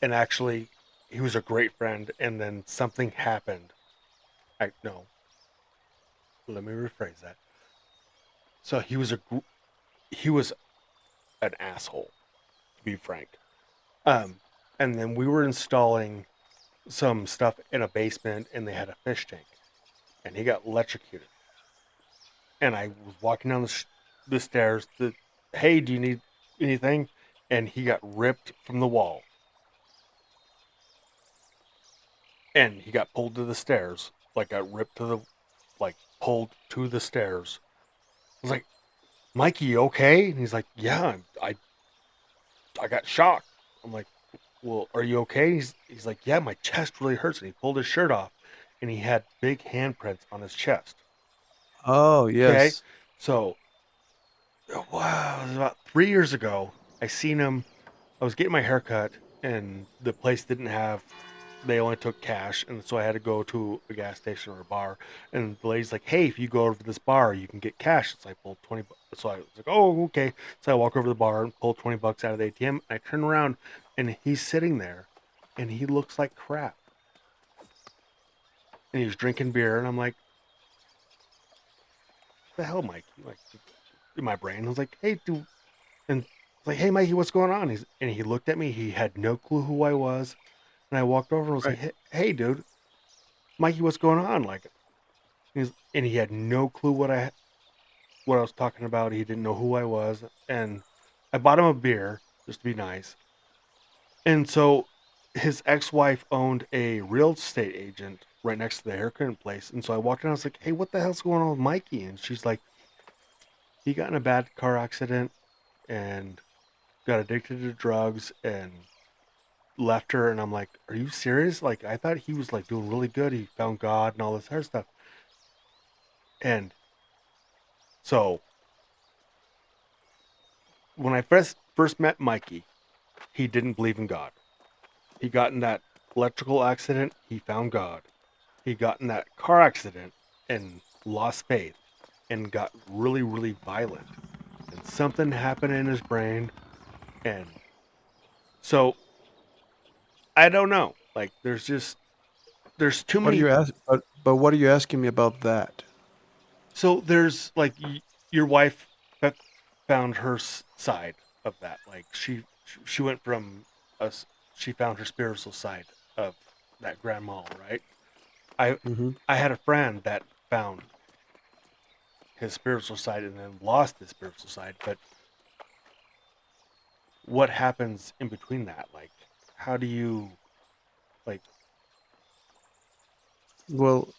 and actually he was a great friend, and then something happened. I no, let me rephrase that. So he was an asshole, to be frank. Um, and then we were installing some stuff in a basement, and they had a fish tank, and he got electrocuted. And I was walking down the stairs. Hey, do you need anything? And he got ripped from the wall, and he got pulled to the stairs. Like got ripped to the, like pulled to the stairs. I was like, Mikey, you okay? And he's like, yeah, I got shocked. I'm like, well, are you okay? He's like, yeah, my chest really hurts. And he pulled his shirt off, and he had big handprints on his chest. Oh, Okay, yes. so wow, it was about 3 years ago. I seen him. I was getting my hair cut, and the place didn't have they only took cash, and so I had to go to a gas station or a bar. And the lady's like, "Hey, if you go over to this bar, you can get cash." So I pulled 20. So I was like, "Oh, okay." So I walk over to the bar and pull $20 out of the ATM. And I turn around, and he's sitting there, and he looks like crap. And he's drinking beer, and I'm like, "The hell, Mike?" Like in my brain, I was like, "Hey, dude," and it's like, "Hey, Mikey, what's going on?" He looked at me. He had no clue who I was, and I walked over and was like, Right. "Hey, dude, Mikey, what's going on?" Like, and he had no clue what I was talking about. He didn't know who I was, and I bought him a beer just to be nice. And so his ex-wife owned a real estate agent right next to the haircut place, and so I walked in. I was like, "Hey, what the hell's going on with Mikey?" And she's like, "He got in a bad car accident and got addicted to drugs and left her." And I'm like, "Are you serious? Like, I thought he was like doing really good. He found God and all this other stuff." And so when I first met Mikey, he didn't believe in God. He got in that electrical accident, he found God. He got in that car accident and lost faith and got really, really violent. And something happened in his brain. And so I don't know. Like, there's too What are many. you asking? But what are you asking me about that? So there's like your wife f- found her side of that. Like, she went from us, she found her spiritual side of that grandma, right? I Hmm. I had a friend that found his spiritual side and then lost his spiritual side. But what happens in between that? Like, how do you like? Well,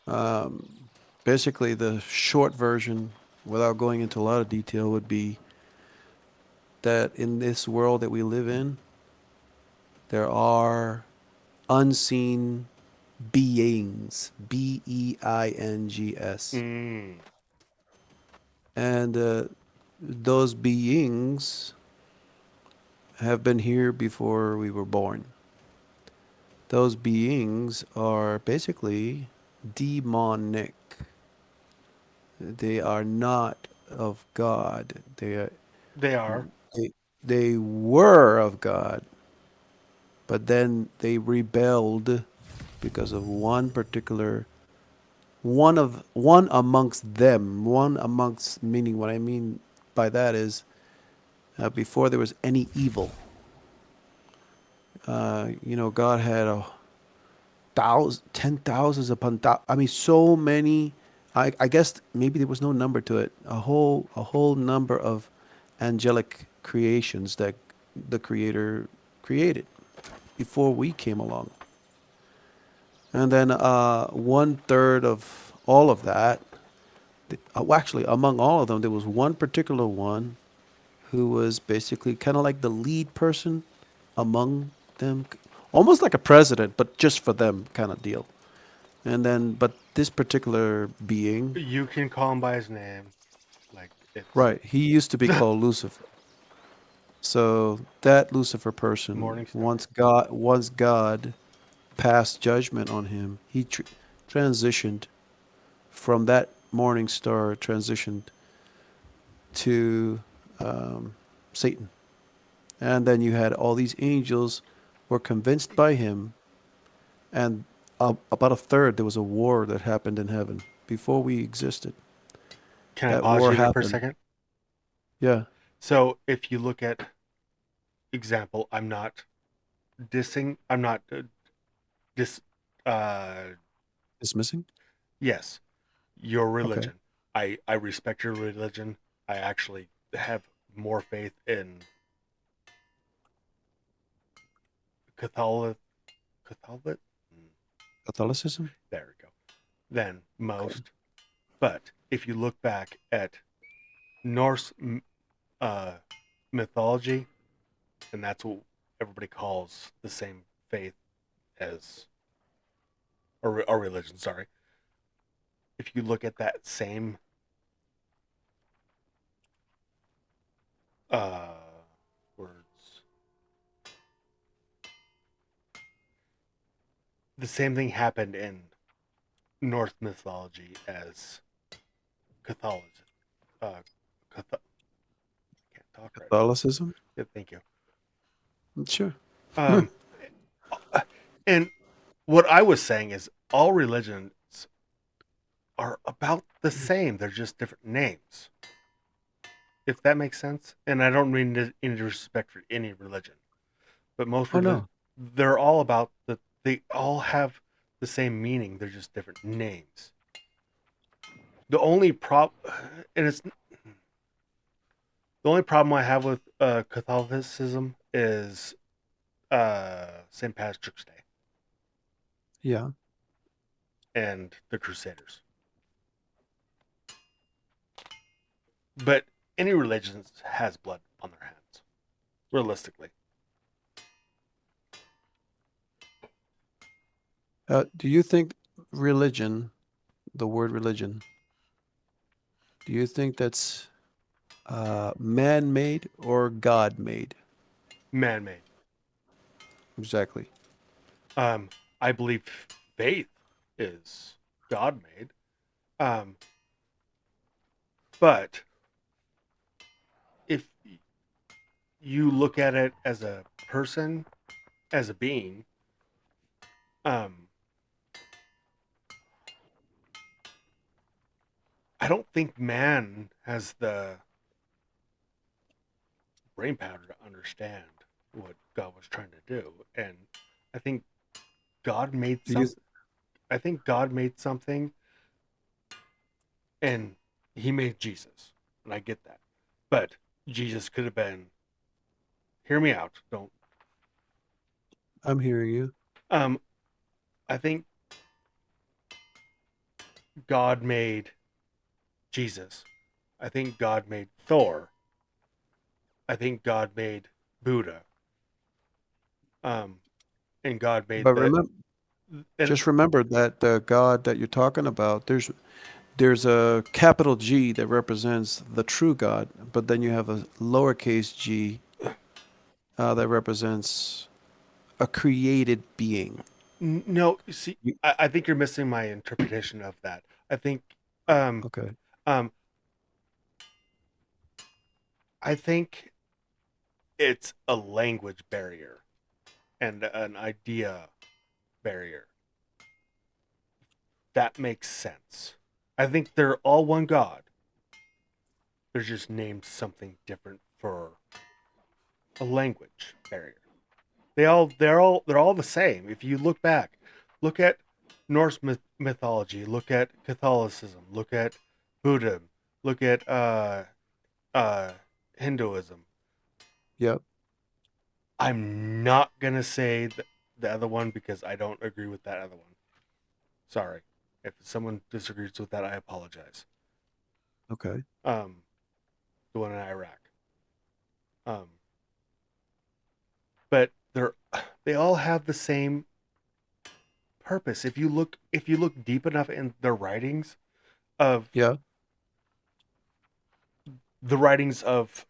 um, basically, the short version, without going into a lot of detail, would be that in this world that we live in, there are unseen beings, beings, Mm, and those beings have been here before we were born. Those beings are basically demonic. They are not of God. they are. They, they were of God, but then they rebelled because of one particular one amongst them, one amongst, meaning what I mean by that is before there was any evil, God had a thousands, 10,000s upon I mean, so many. I guess maybe there was no number to it. A whole number of angelic creations that the Creator created before we came along, and then 1/3 of all of that. Well, actually, among all of them, there was one particular one who was basically kind of like the lead person among them, almost like a president, but just for them kind of deal. And then, but this particular being, You can call him by his name. Like, it's right, he used to be called Lucifer. So that Lucifer person, Morning Star. once God passed judgment on him, he transitioned from that morning star, transitioned to Satan. And then you had all these angels were convinced by him, and about a third, there was a war that happened in heaven before we existed. Can I That pause war you there for a happened. second? Yeah, So if you look at example, I'm not dissing. I'm not dis. Uh, dismissing. yes, your Okay. religion. I respect your religion. I actually have more faith in Catholic. Catholic. Mm, Catholicism. There we go. Than Okay. most. But if you look back at Norse uh, mythology, and that's what everybody calls the same faith as or religion. Sorry. If you look at that same uh, words, the same thing happened in Norse mythology as Catholicism. Can't talk right now. Catholicism? Yeah, thank you. Sure. Um, and what I was saying is all religions are about the same. They're just different names. If that makes sense. And I don't mean any disrespect for any religion, but most Oh no. they're all about the. They all have the same meaning. They're just different names. The only and it's the only problem I have with Catholicism is St. Patrick's Day Yeah. and the Crusaders. But any religion has blood on their hands, realistically. Do you think religion, the word religion, do you think that's man-made or God-made? Man-made. Exactly. I believe faith is God-made, um, but if you look at it as a person, as a being, um, I don't think man has the brain power to understand what God was trying to do, and I think God made Do you? some. I think God made something, and He made Jesus, and I get that, but Jesus could have been. Hear me out. Don't. I'm hearing you. Um, I think God made Jesus. I think God made Thor. I think God made Buddha. Um, and God made But the remember, and just remember that the God that you're talking about, there's a capital G that represents the true God, but then you have a lowercase g that represents a created being. no, you see, You, I think you're missing my interpretation of that. I think, um, okay. um, I think it's a language barrier and an idea barrier. That makes sense. I think they're all one God. They're just named something different for a language barrier. They're all the same. If you look back, look at Norse mythology, look at Catholicism, look at Buddhism, look at uh Hinduism. Yep. I'm not gonna say the other one because I don't agree with that other one. Sorry. If someone disagrees with that, I apologize. Okay. Um, the one in Iraq. Um, but they all have the same purpose. If you look deep enough in their writings of Yeah. the writings of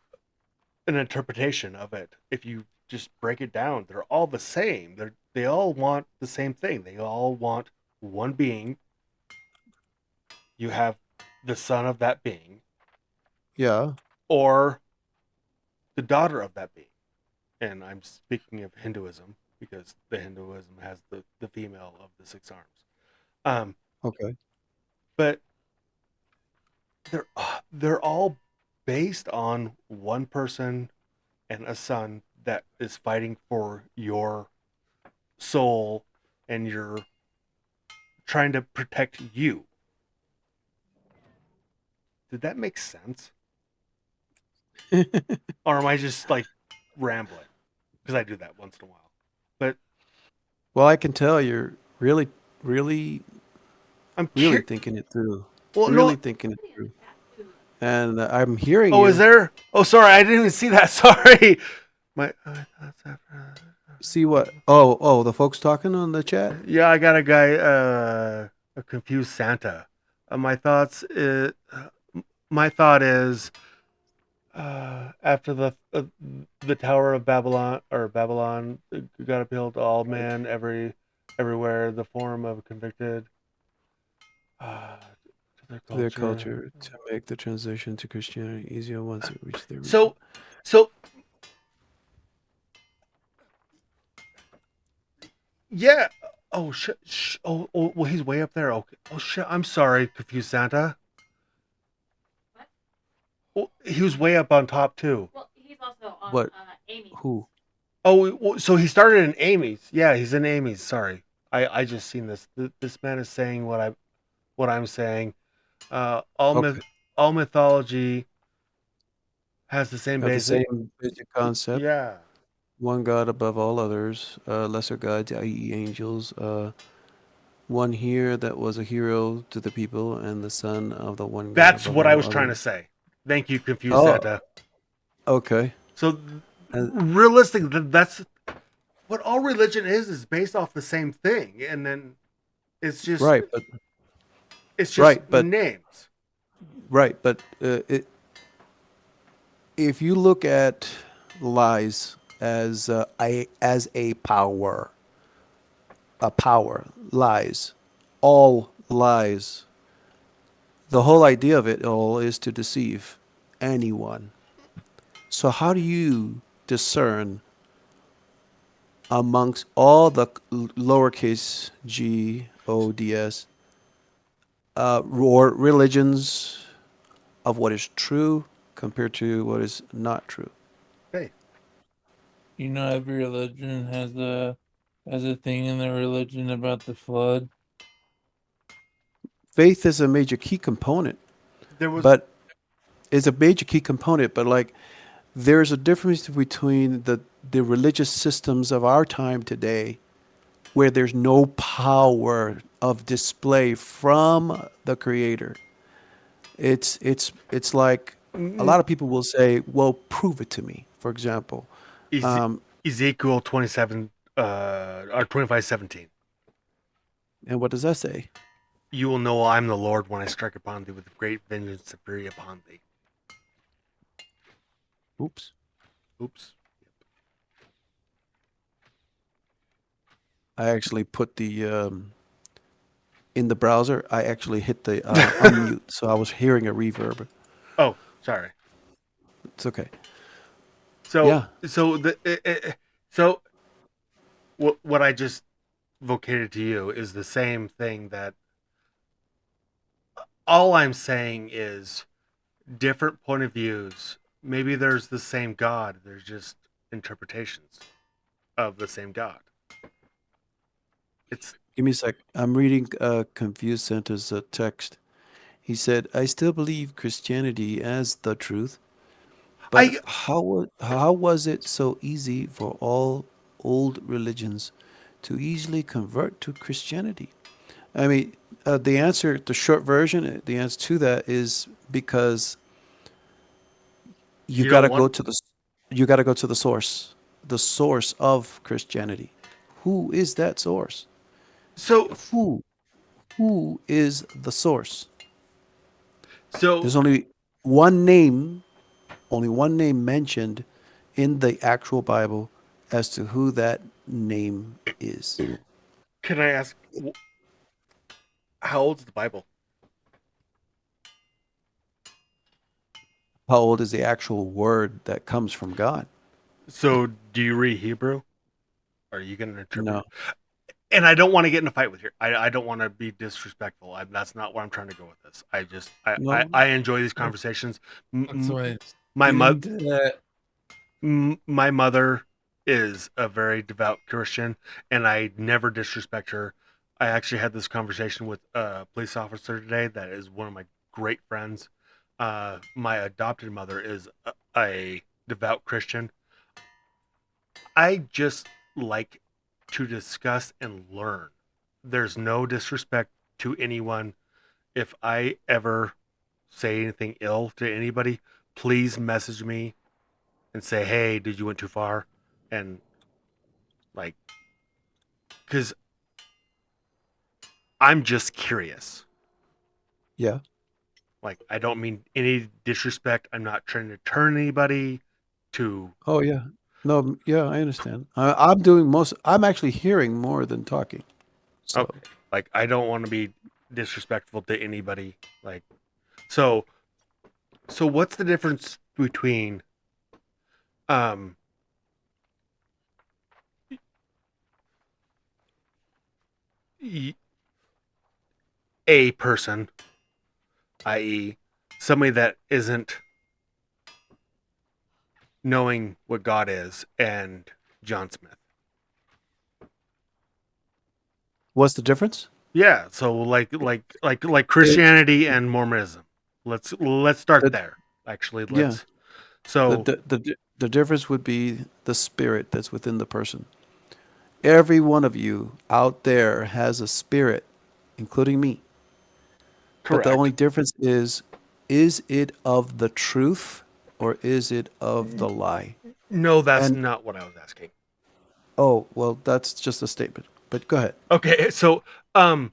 an interpretation of it, if you just break it down, they're all the same. They all want the same thing. They all want one being. You have the son of that being Yeah. or the daughter of that being. And I'm speaking of Hinduism because the Hinduism has the female of the six arms. Um, Okay. but they're all based on one person and a son that is fighting for your soul and you're trying to protect you. Did that make sense? Or am I just like rambling? Because I do that once in a while. But Well, I can tell you're really, really, I'm really curious. thinking it through. Well, Really no. thinking it Somebody in through. the chat too. And I'm hearing Oh, is you. there? Oh, sorry. I didn't even see that. Sorry. My thoughts after. See what? Oh, the folks talking on the chat? Yeah, I got a guy, a confused Santa. My thought is, after the Tower of Babylon or Babylon got appealed to all men, every everywhere the form of convicted to their To their culture. culture to make the transition to Christianity easier once it reached their region. So yeah. Oh shit. Oh, well, he's way up there. Okay. Oh shit. I'm sorry, confused Santa. What? Well, he was way up on top too. Well, he's also on What? Amy's. Who? Oh, so he started in Amy's. Yeah, he's in Amy's. Sorry, I just seen this. This man is saying what I'm saying. All Okay. all mythology has the same Have the basic. same basic concept. Yeah, One God above all others, lesser gods, i.e., angels. One here that was a hero to the people, and the son of the one God that's above what I all was trying to others. say. Thank you, confused Oh, Santa. okay. So Uh, realistic, that's what all religion is based off the same thing, and then it's just right, but it's just right, but names. right, but if you look at lies as a power, lies, all lies. The whole idea of it all is to deceive anyone. So how do you discern amongst all the lowercase g o d s or religions of what is true compared to what is not true? Hey, You know, every religion has a thing in their religion about the flood. Faith is a major key component, there was but it's a major key component, but like there's a difference between the religious systems of our time today where there's no power of display from the creator. It's like a lot of people will say, "Well, prove it to me." For example, Eze- um, Ezekiel 27 or 25:17. and what does that say? You will know I am the Lord when I strike upon thee with great vengeance and fury upon thee. Oops. Oops. I actually put the in the browser. I actually hit the unmute, so I was hearing a reverb. Oh, sorry. It's okay. So Yeah. so the so what I just vocated to you is the same thing that all I'm saying is different point of views. Maybe there's the same God. There's just interpretations of the same God. It's Give me a sec. I'm reading Confused Santa's text. He said, "I still believe Christianity as the truth, but I how was it so easy for all old religions to easily convert to Christianity?" I mean, the answer, the short version, the answer to that is because you you got don't to want go to you got to go to the source of Christianity. Who is that source? so Who who is the source? so There's only one name mentioned in the actual Bible as to who that name is. can I ask how old's the Bible? How old is the actual word that comes from God? So do you read Hebrew? Are you going to interpret No, it? And I don't want to get in a fight with you. I don't want to be disrespectful. That's not where I'm trying to go with this. I just no. I enjoy these conversations. That's why it's My get mother into that. my mother is a very devout Christian, and I never disrespect her. I actually had this conversation with a police officer today that is one of my great friends. My adopted mother is a devout Christian. I just like to discuss and learn. There's no disrespect to anyone. If I ever say anything ill to anybody, please message me and say, "Hey, did you went too far?" And like, because I'm just curious. Yeah. Like, I don't mean any disrespect. I'm not trying to turn anybody to. Oh, yeah. No, yeah, I understand. I'm doing most, I'm actually hearing more than talking. So Okay. Like I don't want to be disrespectful to anybody. Like so what's the difference between um y- a person, i.e., somebody that isn't knowing what God is, and John Smith? what's the difference? Yeah, so like Christianity and Mormonism. Let's start The, there. Actually, yeah, let's so the difference would be the spirit that's within the person. Every one of you out there has a spirit, including me. But the only correct. difference is it of the truth or is it of the lie? No, that's And not what I was asking. oh, well, that's just a statement. But go ahead. Okay, um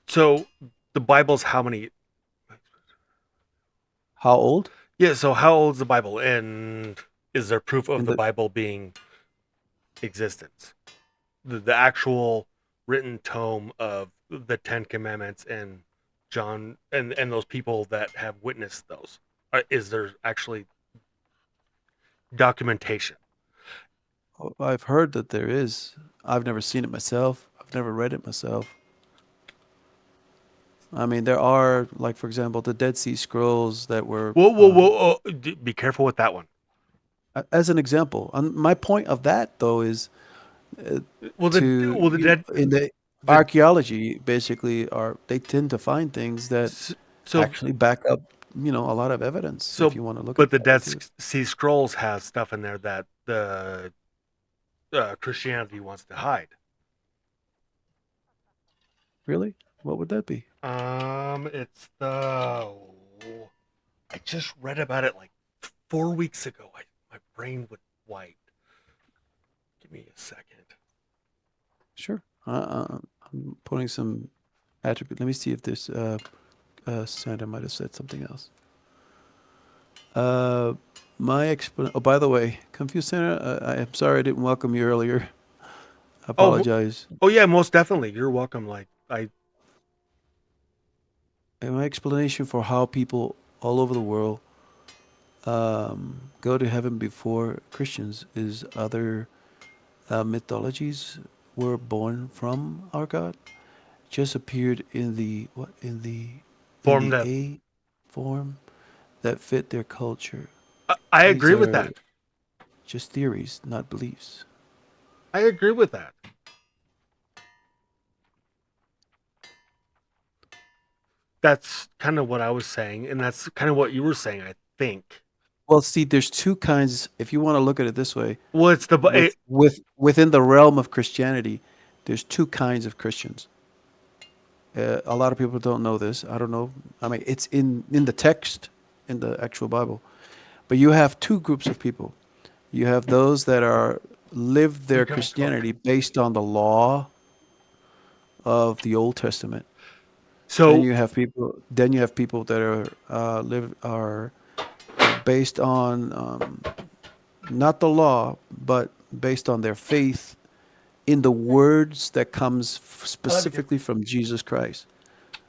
so the Bible's how many? How old? Yeah, so how old is the Bible, and is there proof of In the the Bible being existence? The actual written tome of the Ten Commandments and John and those people that have witnessed those. Is there actually documentation? oh, I've heard that there is. I've never seen it myself. I've never read it myself. I mean, there are, like, for example, the Dead Sea Scrolls that were, Whoa, whoa, whoa! Oh, be careful with that one. as an example. And my point of that, though, is uh, Well, to, the dead in the the archaeology, basically, are they tend to find things that so actually back up, a lot of evidence if so, you want to look at but the that way Dead too. Sea Scrolls has stuff in there that the Christianity wants to hide. Really? What would that be? It's the I just read about it like 4 weeks ago. My brain would wipe. Give me a second. Sure. I'm putting some attribute. Let me see if this Santa might have said something else. Uh, Oh, by the way, Confused Santa, I am sorry I didn't welcome you earlier. I Oh, apologize. oh yeah, most definitely. You're welcome. Like I And my explanation for how people all over the world go to heaven before Christians is other mythologies were born from our God, just appeared in the what in formed the a. A form that fit their culture. I These agree with are that. just theories, not beliefs. I agree with that. That's kind of what I was saying, and that's kind of what you were saying. I think. Well, see, there's two kinds. If you want to look at it this way, Well, it's the within the realm of Christianity, there's two kinds of Christians. A lot of people don't know this. I don't know. I mean, it's in the text, in the actual Bible. But you have two groups of people. You have those that are live you their can smoke. Christianity based on the law of the Old Testament. Then So you have people. Then you have people that are based on not the law, but based on their faith in the words that comes I love you too. specifically from Jesus Christ.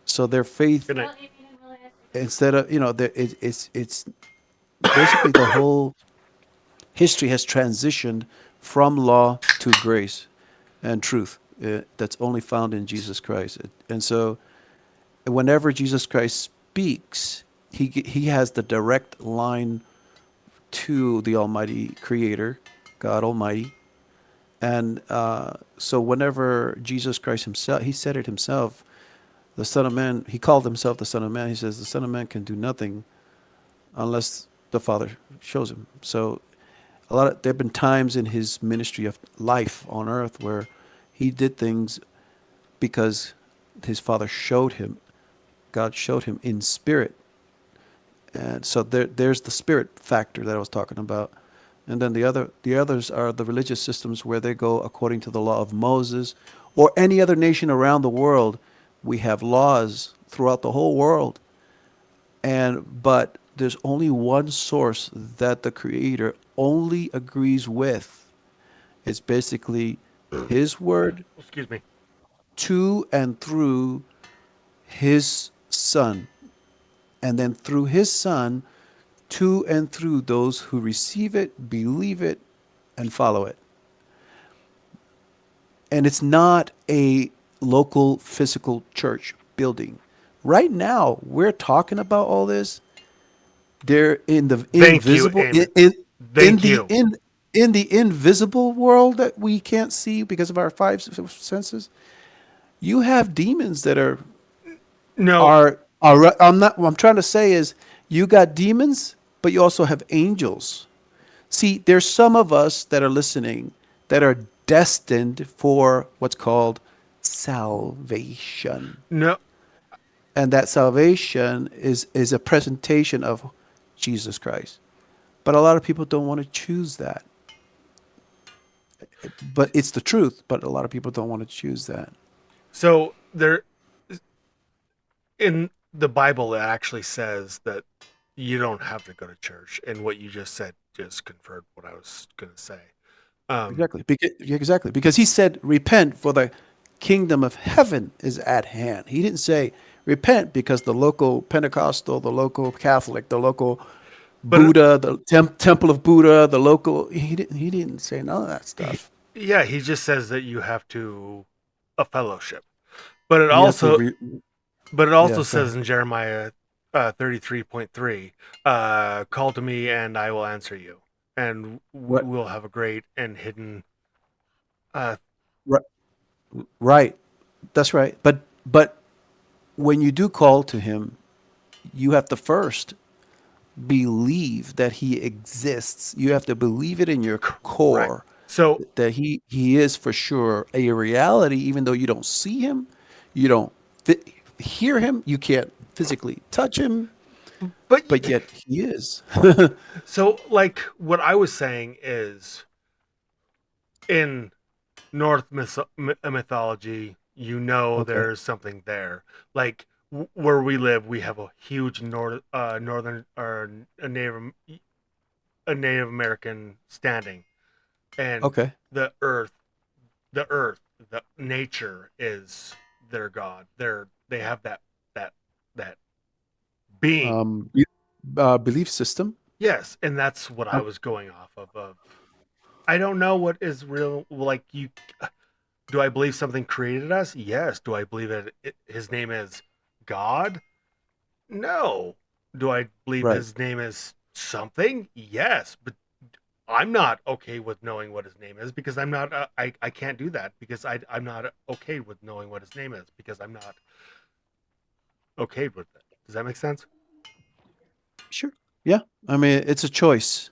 So their faith, Good night. Well, Amy didn't really ask me. instead of it's basically the whole history has transitioned from law to grace and truth. That's only found in Jesus Christ. And so, whenever Jesus Christ speaks, he has the direct line to the Almighty Creator, God Almighty. And so, whenever Jesus Christ himself, he said it himself, the Son of Man, he called himself the Son of Man. He says, the Son of Man can do nothing unless the Father shows him. So, there have been times in his ministry of life on earth where he did things because his Father showed him, God showed him in spirit. And so there's the spirit factor that I was talking about. And then the others are the religious systems where they go according to the law of Moses or any other nation around the world. We have laws throughout the whole world. But there's only one source that the creator only agrees with. It's basically his word Excuse me. to and through his Son, and then through his Son to and through those who receive it, believe it, and follow it. And it's not a local physical church building. Right now, we're talking about all this. They're in the Thank you, invisible Eamon. in Thank the you. in the invisible world that we can't see because of our five senses. You have demons that No, are I'm not what I'm trying to say is you got demons, but you also have angels. See, there's some of us that are listening that are destined for what's called salvation. no. And that salvation is a presentation of Jesus Christ. But a lot of people don't want to choose that. But it's the truth, but a lot of people don't want to choose that. So there, in the Bible, it actually says that you don't have to go to church, and what you just said just confirmed what I was going to say. Um, Exactly. Exactly. Because he said, repent, for the kingdom of heaven is at hand. He didn't say, repent because the local Pentecostal, the local Catholic, the local but Buddha, the temple of Buddha, the local. He didn't say none of that he, stuff. yeah, he just says that you have to a fellowship. But it You have to, also, but it also yeah, go says ahead. in Jeremiah 33:3, call to me and I will answer you, and What? we'll have a great and hidden. Uh, Right. Right. That's right. But when you do call to him, you have to first believe that he exists. You have to believe it in your correct. core So, that he is for sure a reality, even though you don't see him, you don't hear him, you can't physically touch him, but but yet he is. so like what I was saying is in North mythology, Okay. there's something there. Like where we live, we have a huge northern or a Native American standing, and Okay. the earth, the earth, the nature is their god. They have that that being. Be- belief system. Yes, and that's what I was going off of. I don't know what is real. Like you, do I believe something created us? Yes. Do I believe that his name is God? No. Do I believe Right. his name is something? Yes. But I'm not okay with knowing what his name is because I'm not. I can't do that because I'm not okay with knowing what his name is because I'm not okay with it. Does that make sense? Sure. Yeah. I mean, it's a choice.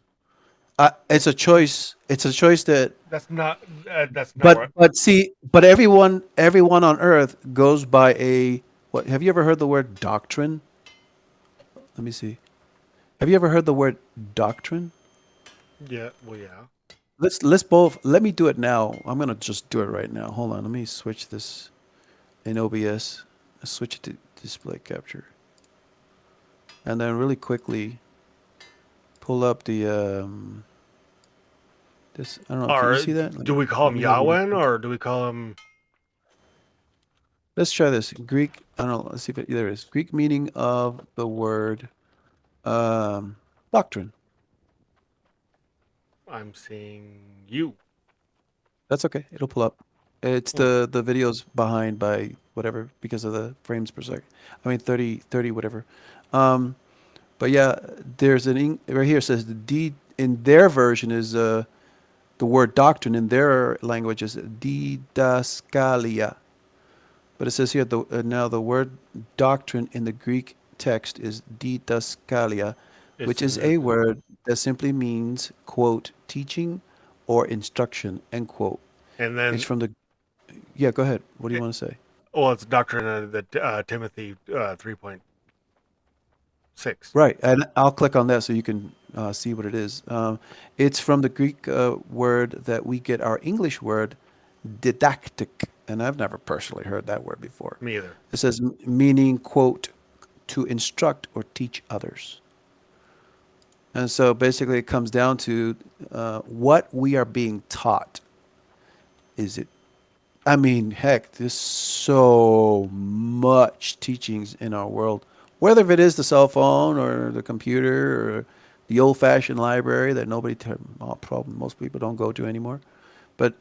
It's a choice. It's a choice that. That's not. That's not what. But see, but everyone on earth goes by a what? Have you ever heard the word doctrine? Let me see. Have you ever heard the word doctrine? Yeah. Well, yeah. Let's both. Let me do it now. I'm gonna just do it right now. Hold on. Let me switch this in OBS. Switch it to display capture, and then really quickly pull up the this. I don't know. Can you Or see that? do we call Let him me have you. Yahweh or do we call him? Let's try this. Greek. I don't know. Let's see if there it is. Greek meaning of the word doctrine. I'm seeing you. That's okay. It'll pull up. It's Oh, the video's behind by whatever because of the frames per second. I mean 30 whatever. Um, but yeah, there's right here it says the D in their version is the word doctrine in their language is didaskalia. But it says here now the word doctrine in the Greek text is didaskalia, which is isn't it? a word that simply means quote teaching or instruction end quote. And It's then, from the yeah. Go ahead. What do you it, want to say? well, it's doctrine of the Timothy 3.6. Right, and I'll click on that so you can see what it is. It's from the Greek word that we get our English word didactic, and I've never personally heard that word before. Me either. It says meaning quote to instruct or teach others. And so basically, it comes down to what we are being taught. Is it I mean, heck, there's so much teachings in our world. Whether it is the cell phone or the computer or the old-fashioned library that probably most people don't go to anymore. But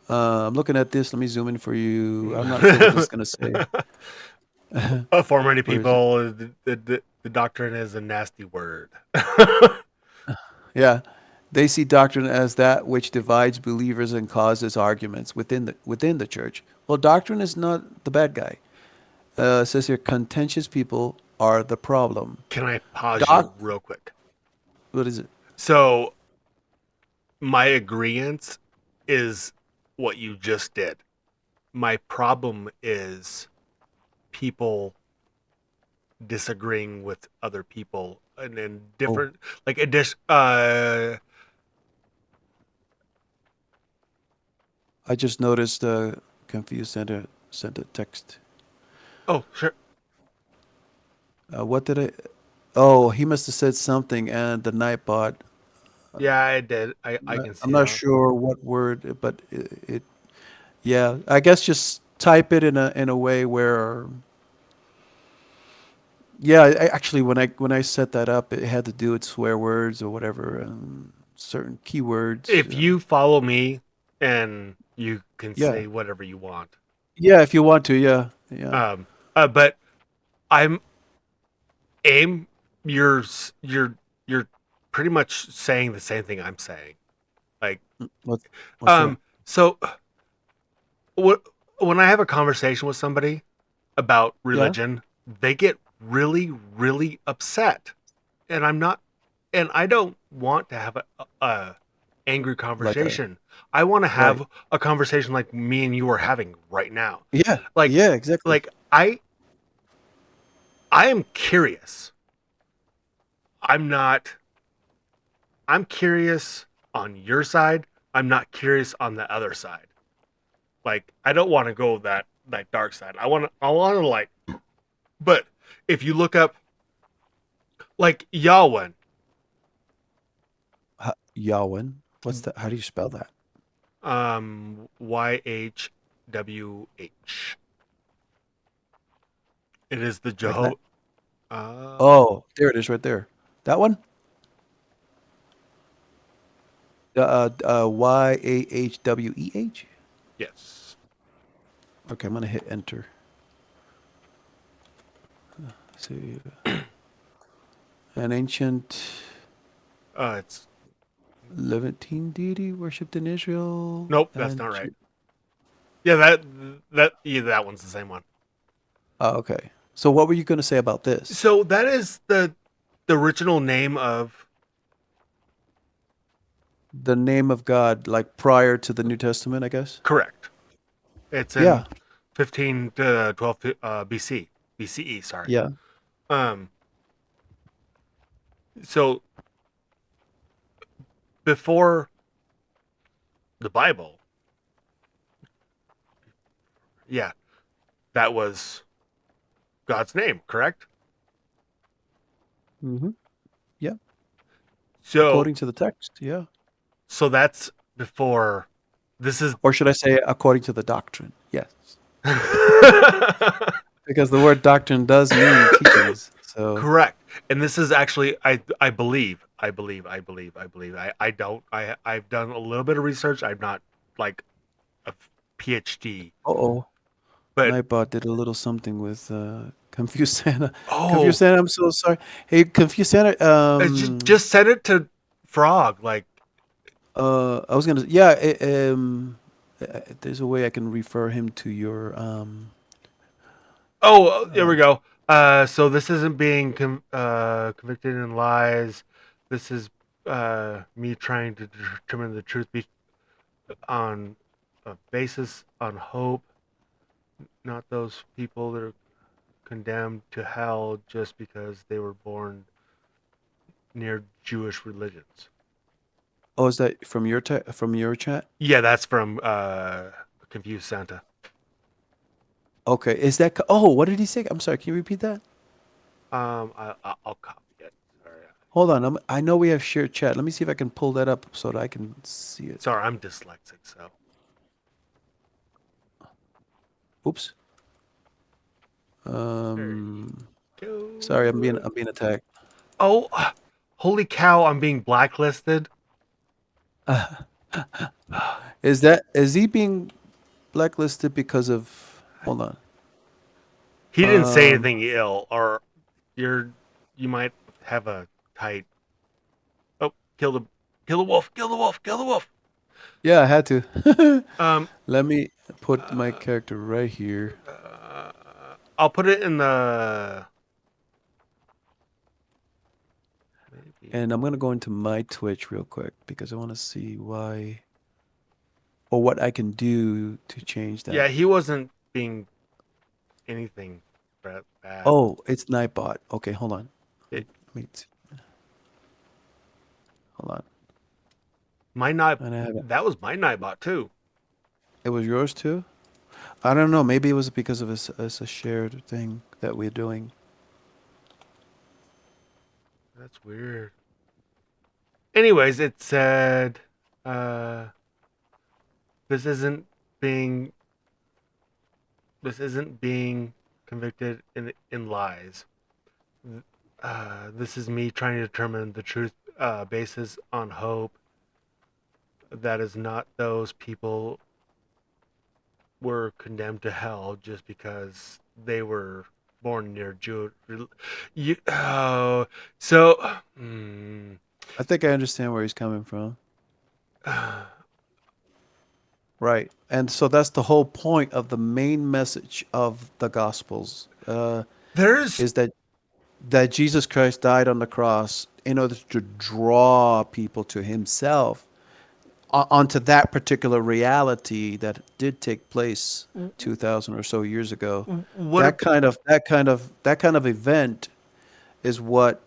I'm looking at this. Let me zoom in for you. I'm not sure what this is going to say. For many Where is it? people, the doctrine is a nasty word. Yeah. They see doctrine as that which divides believers and causes arguments within the church. Well, doctrine is not the bad guy. It says here, contentious people are the problem. Can I pause you Doc, real quick? what is it? So my agreement is what you just did. My problem is people disagreeing with other people and then Oh, different like addition I just noticed confused sent a text. oh sure. What did I? Oh, he must have said something, and the Nightbot. Yeah, I did. I can I'm see not that. sure what word, but yeah. I guess just type it in a way where. Yeah, actually, when I set that up, it had to do with swear words or whatever, certain keywords. If you follow me and you can Yeah, say whatever you want. yeah. If you want to, yeah, yeah. Um but I'm aim you're pretty much saying the same thing I'm saying. Like What what's that? um so what when I have a conversation with somebody about Yeah, religion, they get really really upset. And I'm not and I don't want to have a angry like a conversation. I want to right. have a conversation like me and you are having right now. Yeah, Like yeah, exactly. like I am curious. I'm not I'm curious on your side. I'm not curious on the other side. Like I don't want to go that dark side. I want to like but if you look up like Yahweh, Yawin. What's that? How do you spell that? YHWH. It is the Like that? Jehovah Oh, there it is, right there. That one? Yahweh. yes. Okay, I'm gonna hit enter. Let's see, an ancient It's Levantine deity worshipped in Israel, nope, that's and not right. Yeah, that one's the same one. oh, okay. So what were you gonna say about this? So that is the original name of The name of God, like prior to the New Testament, I guess. correct. It's in Yeah, 15 to 12 BCE, sorry. yeah. Um so before the Bible, yeah, that was God's name, correct? Mm-hmm. Yeah. So According to the text, yeah. so that's before this is Or should I say according to the doctrine? Yes. Because the word doctrine does mean teachings. So, correct. And this is actually I don't I've done a little bit of research. I'm not like a PhD, uh-oh. but Nightbot did a little something with Confused Santa. Confused oh, Santa, I'm so sorry. Hey, Confused Santa, just send it to Frog. Like, I was gonna, yeah, there's a way I can refer him to your, oh, there uh, we go. So this isn't being convicted in lies. This is me trying to determine the truth on a basis on hope, not those people that are condemned to hell just because they were born near Jewish religions. oh, is that from your chat? Yeah, that's from Confused Santa. Okay, is that, oh, what did he say? I'm sorry, can you repeat that? I'll copy it. Sorry, Hold on, I know we have shared chat. Let me see if I can pull that up so that I can see it. sorry, I'm dyslexic, so Oops. There you Sorry, I'm go. being attacked. Oh, holy cow! I'm being blacklisted. Is he being blacklisted because of? Hold on. He didn't say Um, anything ill, or you might have a tight. Oh, kill the wolf! Kill the wolf! Kill the wolf! yeah, I had to. Um, Let me put my uh, character right here, I'll put it in the. Maybe. and I'm gonna go into my Twitch real quick because I want to see why or what I can do to change Yeah, that. he wasn't being anything bad. Oh, it's Nightbot. Okay, hold on. It, Wait, hold on. my night. And I have it. That was my nightbot too. It was yours too. I don't know. Maybe it was because of it's a shared thing that we're doing. That's weird. Anyways, it said, uh, this isn't being this isn't being convicted in lies. This is me trying to determine the truth basis on hope. That is not those people were condemned to hell just because they were born near Jew. You, oh, so. I think I understand where he's coming from. Right. And so that's the whole point of the main message of the Gospels, There's is that Jesus Christ died on the cross in order to draw people to Himself onto that particular reality that did take place 2,000 or so years ago. what That kind of event is what,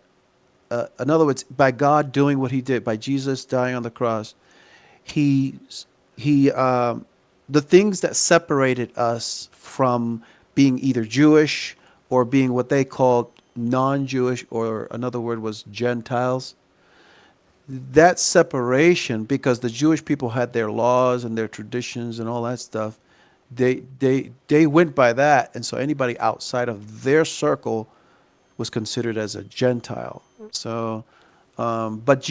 in other words, by God doing what He did, by Jesus dying on the cross, he he the things that separated us from being either Jewish or being what they called non-Jewish, or another word was Gentiles. That separation, because the Jewish people had their laws and their traditions and all that stuff, they went by that, and so anybody outside of their circle was considered as a Gentile. So, but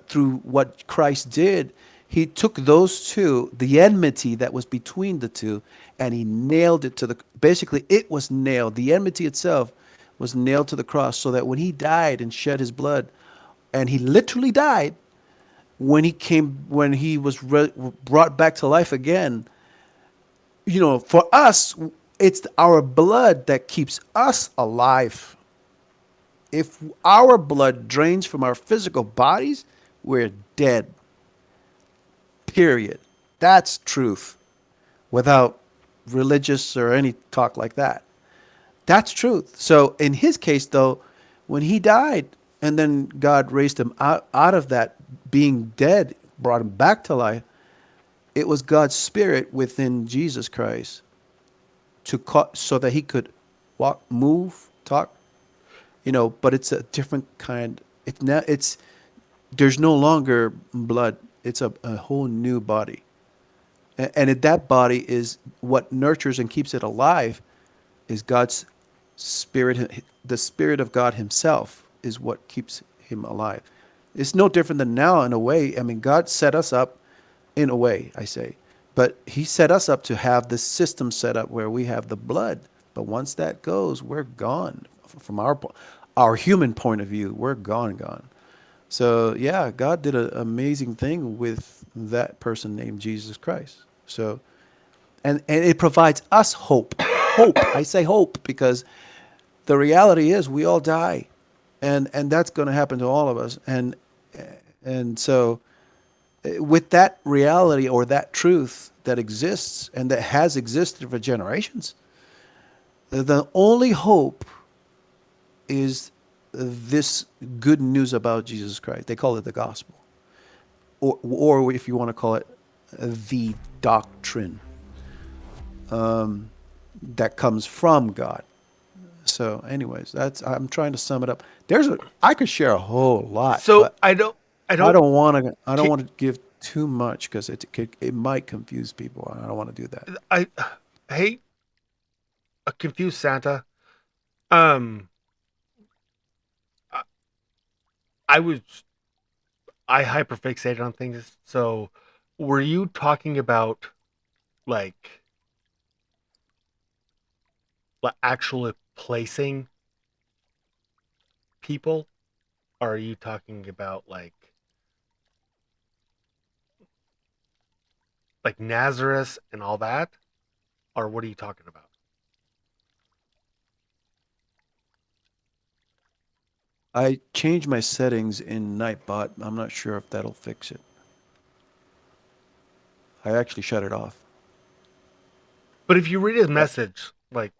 through what Christ did, He took those two, the enmity that was between the two, and He nailed it to the. Basically, it was nailed. The enmity itself was nailed to the cross, so that when He died and shed His blood, and He literally died, when He was brought back to life again. For us, it's our blood that keeps us alive. If our blood drains from our physical bodies, we're dead. Period. That's truth without religious or any talk like that. That's truth. So in his case, though, when he died and then God raised him out of that being dead, brought him back to life, it was God's spirit within Jesus Christ so that he could walk, move, talk, but it's a different kind. It's there's no longer blood. It's a whole new body. That body is what nurtures and keeps it alive is God's spirit. The spirit of God himself is what keeps him alive. It's no different than now in a way. I mean, God set us up in a way, I say, but he set us up to have this system set up where we have the blood. But once that goes, we're gone from our human point of view. We're gone. So yeah, God did an amazing thing with that person named Jesus Christ. So, and it provides us hope. Hope. I say hope because the reality is we all die, and that's going to happen to all of us. And so, with that reality or that truth that exists and that has existed for generations, the only hope is this good news about Jesus Christ. They call it the gospel, or if you want to call it the doctrine that comes from God. So, anyways, I'm trying to sum it up. I could share a whole lot, so but I don't I I don't don't want to. I don't ca- want to give too much because it might confuse people. I don't want to do that. I hate a confused Santa. Um, I, I was I hyperfixated on things. So, were you talking about like actually placing people? Or are you talking about like Nazareth and all that? Or what are you talking about? I changed my settings in Nightbot. I'm not sure if that'll fix it. I actually shut it off. But if you read his But message, like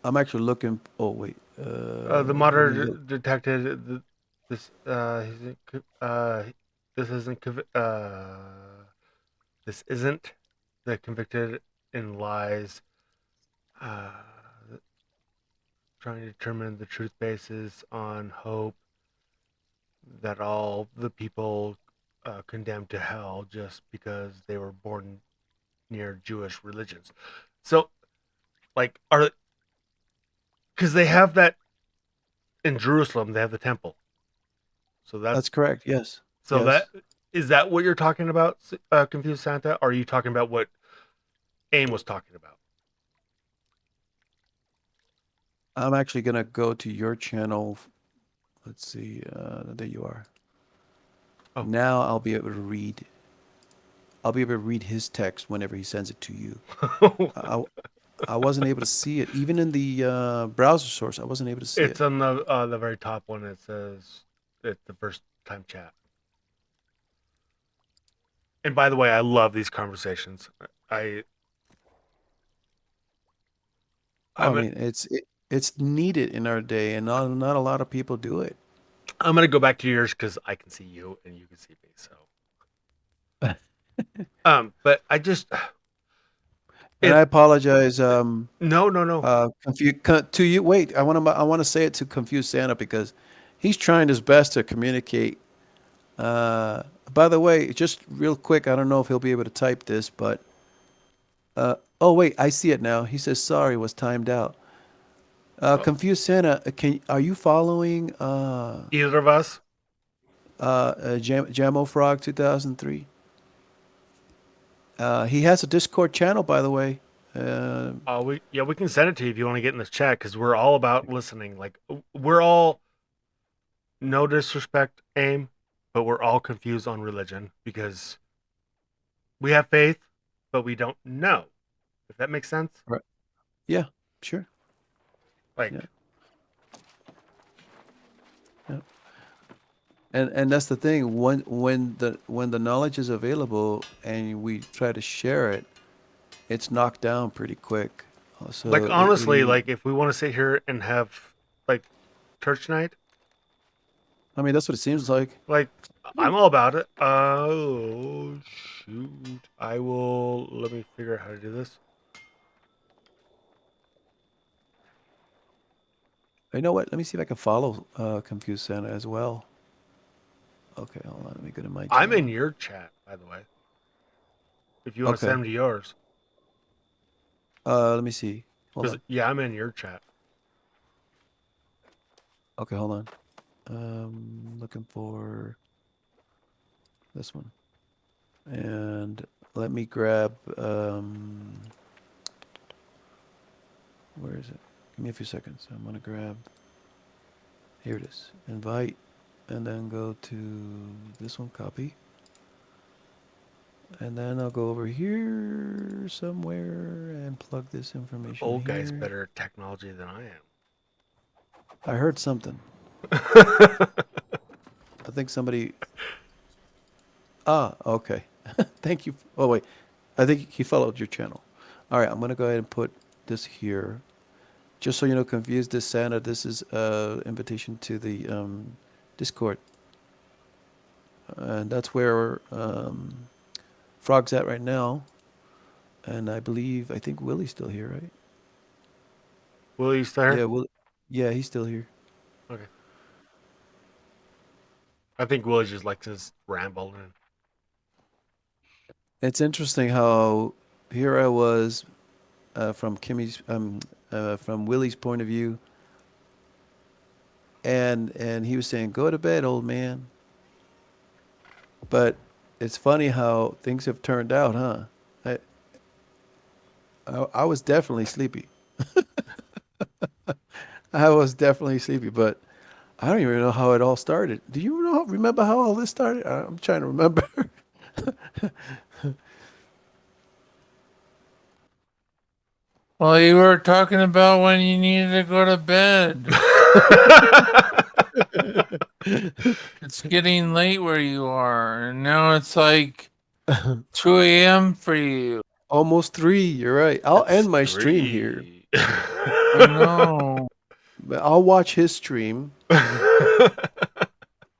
I'm actually looking. Oh wait. the Let me monitor look. detected this this isn't this isn't the convicted in lies uh, trying to determine the truth basis on hope that all the people condemned to hell just because they were born near Jewish religions. So, like, are because they have that in Jerusalem, they have the temple. So That's that's correct. Yes. so that Yes. is that what you're talking about, Confused Santa? Or are you talking about what AIM was talking about? I'm actually gonna go to your channel. Let's see. There you are. Oh, Now I'll be able to read. I'll be able to read his text whenever he sends it to you. I I wasn't able to see it even in the browser source. I wasn't able to see it. it's on the very top one. It says it's the first time chat. And by the way, I love these conversations. I Oh, I I'm a, mean, it's needed in our day, and not a lot of people do it. I'm gonna go back to yours because I can see you and you can see me. So but I just And I if apologize. no. To you. Wait, I want to say it to confuse Santa because he's trying his best to communicate. Uh, by the way, just real quick, I don't know if he'll be able to type this, but oh wait, I see it now. He says sorry, was timed out. Oh, Confused Santa, are you following either of us. Jamo Frog 2003? He has a Discord channel, by the way. Uh, We can send it to you if you want to get in this chat because we're all about listening. Like we're all no disrespect, aim, but we're all confused on religion because we have faith, but we don't know. If that makes sense. right. Yeah, sure. Yeah, Like yeah. And that's the thing. When the knowledge is available and we try to share it, it's knocked down pretty quick. So honestly, like if we want to sit here and have like church night, I mean, that's what it seems like. like I'm all about it. Oh shoot! I will. Let me figure out how to do this. You know what? Let me see if I can follow Confused Santa as well. Okay, hold on. Let me go to my I'm in channel. your chat, by the way. If you want to Okay. send them to yours, Let me see. Hold because on. yeah, I'm in your chat. Okay, hold on. Looking for this one. And let me grab, where is it? Give me a few seconds. I'm gonna grab, here it is. Invite, and then go to this one, copy. And then I'll go over here somewhere and plug this information Old guy's here. better at technology than I I heard something. am. I think somebody, okay. Thank you. Oh, wait. I think he followed your channel. All right, I'm gonna go ahead and put this here. Just so you know, confused this Santa, this is invitation to the Discord. And that's where Frog's at right now. And I think Willie's still here, right? Will you stay here? Yeah, yeah, he's still here. Okay. I think Will just likes his ramble and It's interesting how here I was. from from Willie's point of view, and he was saying, "Go to bed, old man." But it's funny how things have turned out, huh? I I was definitely sleepy. I was definitely sleepy, but I don't even know how it all started. Do you remember how all this started? I'm trying to remember. Well, you were talking about when you needed to go to bed. It's getting late where you are, and now it's like 2 a.m. for you. Almost 3. You're right. I'll It's end my stream here. 3. I know. But I'll watch his stream.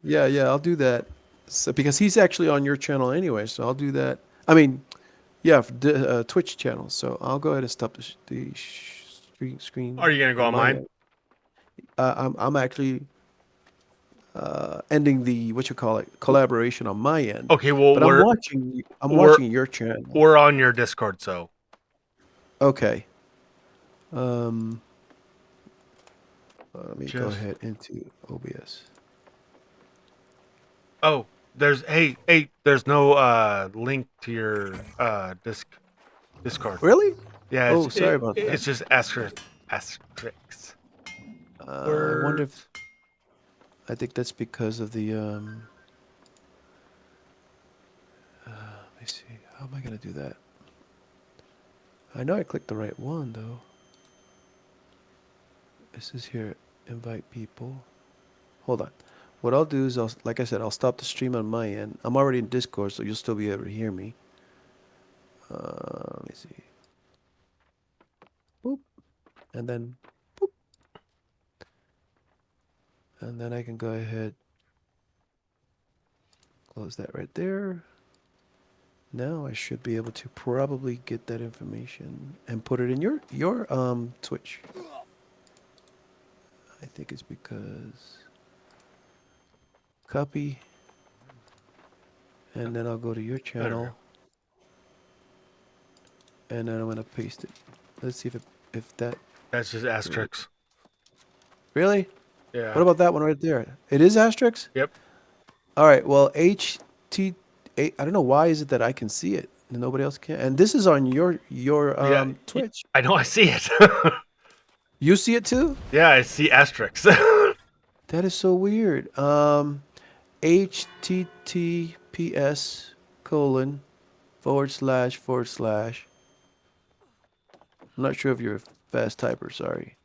Yeah, yeah, I'll do that. So, because he's actually on your channel anyway, so I'll do that. I mean, yeah, for Twitch channel. So I'll go ahead and stop the screen Are you gonna go on on my mine? end. I'm actually ending the what you call it collaboration on my end. Okay, well But I'm we're watching your channel. we're on your Discord, so Okay. Um, let me go just ahead into OBS. oh, there's no link to your Discord. Really? Yeah, Oh, sorry about that. it's just asterisks. I wonder if Words. I think that's because of the let me see. How am I gonna do that? I know I clicked the right one though. This is here. Invite people. Hold on. What I'll do is like I said, I'll stop the stream on my end. I'm already in Discord, so you'll still be able to hear me. Let me see. Boop. And then boop. And then I can go ahead, close that right there. Now I should be able to probably get that information and put it in your Twitch. I think it's because copy, and then I'll go to your There we go. channel, and then I'm gonna paste it. Let's see if that That's just asterisks. really. Yeah. What about that one right there? It is asterisk. Yep. All right. Well, I don't know why is it that I can see it and nobody else can. And this is on your Yeah. Twitch. I know. I see it. You see it too? Yeah, I see asterisks. That is so weird. HTTPS colon // I'm not sure if you're a fast typer, sorry.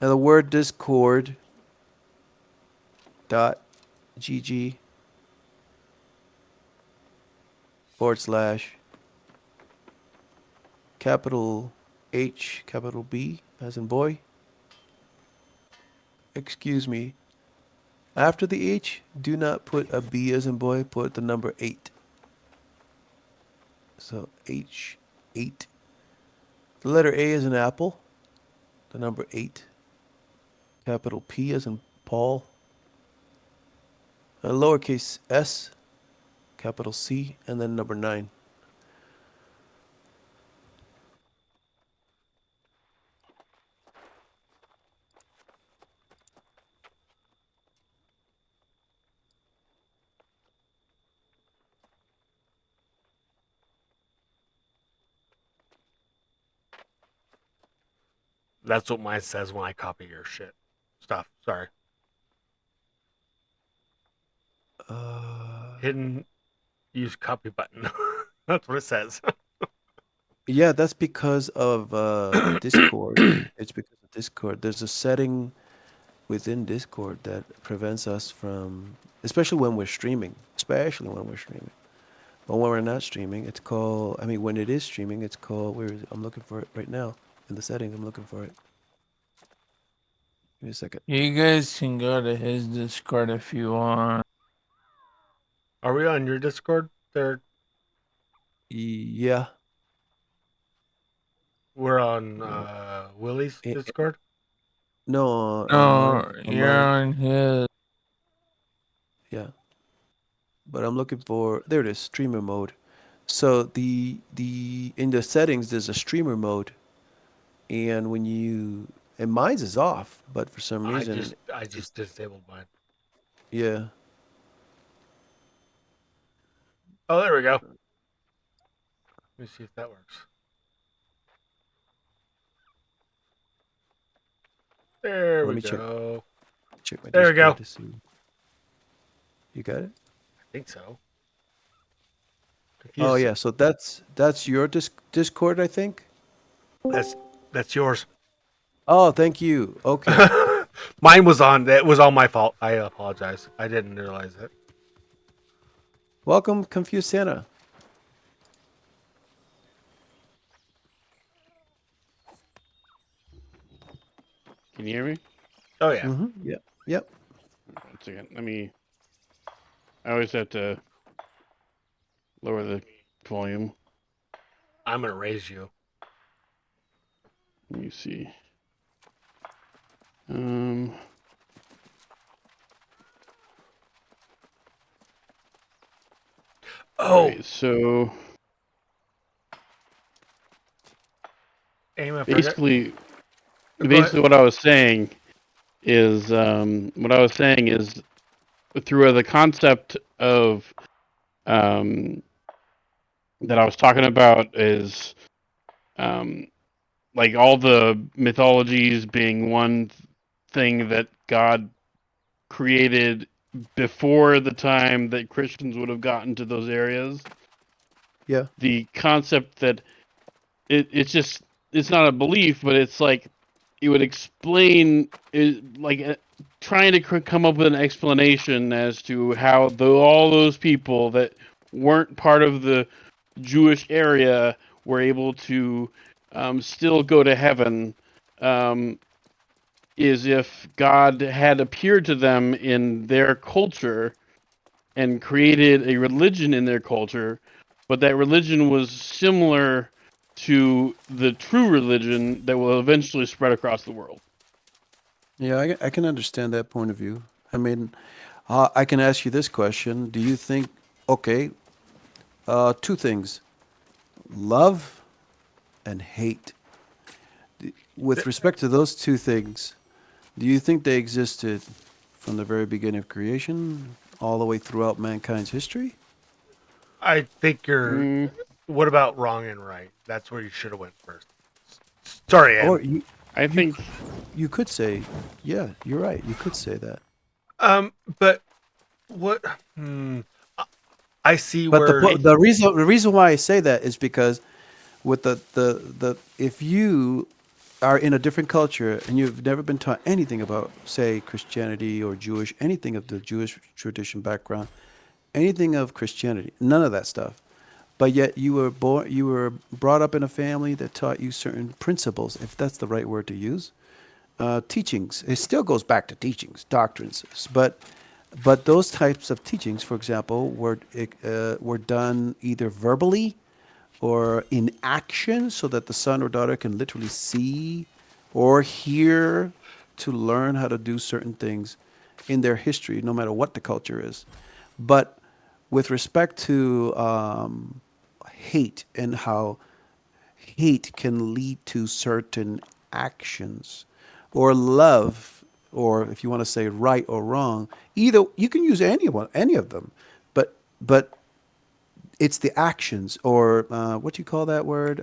And the word Discord dot GG / capital H, capital B, as in boy. Excuse me. After the H, do not put a B as in boy, put the number 8. So H8. The letter A is an apple, the number 8. Capital P as in Paul. A lowercase s, capital C, and then number 9. That's what mine says when I copy your stuff. Sorry. Hidden use copy button. That's what it says. Yeah, that's because of Discord. It's because of Discord. There's a setting within Discord that prevents us from, especially when we're streaming, especially when we're streaming. But when we're not streaming, it's called, I mean, when it is streaming, it's called, where is it? I'm looking for it right now. In the settings, I'm looking for it. Give me a second. You guys can go to his Discord if you want. Are we on your Discord? There, Yeah. we're on Willie's Eh, Discord. no, No, on you're mine. on his. Yeah. But I'm looking for, there it is, streamer mode. So the in the settings there's a streamer mode, and when you and mine's is off, but for some reason, I it's just just disabled mine. yeah. Oh, there we go. Let me see if that works. There Let we me check go. my There we Discord go. to see. You got it? I think so. Oh Confused. yeah, so that's your Discord, I think. That's yours. Oh, thank you. Okay. Mine was on. That was all my fault. I apologize. I didn't realize it. Welcome, Confused Santa. Can you hear me? Oh yeah. Mm-hmm. Yep. Yep. One second. Let me. I always have to lower the volume. I'm gonna raise you. Let me see. Um. All Oh, right. So aim. I forgot. basically, Go ahead. what I was saying is, through the concept of um, that I was talking about is um, like all the mythologies being one thing that God created before the time that Christians would have gotten to those areas. Yeah. The concept that it's just it's not a belief, but it's like it would explain it, like trying to come up with an explanation as to how all those people that weren't part of the Jewish area were able to still go to heaven. Is if God had appeared to them in their culture and created a religion in their culture, but that religion was similar to the true religion that will eventually spread across the world. Yeah, I can understand that point of view. I mean, I can ask you this question. Do you think, okay, two things, love and hate. With respect to those two things, do you think they existed from the very beginning of creation all the way throughout mankind's history? I think you're. Mm, What about wrong and right? That's where you should have went first. Sorry, Em. Or you, I you, think c- you could say, yeah, you're right. You could say that. But what? Hmm. I see But where. the reason why I say that is because with the if you are in a different culture and you've never been taught anything about, say, Christianity or Jewish, anything of the Jewish tradition background, anything of Christianity, none of that stuff. But yet you were brought up in a family that taught you certain principles, if that's the right word to use, teachings. It still goes back to teachings, doctrines, but those types of teachings, for example, were done either verbally or in action, so that the son or daughter can literally see or hear to learn how to do certain things in their history, no matter what the culture is. But with respect to hate and how hate can lead to certain actions, or love, or if you want to say right or wrong, either you can use any of them, but it's the actions, or what do you call that word?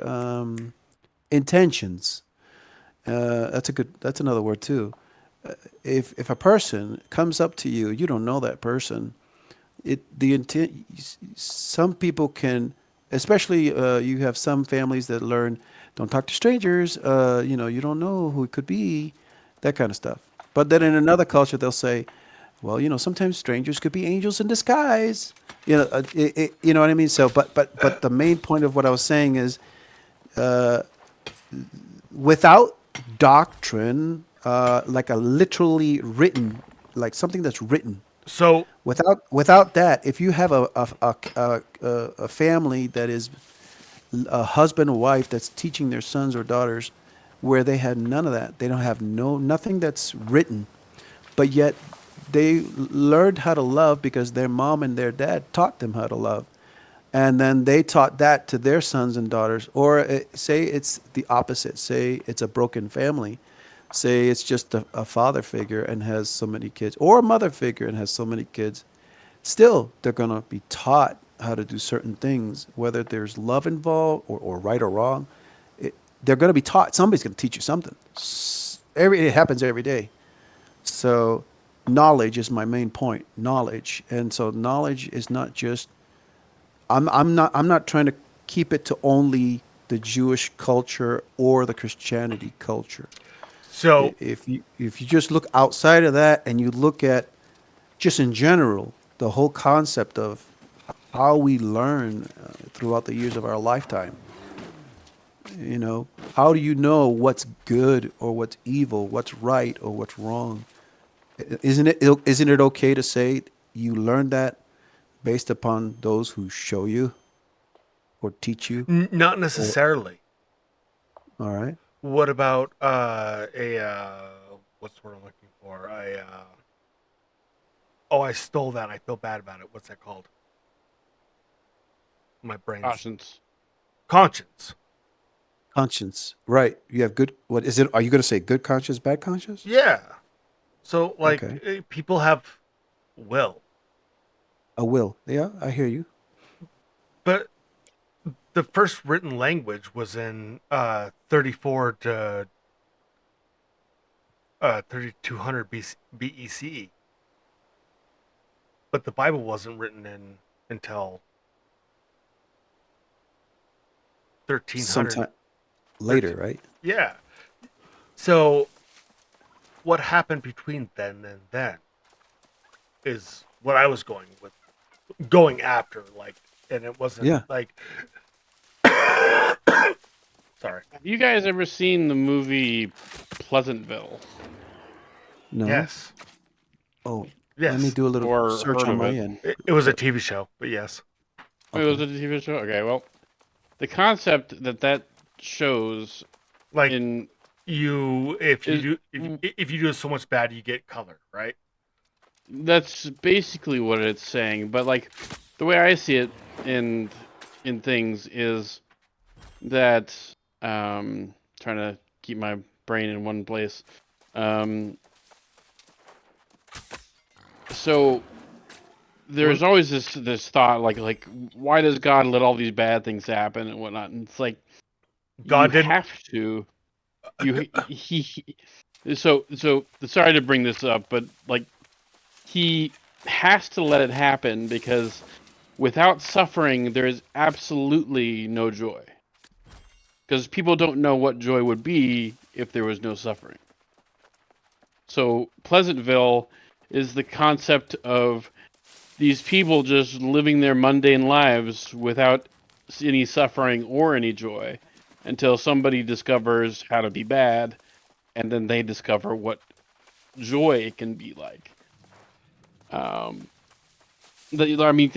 Intentions. That's another word too. If a person comes up to you, you don't know that person, the intent, some people can, especially you have some families that learn, don't talk to strangers, you don't know who it could be, that kind of stuff. But then in another culture they'll say, well, sometimes strangers could be angels in disguise, you know what I mean. So but the main point of what I was saying is, without doctrine, like a literally written, like something that's written, So without that, if you have a family that is a husband and wife that's teaching their sons or daughters, where they had none of that, they don't have nothing that's written, but yet they learned how to love because their mom and their dad taught them how to love. and then they taught that to their sons and daughters. Or say it's the opposite. Say it's a broken family. Say it's just a father figure and has so many kids, or a mother figure and has so many kids. Still, they're going to be taught how to do certain things, whether there's love involved or right or wrong. It, they're going to be taught. Somebody's going to teach you something. It happens every day. So, knowledge is my main point. Knowledge, and so knowledge is not just. I'm not trying to keep it to only the Jewish culture or the Christianity culture. So If you just look outside of that and you look at just in general the whole concept of how we learn throughout the years of our lifetime, how do you know what's good or what's evil, what's right or what's wrong? Isn't it okay to say you learn that based upon those who show you or teach you? not Or necessarily. all right, What about a what's the word I'm looking for? Oh, I stole that. I feel bad about it. What's that called? My brain's Cautions. conscience. conscience, right? You have good. What is it? Are you going to say good conscience, bad conscience? Yeah. So like Okay, people have will, a will. Yeah, I hear you. but the first written language was in 34 to 3200 BEC, but the Bible wasn't written in until 1300. Sometime later, 13, right? yeah. So what happened between then and then is what I was going after, like, and it wasn't Yeah. like sorry. Have you guys ever seen the movie Pleasantville No. Yes. Oh, let me Yes. do a little or search heard on of my it? end. It was a But TV show, but yes. Wait, was okay. it a TV show? Okay, well, the concept that shows Like in you is if you do so much bad you get color, right? that's basically what it's saying. But like the way I see it in things is that trying to keep my brain in one place. Um, so What there's always this thought like why does God let all these bad things happen and whatnot? And it's like you God didn't have to so sorry to bring this up, but like he has to let it happen because without suffering there is absolutely no joy. Because people don't know what joy would be if there was no suffering. So Pleasantville is the concept of these people just living their mundane lives without any suffering or any joy until somebody discovers how to be bad, and then they discover what joy can be like. Um, I mean,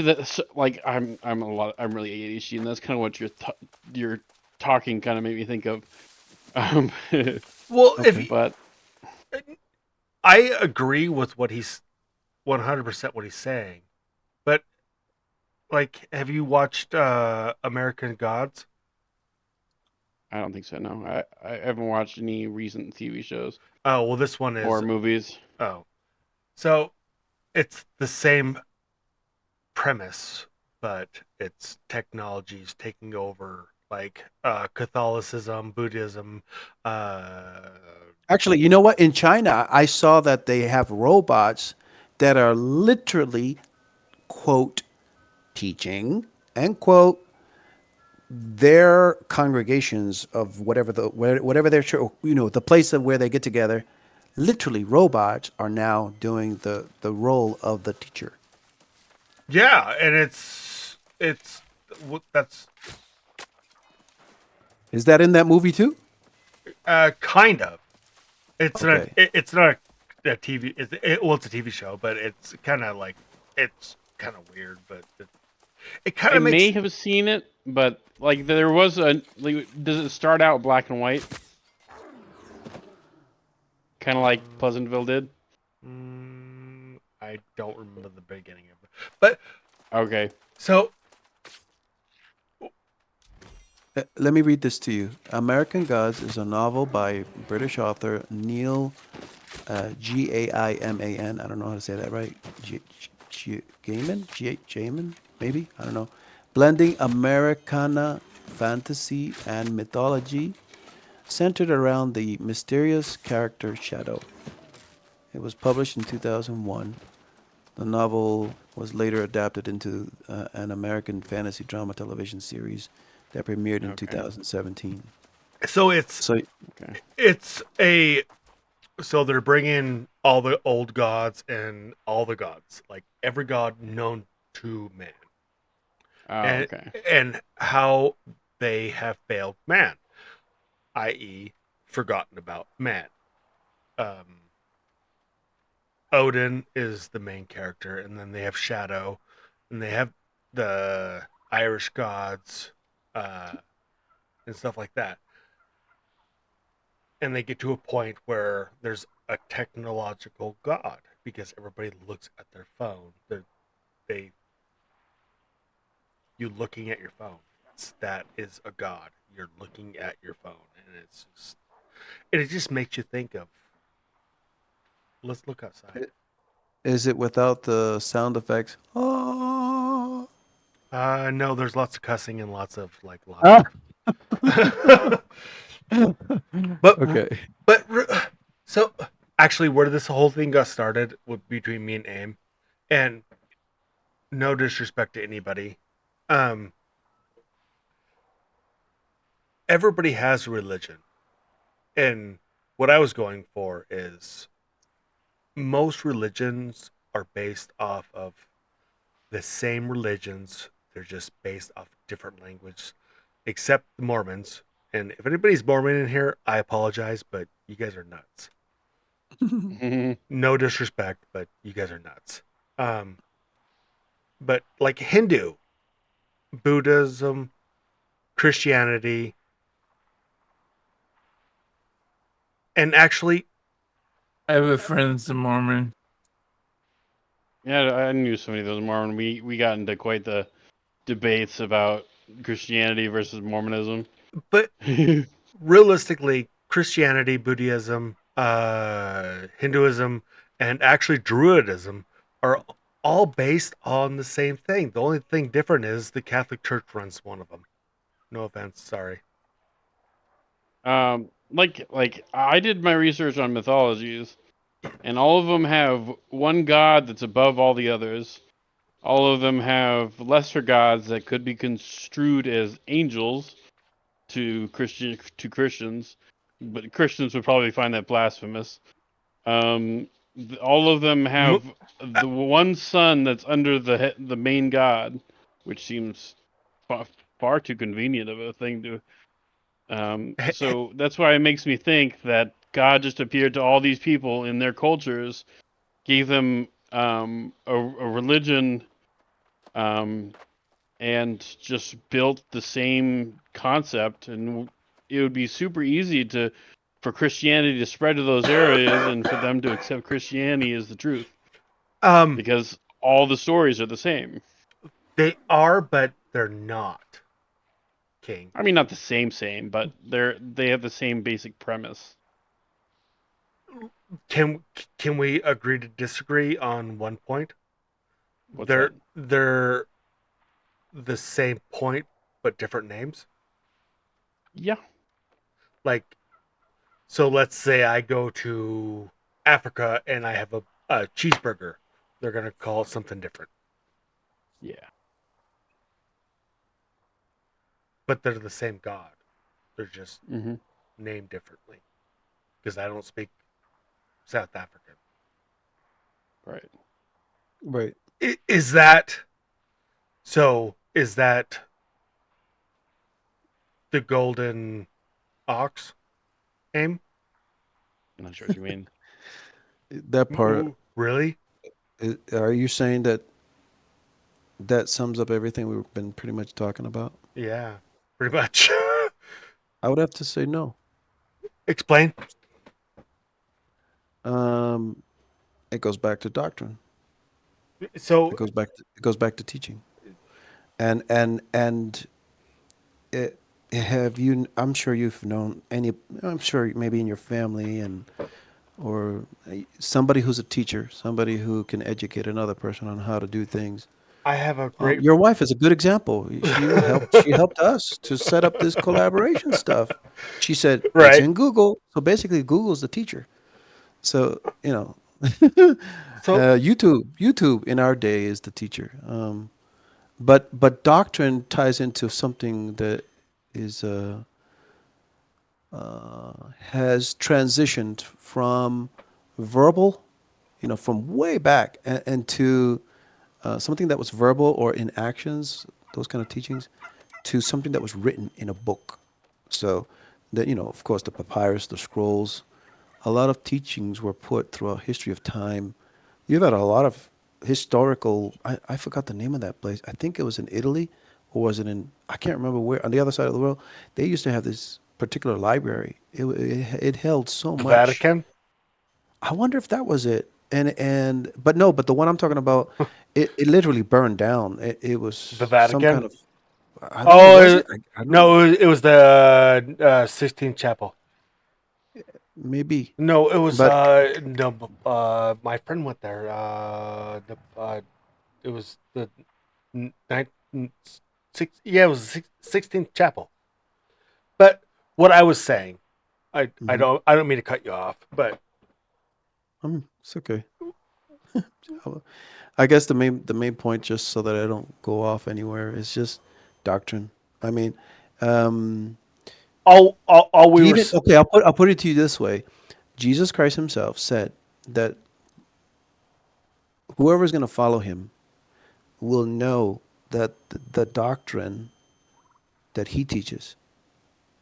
like I'm really ADHD, and that's kind of what you're talking kind of made me think of. Um, well if Okay. but I agree with what he's 100% what he's saying, but like have you watched American Gods? I don't think so. No, I haven't watched any recent TV shows Oh, well this one or is movies. oh. So it's the same premise, but it's technologies taking over, like Catholicism, Buddhism. Uh, Actually, you know what? In China, I saw that they have robots that are literally, quote, teaching, end quote, their congregations of whatever their the place of where they get together. Literally, robots are now doing the role of the teacher. yeah, and it's that's Is that in that movie too? kind of Okay. it's not a TV. Well, it's a TV show, but it's kind of weird, but it kind I of may makes have seen it, but like there was a like, does it start out black and white, kind of like Pleasantville did? I don't remember the beginning of it, but Okay, so Let me read this to you. American Gods is a novel by British author Neil Gaiman. I don't know how to say that right. Gaiman? Gaiman? Maybe? I don't know. Blending Americana fantasy and mythology centered around the mysterious character Shadow. It was published in 2001. The novel was later adapted into an American fantasy drama television series that premiered in Okay. 2017. So it's So Okay. it's a so they're bringing all the old gods and all the gods, like every god known to man, Oh, and okay. and how they have failed man, i.e., forgotten about man. Um, Odin is the main character, and then they have Shadow, and they have the Irish gods, uh, and stuff like that. And they get to a point where there's a technological god because everybody looks at their phone. They you looking at your phone. That is a god. You're looking at your phone, and it just makes you think of. Let's look outside. is it without the sound effects? Oh. No, there's lots of cussing and lots Ah. of. but Okay. but so actually, where this whole thing got started between me and Aim, and no disrespect to anybody, um, everybody has a religion, and what I was going for is most religions are based off of the same religions. They're just based off different language, except the Mormons. And if anybody's Mormon in here, I apologize, but you guys are nuts. Mhm. No disrespect, but you guys are nuts. Um, but like Hindu, Buddhism, Christianity, and actually, I have a friend that's a Mormon. Yeah, I knew somebody that was Mormon. We got into quite the debates about Christianity versus Mormonism. but realistically, Christianity, Buddhism, Hinduism, and actually Druidism are all based on the same thing. The only thing different is the Catholic Church runs one of them. No offense, sorry. like I did my research on mythologies, and all of them have one god that's above all the others. All of them have lesser gods that could be construed as angels to Christians, but Christians would probably find that blasphemous. All of them have the one sun that's under the main god, which seems far, far too convenient of a thing to. So that's why it makes me think that God just appeared to all these people in their cultures, gave them a religion, um, and just built the same concept, and it would be super easy to for Christianity to spread to those areas and for them to accept Christianity as the truth um, because all the stories are the same. they are, but they're not. King, I mean, not the same, but they have the same basic premise. can can we agree to disagree on one point? What's that? They're the same point but different names. Yeah. Like, so let's say I go to Africa and I have a cheeseburger. They're gonna call it something different, Yeah. but they're the same god. They're just Mm-hmm. named differently because I don't speak South African. Right. Right. Is that so? Is that the golden ox name? I'm not sure what you mean. That part. Ooh, really? Are you saying that that sums up everything we've been pretty much talking about? Yeah, pretty much. I would have to say no. Explain. Um, it goes back to doctrine. So, It goes back to teaching. And it have you? I'm sure you've known any. I'm sure maybe in your family and or somebody who's a teacher, somebody who can educate another person on how to do things. I have a great. Your wife is a good example. She helped us to set up this collaboration stuff. She said it's Right. in Google. So basically, Google's the teacher. So So YouTube in our day is the teacher. But doctrine ties into something that is has transitioned from verbal, from way back, and to something that was verbal or in actions, those kind of teachings, to something that was written in a book. So that, of course, the papyrus, the scrolls, a lot of teachings were put throughout history of time. You've had a lot of historical. I forgot the name of that place. I think it was in Italy, or was it in? I can't remember where. On the other side of the world, they used to have this particular library. It held so the much. Vatican, I wonder if that was it. And but no, but the one I'm talking about, it literally burned down. It the was some Vatican. kind of. I don't know. Oh Was it? I don't know. no, it was the Sistine Chapel. Maybe, No, it was but no. My friend went there. It was the ninth, six. Yeah, it was the 16th chapel. But what I was saying, mhm. I don't mean to cut you off, but It's okay. I guess the main point, just so that I don't go off anywhere, is just doctrine. I mean, um, all we were even okay. I'll put it to you this way: Jesus Christ Himself said that whoever's going to follow Him will know that the doctrine that He teaches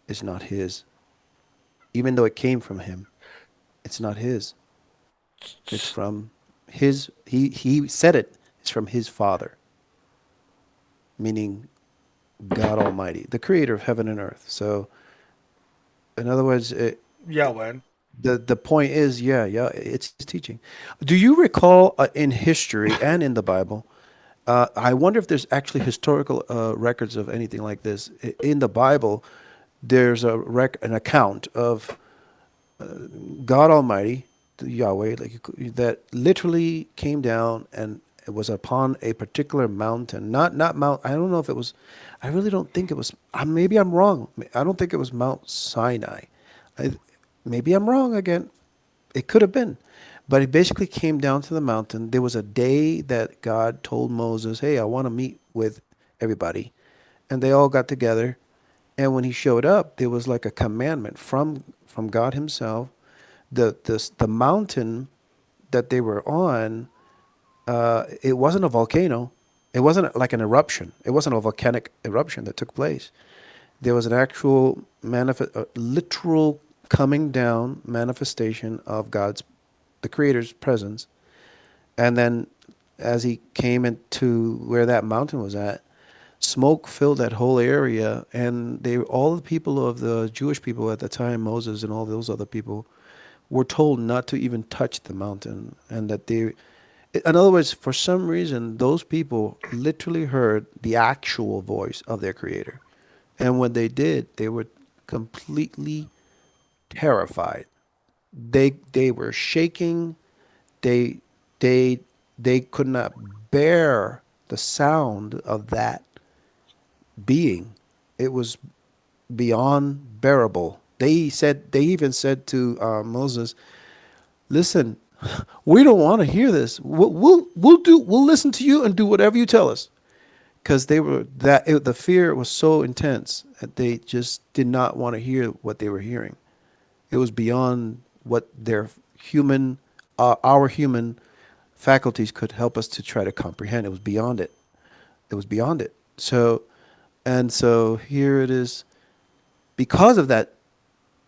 is not His, even though it came from Him. It's not His. It's from His. He said it. It's from His Father, meaning God Almighty, the Creator of heaven and earth. So, in other words, yeah, when the point is, yeah, it's his teaching. Do you recall in history and in the Bible? I wonder if there's actually historical records of anything like this. In the Bible, there's an account of God Almighty, Yahweh, that literally came down and it was upon a particular mountain. Not Mount. I don't know if it was. I really don't think it was. Maybe I'm wrong. I don't think it was Mount Sinai. I, maybe I'm wrong again. It could have been, but it basically came down to the mountain. There was a day that God told Moses, "Hey, I want to meet with everybody," and they all got together. And when he showed up, there was like a commandment from God Himself. The mountain that they were on, it wasn't a volcano. It wasn't like an eruption. It wasn't a volcanic eruption that took place. There was an actual literal coming down manifestation of the Creator's presence. And then, as he came into where that mountain was at, smoke filled that whole area, and all the people of the Jewish people at the time, Moses and all those other people, were told not to even touch the mountain, and that in other words, for some reason, those people literally heard the actual voice of their Creator, and when they did, they were completely terrified. They were shaking. They they they could not bear the sound of that being. It was beyond bearable. They even said to Moses, "Listen, we don't want to hear this. We'll listen to you and do whatever you tell us." Because the fear was so intense that they just did not want to hear what they were hearing. It was beyond what our human faculties could help us to try to comprehend. It was beyond it. It was beyond it. So here it is. Because of that,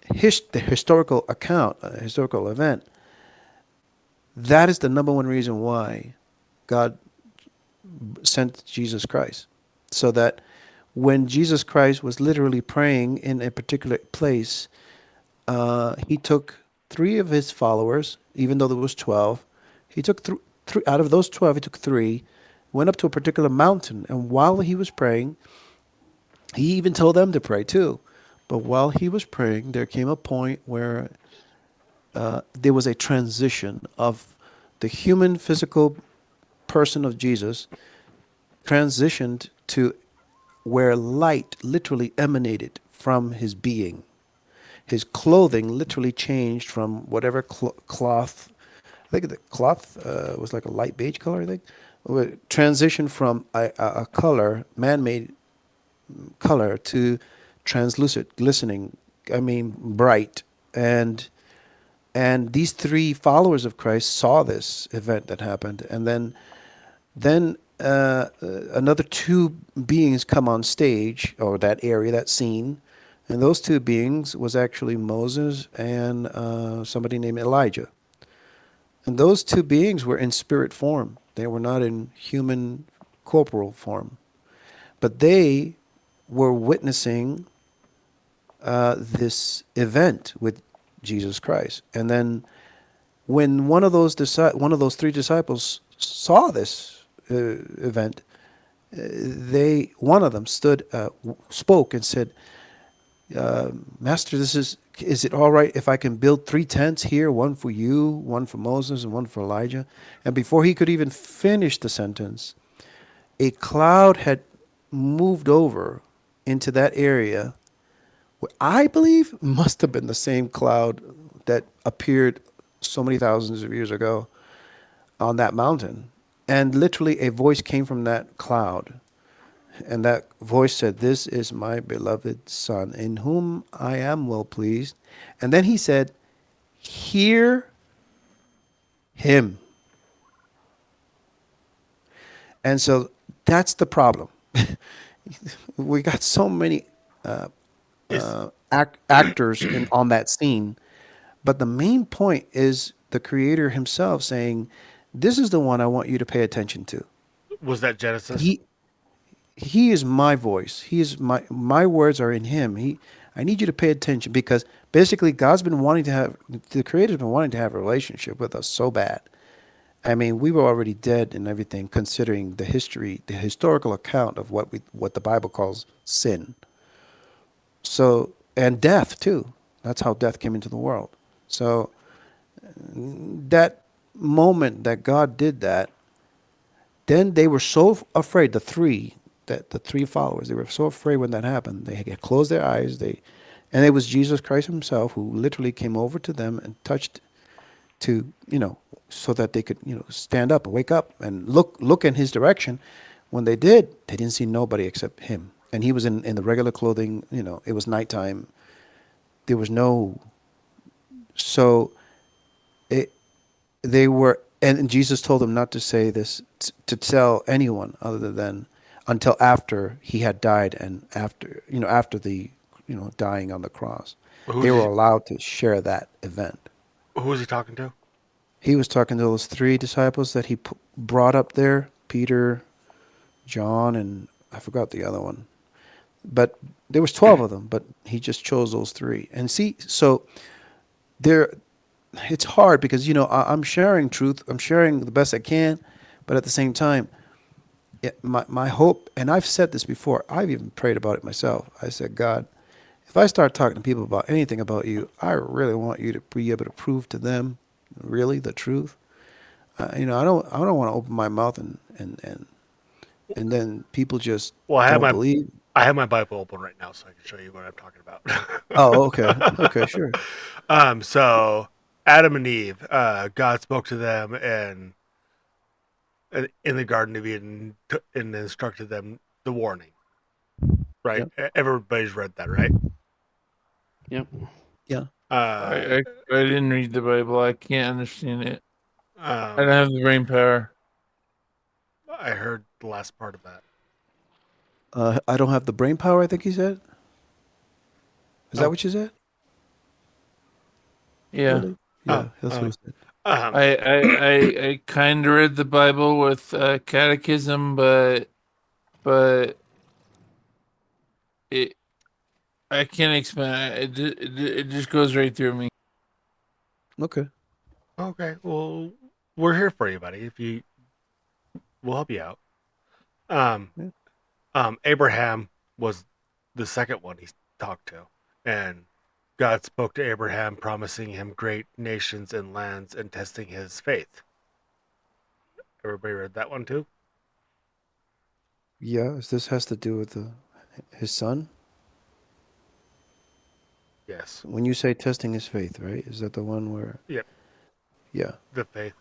the historical account, historical event, that is the number one reason why God sent Jesus Christ. So that when Jesus Christ was literally praying in a particular place, he took three of his followers, even though there was 12. He took three out of those 12. He took three, went up to a particular mountain, and while he was praying, He even told them to pray too. But while he was praying, there came a point where there was a transition of the human physical person of Jesus transitioned to where light literally emanated from his being. His clothing literally changed from whatever cloth. I think the cloth was like a light beige color. I think transitioned from a color, man-made color, to translucent, glistening. I mean, bright. And these three followers of Christ saw this event that happened, and then another two beings come on stage, or that area, that scene, and those two beings was actually Moses and somebody named Elijah. And those two beings were in spirit form. They were not in human corporal form, but they were witnessing this event with Jesus Christ. And then when one of those three disciples saw this event, they one of them spoke and said, "Master, is it all right if I can build three tents here, one for you, one for Moses, and one for Elijah?" And before he could even finish the sentence, a cloud had moved over into that area. I believe must have been the same cloud that appeared so many thousands of years ago on that mountain. And literally a voice came from that cloud. And that voice said, "This is my beloved Son, in whom I am well pleased." And then he said, "Hear him." And so that's the problem. We got so many Is actors on that scene. But the main point is the creator himself saying, "This is the one I want you to pay attention to. was that Genesis? He he is my voice. He is my words are in him. I need you to pay attention, because basically God's been wanting to have the creator's been wanting to have a relationship with us so bad. I mean, we were already dead and everything, considering the historical account of what the Bible calls sin. So, and death too. That's how death came into the world. So that moment that God did that, then they were so afraid, the three followers, they were so afraid when that happened. They had closed their eyes. And it was Jesus Christ himself who literally came over to them and touched to, so that they could, stand up and wake up and look in his direction. When they did, they didn't see nobody except him. And he was in the regular clothing, it was nighttime. There was no, so it, they were, and Jesus told them not to say this, to tell anyone other than until after he had died, and after the, dying on the cross. They Who's were he, allowed to share that event. who was he talking to? He was talking to those three disciples that he brought up there: Peter, John, and I forgot the other one. But there was 12 of them, but he just chose those three. And see, so there, it's hard because I'm sharing truth. I'm sharing the best I can, but at the same time, my hope, and I've said this before. I've even prayed about it myself. I said, "God, if I start talking to people about anything about you, I really want you to be able to prove to them really the truth. I don't want to open my mouth and then people just Well, don't believe." I have my Bible open right now, so I can show you what I'm talking Oh, okay, about. okay, sure. So Adam and Eve, God spoke to them and in the Garden of Eden and instructed them the warning. Right? Yep, Everybody's read that, right? Yep. yeah. Uh, I didn't read the Bible. I can't understand it. I don't um, have the brain power. I heard the last part of that. I don't have the brain power, I think he said. Is that Oh, what you said? Yeah. Really? oh, Yeah, that's what he said. um, I kind of read the Bible with catechism, but it I can't explain it just goes right through me. Okay. okay. Well, we're here for you, buddy. If you, we'll help you out. Um, Yeah. Abraham was the second one he talked to. And God spoke to Abraham, promising him great nations and lands and testing his faith. Everybody read that one too? Yeah, this has to do with his son. Yes. When you say testing his faith, right? Is that the one where? Yep. Yeah, The faith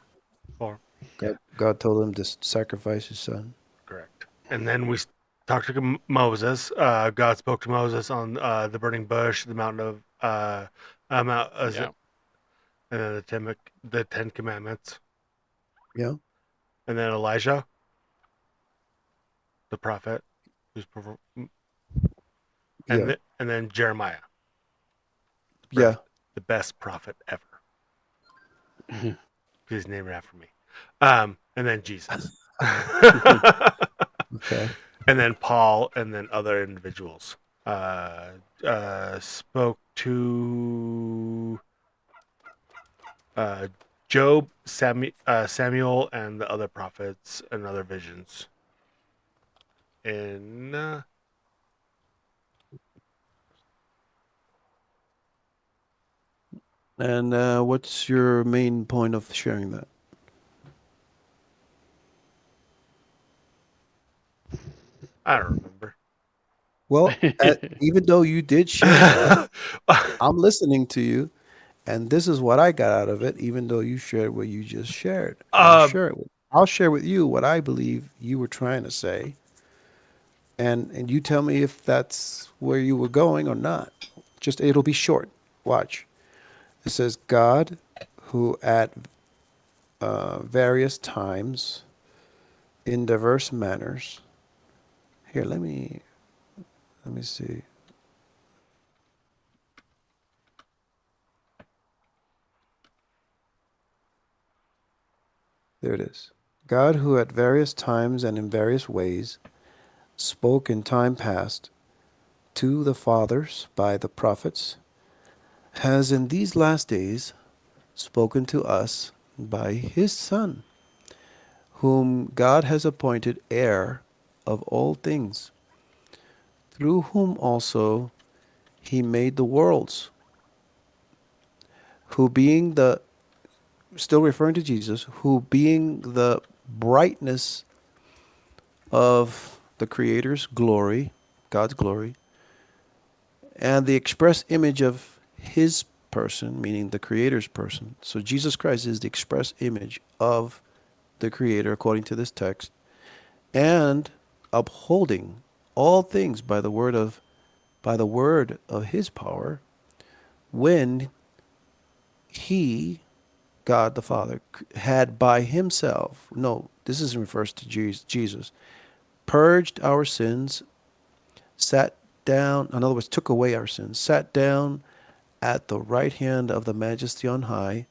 form. Yeah, God told him to sacrifice his son. correct. And then we talked to Moses. God spoke to Moses on the burning bush, the mountain of Mount Yeah. and then the Ten Commandments. Yeah, And then Elijah, the prophet, yeah, and then Jeremiah, yeah. the best prophet ever. He's named after me. And then Jesus. Okay. And then Paul, and then other individuals. Spoke to Job, Samuel, and the other prophets and other visions. In And what's your main point of sharing that? I don't remember. Well, even though you did share that, I'm listening to you, and this is what I got out of it. Even though you shared what you just shared, and I'll share with you what I believe you were trying to say, and you tell me if that's where you were going or not. Just it'll be short. Watch. It says God, who at various times, in diverse manners. Here, let me see. There it is. God, who at various times and in various ways spoke in time past to the fathers by the prophets, has in these last days spoken to us by his Son, whom God has appointed heir of all things, through whom also he made the worlds, who being the, still referring to Jesus, who being the brightness of the Creator's glory, God's glory, and the express image of his person, meaning the Creator's person. So Jesus Christ is the express image of the Creator, according to this text, and upholding all things by the word of his power, when he, God the Father, had by himself, no, this isn't refers to Jesus, purged our sins, sat down, in other words, took away our sins, sat down at the right hand of the Majesty on high.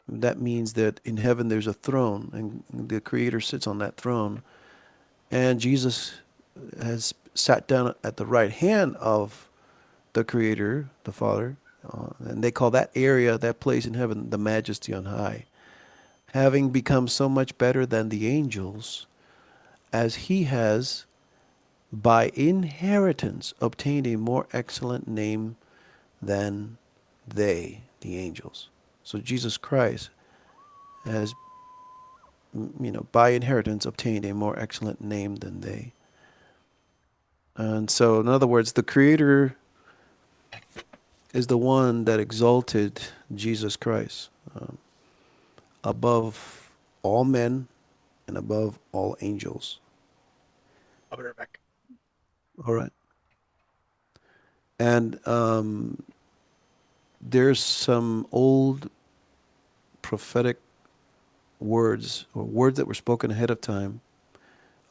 That means that in heaven there's a throne, and the Creator sits on that throne. And Jesus has sat down at the right hand of the Creator, the Father. And they call that area, that place in heaven, the Majesty on high. Having become so much better than the angels, as he has by inheritance obtained a more excellent name than they, the angels. So Jesus Christ has, by inheritance obtained a more excellent name than they. And so, in other words, the Creator is the one that exalted Jesus Christ above all men and above all angels. I'll be right back. All right. And there's some old prophetic words, or words that were spoken ahead of time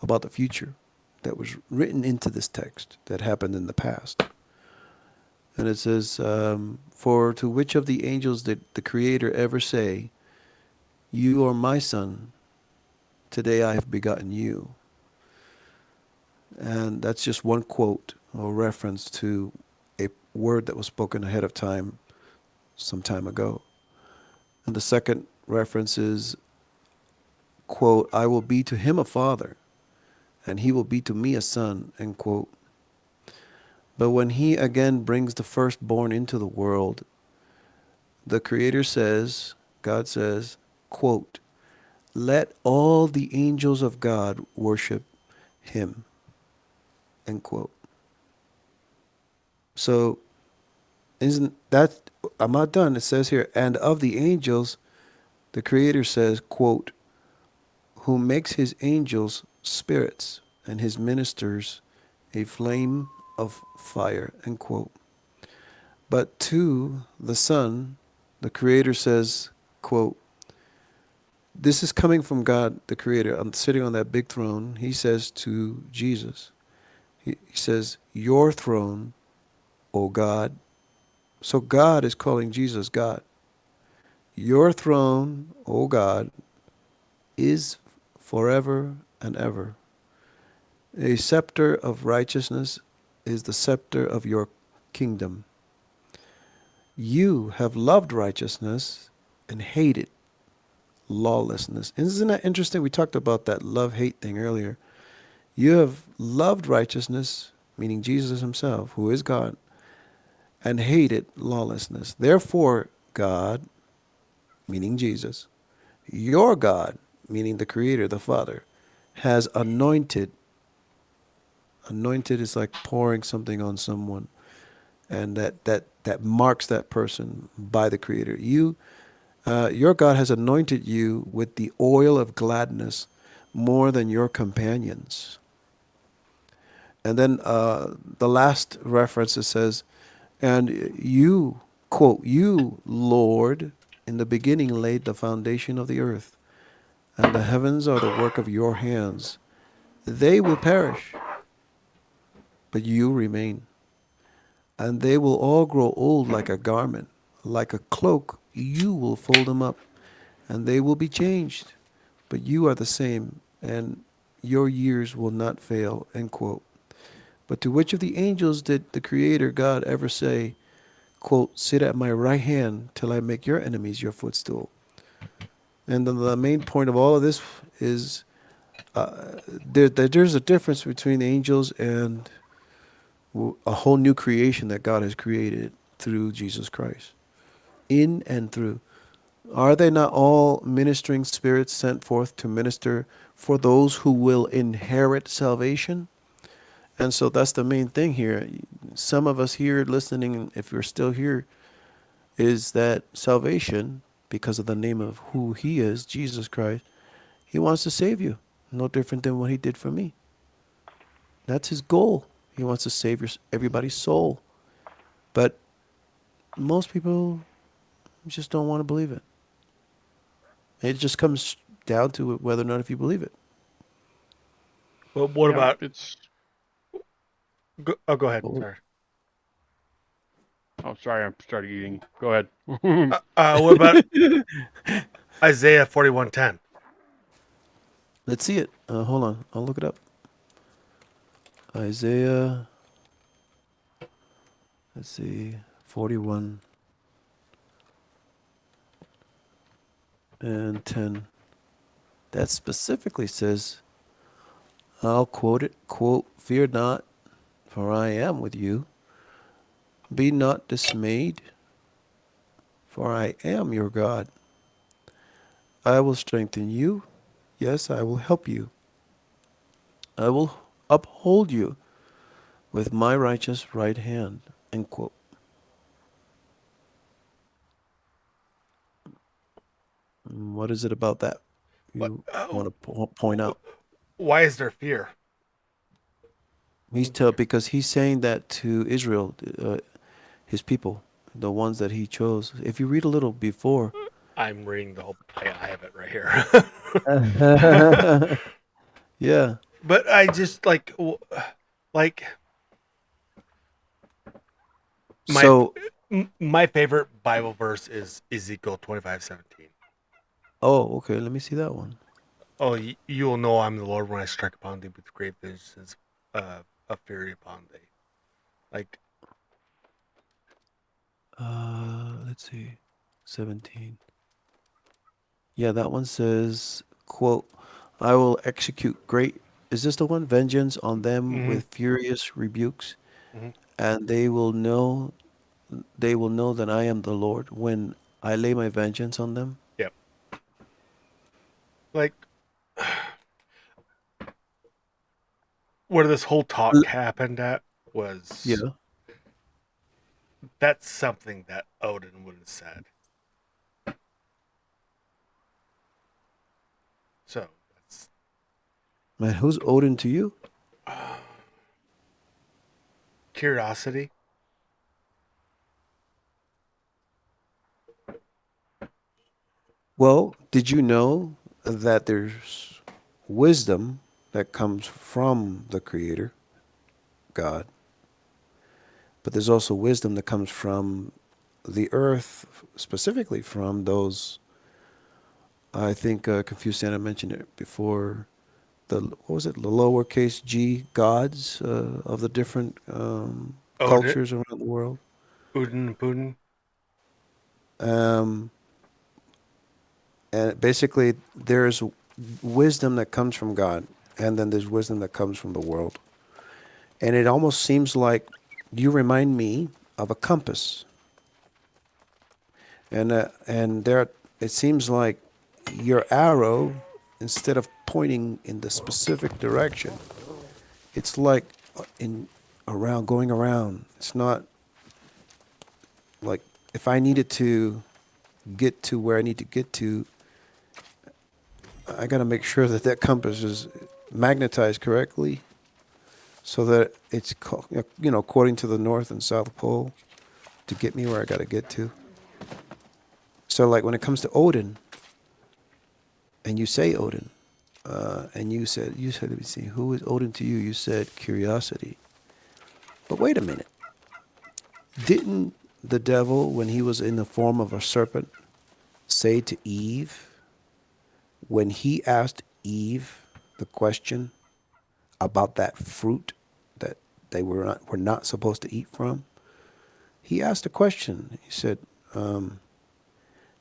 about the future, that was written into this text that happened in the past. And it says, for to which of the angels did the Creator ever say, you are my son, today I have begotten you? And that's just one quote or reference to a word that was spoken ahead of time some time ago. And the second reference is, quote, I will be to him a father, and he will be to me a son, end quote. But when he again brings the firstborn into the world, the Creator says, God says, quote, let all the angels of God worship him, end quote. So, isn't that, I'm not done. It says here, and of the angels, the Creator says, quote, who makes his angels spirits and his ministers a flame of fire, end quote. But to the Son, the Creator says, quote, this is coming from God, the Creator. I'm sitting on that big throne. He says to Jesus, he says, your throne, O God. So God is calling Jesus God. Your throne, O God, is forever and ever. A scepter of righteousness is the scepter of your kingdom. You have loved righteousness and hated lawlessness. Isn't that interesting? We talked about that love-hate thing earlier. You have loved righteousness, meaning Jesus himself, who is God, and hated lawlessness. Therefore, God, meaning Jesus, your God, meaning the Creator, the Father, has anointed. Anointed is like pouring something on someone, and that marks that person by the Creator. Your God has anointed you with the oil of gladness more than your companions. And then the last reference, it says, and you, quote, you, Lord, in the beginning laid the foundation of the earth, and the heavens are the work of your hands. They will perish, but you remain. And they will all grow old like a garment, like a cloak. You will fold them up, and they will be changed. But you are the same, and your years will not fail, end quote. But to which of the angels did the Creator God ever say, quote, sit at my right hand till I make your enemies your footstool? And the main point of all of this is there's a difference between angels and a whole new creation that God has created through Jesus Christ, in and through. Are they not all ministering spirits sent forth to minister for those who will inherit salvation? And so that's the main thing here. Some of us here listening, if you're still here, is that salvation, because of the name of who he is, Jesus Christ, he wants to save you. No different than what he did for me. That's his goal. He wants to save everybody's soul. But most people just don't want to believe it. It just comes down to whether or not if you believe it. But what Yeah, about? it's. Go ahead. Well, Sorry. Oh, sorry, I started eating. Go ahead. What about Isaiah 41:10? let's see it. Hold on. I'll look it up. Isaiah, let's see, 41 and 10. That specifically says, I'll quote it, quote, fear not, for I am with you. Be not dismayed, for I am your God. I will strengthen you. Yes, I will help you. I will uphold you with my righteous right hand. End quote. What is it about that What? you want to point out? Why is there fear? Because he's saying that to Israel, his people, the ones that he chose. If you read a little before, I'm reading the whole. I have it right here. yeah. But I just like my So, my favorite Bible verse is Ezekiel 25:17. oh, okay. Let me see that one. Oh, you will know I'm the Lord when I strike upon thee with great vengeance, of fury upon thee. Like, Let's see, 17. Yeah, that one says, quote, I will execute great. Is this the one? Vengeance on them mm-hmm, with furious rebukes, mm-hmm. and they will know that I am the Lord when I lay my vengeance on them. Yep. Like where this whole talk L- happened at was Yeah. that's something that Odin would have said. So that's Man, who's Odin to you? curiosity. Well, did you know that there's wisdom that comes from the Creator, God, but there's also wisdom that comes from the earth, specifically from those. I think Confuciana mentioned it before. What was it? The lowercase g gods of the different Odin, cultures around the world. Odin and Putin. Um, and basically, there's wisdom that comes from God, and then there's wisdom that comes from the world. And it almost seems like you remind me of a compass. And there, it seems like your arrow, instead of pointing in the specific direction, it's like in around going around. It's not like if I needed to get to where I need to get to, I got to make sure that that compass is magnetized correctly so that it's according to the north and south pole to get me where I got to get to. So like when it comes to Odin, and you say Odin, and you said let me see, who is Odin to you? You said curiosity. But wait a minute, didn't the devil, when he was in the form of a serpent, say to Eve, when he asked Eve the question about that fruit that they were not supposed to eat from? He asked a question. He said,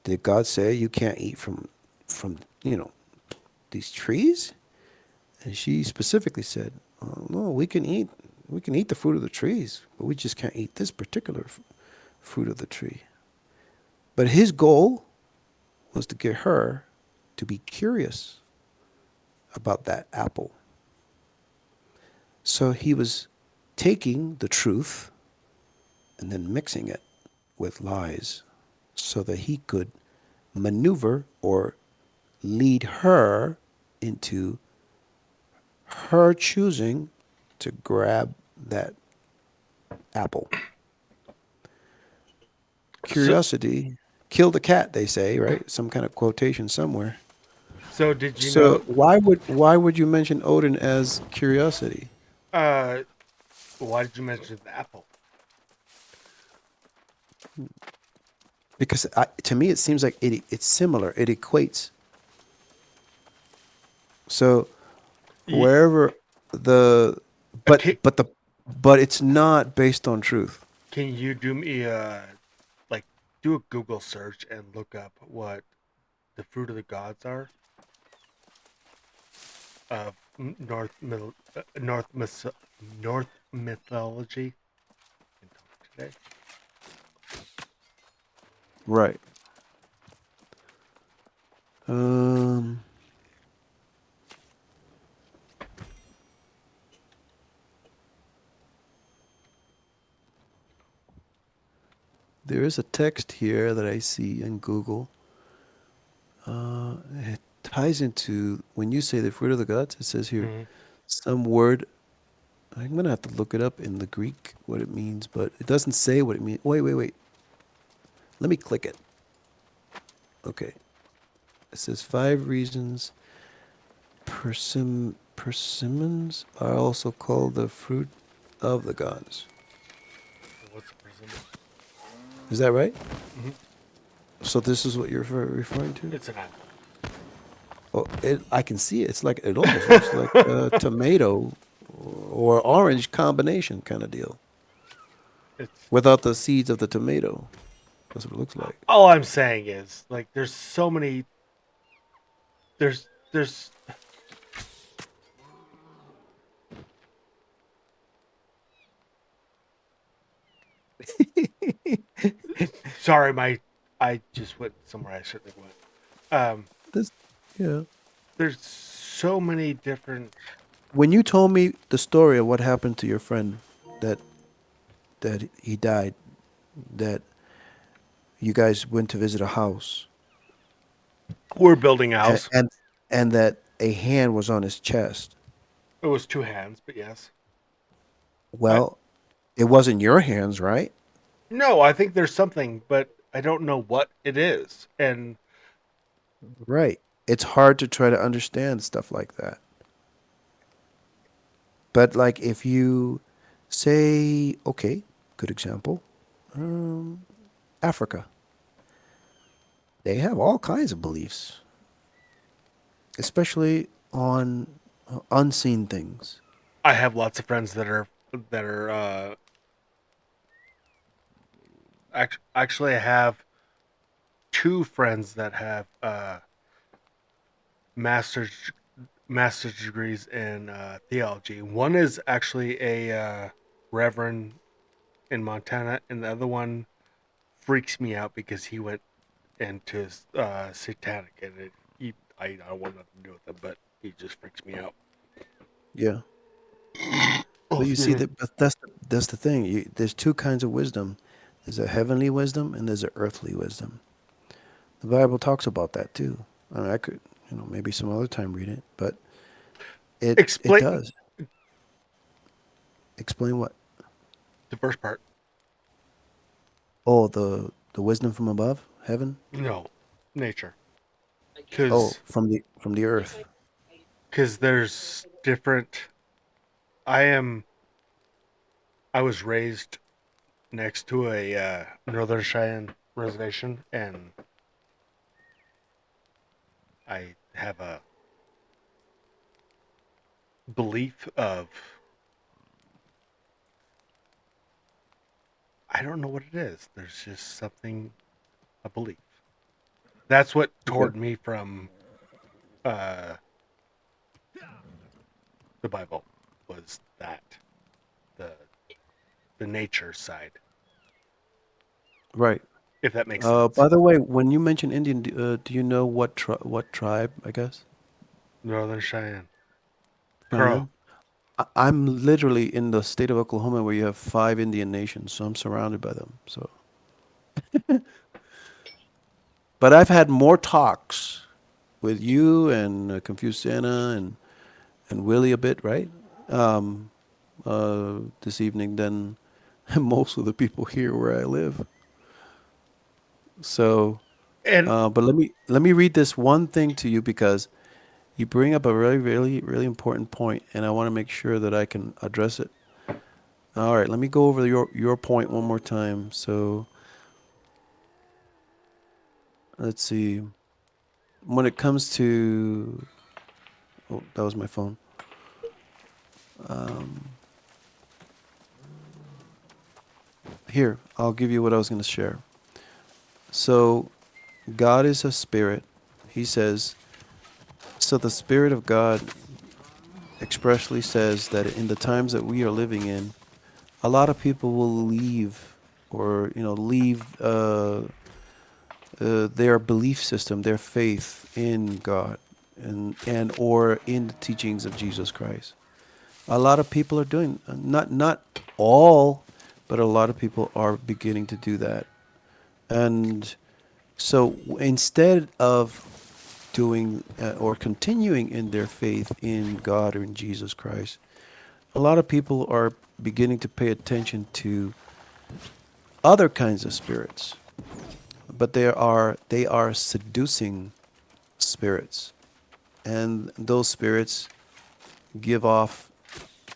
"Did God say you can't eat from these trees?" And she specifically said, "Oh, no, we can eat the fruit of the trees, but we just can't eat this particular fruit of the tree." But his goal was to get her to be curious about that apple. So he was taking the truth and then mixing it with lies so that he could maneuver or lead her into her choosing to grab that apple. So, Curiosity killed the cat, they say, right? Some kind of quotation somewhere. so did you So know? why would you mention Odin as curiosity? Uh, why did you mention the apple? Because to me it seems like it's similar. It equates. So Y- wherever the but Can, but the but it's not based on truth. can you do me like do a Google search and look up what the fruit of the gods are of North mythology? Can talk today. Right. Um there is a text here that I see in Google. It ties into when you say the fruit of the gods, it says here Hmm. some word. I'm gonna have to look it up in the Greek what it means, but it doesn't say what it means. Wait, wait, wait. Let me click it. Okay. It says 5 reasons persimmons are also called the fruit of the gods. What's the persimmon? Is that right? Hmm. So this is what you're referring to? It's an apple. Oh, I can see it. It's like it almost looks like a tomato or orange combination kind of deal It's without the seeds of the tomato. That's what it looks like. all I'm saying is like there's so many. There's Sorry, I just went somewhere I shouldn't have went. This, yeah. There's so many different. When you told me the story of what happened to your friend, that that he died, that you guys went to visit a house, We're building a and house. and that a hand was on his chest. It was two hands, but yes. I Well, it wasn't your hands, right? no, I think there's something, but I don't know what it is. And Right. It's hard to try to understand stuff like that. But like if you say, okay, good example, Africa, they have all kinds of beliefs, especially on unseen things. I have lots of friends that are actually I have two friends that have master's master's degrees in theology. One is actually a reverend in Montana, and the other one freaks me out because he went into satanic, and I don't want nothing to do with him, but he just freaks me out. Yeah. Oh, But you excuse see me. that that's the thing. There's two kinds of wisdom. There's a heavenly wisdom and there's an earthly wisdom. The Bible talks about that too. I mean, I could, maybe some other time read it, but it Explain does. Explain what? the first part. Oh, the wisdom from above, heaven. No, nature, Oh, because from the earth. there's different. I am. I was raised next to a Northern Cheyenne reservation, and I have a belief of I don't know what it is. There's just something a belief. That's what Okay. toward me from uh, the Bible was that the the nature side, Right. if that makes sense. By the way, when you mention Indian, do you know what tribe? I guess Northern Cheyenne, Crow. Cheyenne. I'm literally in the state of Oklahoma where you have 5 Indian nations, so I'm surrounded by them. So, but I've had more talks with you and Confused Santa and Willie a bit, right? Um, this evening than most of the people here where I live. So, And but let me read this one thing to you because you bring up a really, really, really important point, and I want to make sure that I can address it. All right, let me go over your point one more time. So, let's see. When it comes to, oh, that was my phone. Here, I'll give you what I was going to share. So, God is a spirit. He says, so the spirit of God expressly says that in the times that we are living in, a lot of people will leave or leave their belief system, their faith in God, and or in the teachings of Jesus Christ. A lot of people are doing not all, but a lot of people are beginning to do that. And so instead of doing or continuing in their faith in God or in Jesus Christ, a lot of people are beginning to pay attention to other kinds of spirits, but they are seducing spirits, and those spirits give off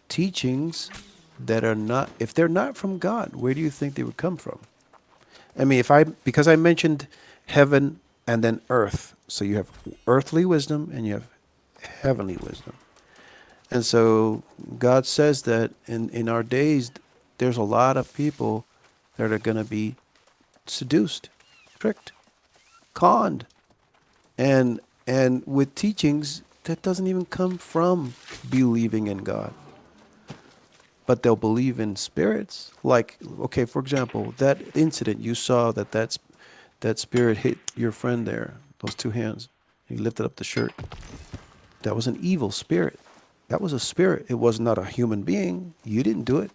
teachings that are not, if they're not from God, where do you think they would come from? I mean, if I because I mentioned heaven and then earth, so you have earthly wisdom and you have heavenly wisdom. And so God says that in our days, there's a lot of people that are going to be seduced, tricked, conned, and with teachings that doesn't even come from believing in God. but they'll believe in spirits. Like, okay, for example, that incident you saw that spirit hit your friend there, those two hands. He lifted up the shirt. That was an evil spirit. That was a spirit. It was not a human being. You didn't do it.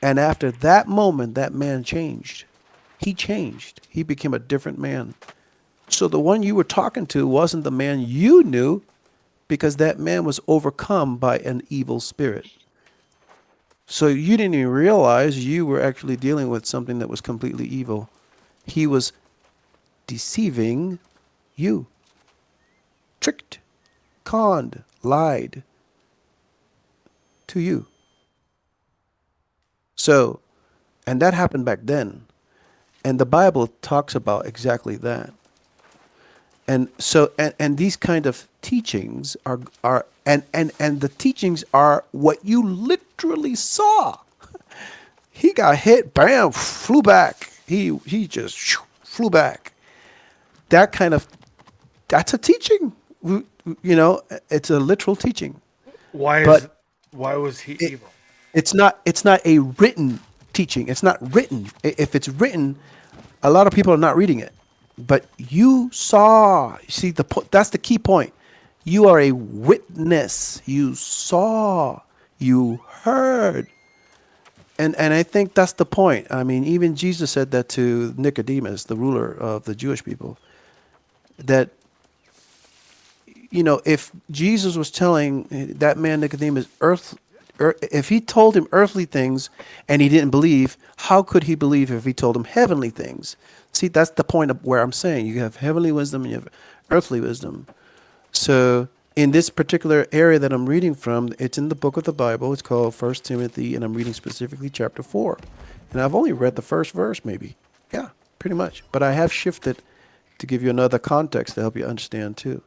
And after that moment, that man changed. He changed. He became a different man. So the one you were talking to wasn't the man you knew, because that man was overcome by an evil spirit. So you didn't even realize you were actually dealing with something that was completely evil. He was deceiving you, tricked, conned, lied to you. So, and that happened back then. And the Bible talks about exactly that. And so, and these kind of teachings and the teachings are what you literally saw. He got hit, bam, flew back. He just flew back. That kind of, that's a teaching. You know, it's a literal teaching. Why But was he it, evil? it's not a written teaching. It's not written. If it's written, a lot of people are not reading it. But you saw. See, that's the key point. You are a witness. You saw. You heard. And I think that's the point. I mean, even Jesus said that to Nicodemus, the ruler of the Jewish people, that, you know, if Jesus was telling that man Nicodemus if he told him earthly things and he didn't believe, how could he believe if he told him heavenly things? See, that's the point of where I'm saying you have heavenly wisdom and you have earthly wisdom. So in this particular area that I'm reading from, it's in the book of the Bible. It's called 1 Timothy, and I'm reading specifically chapter 4. And I've only read the first verse, maybe. Yeah, pretty much. But I have shifted to give you another context to help you understand too.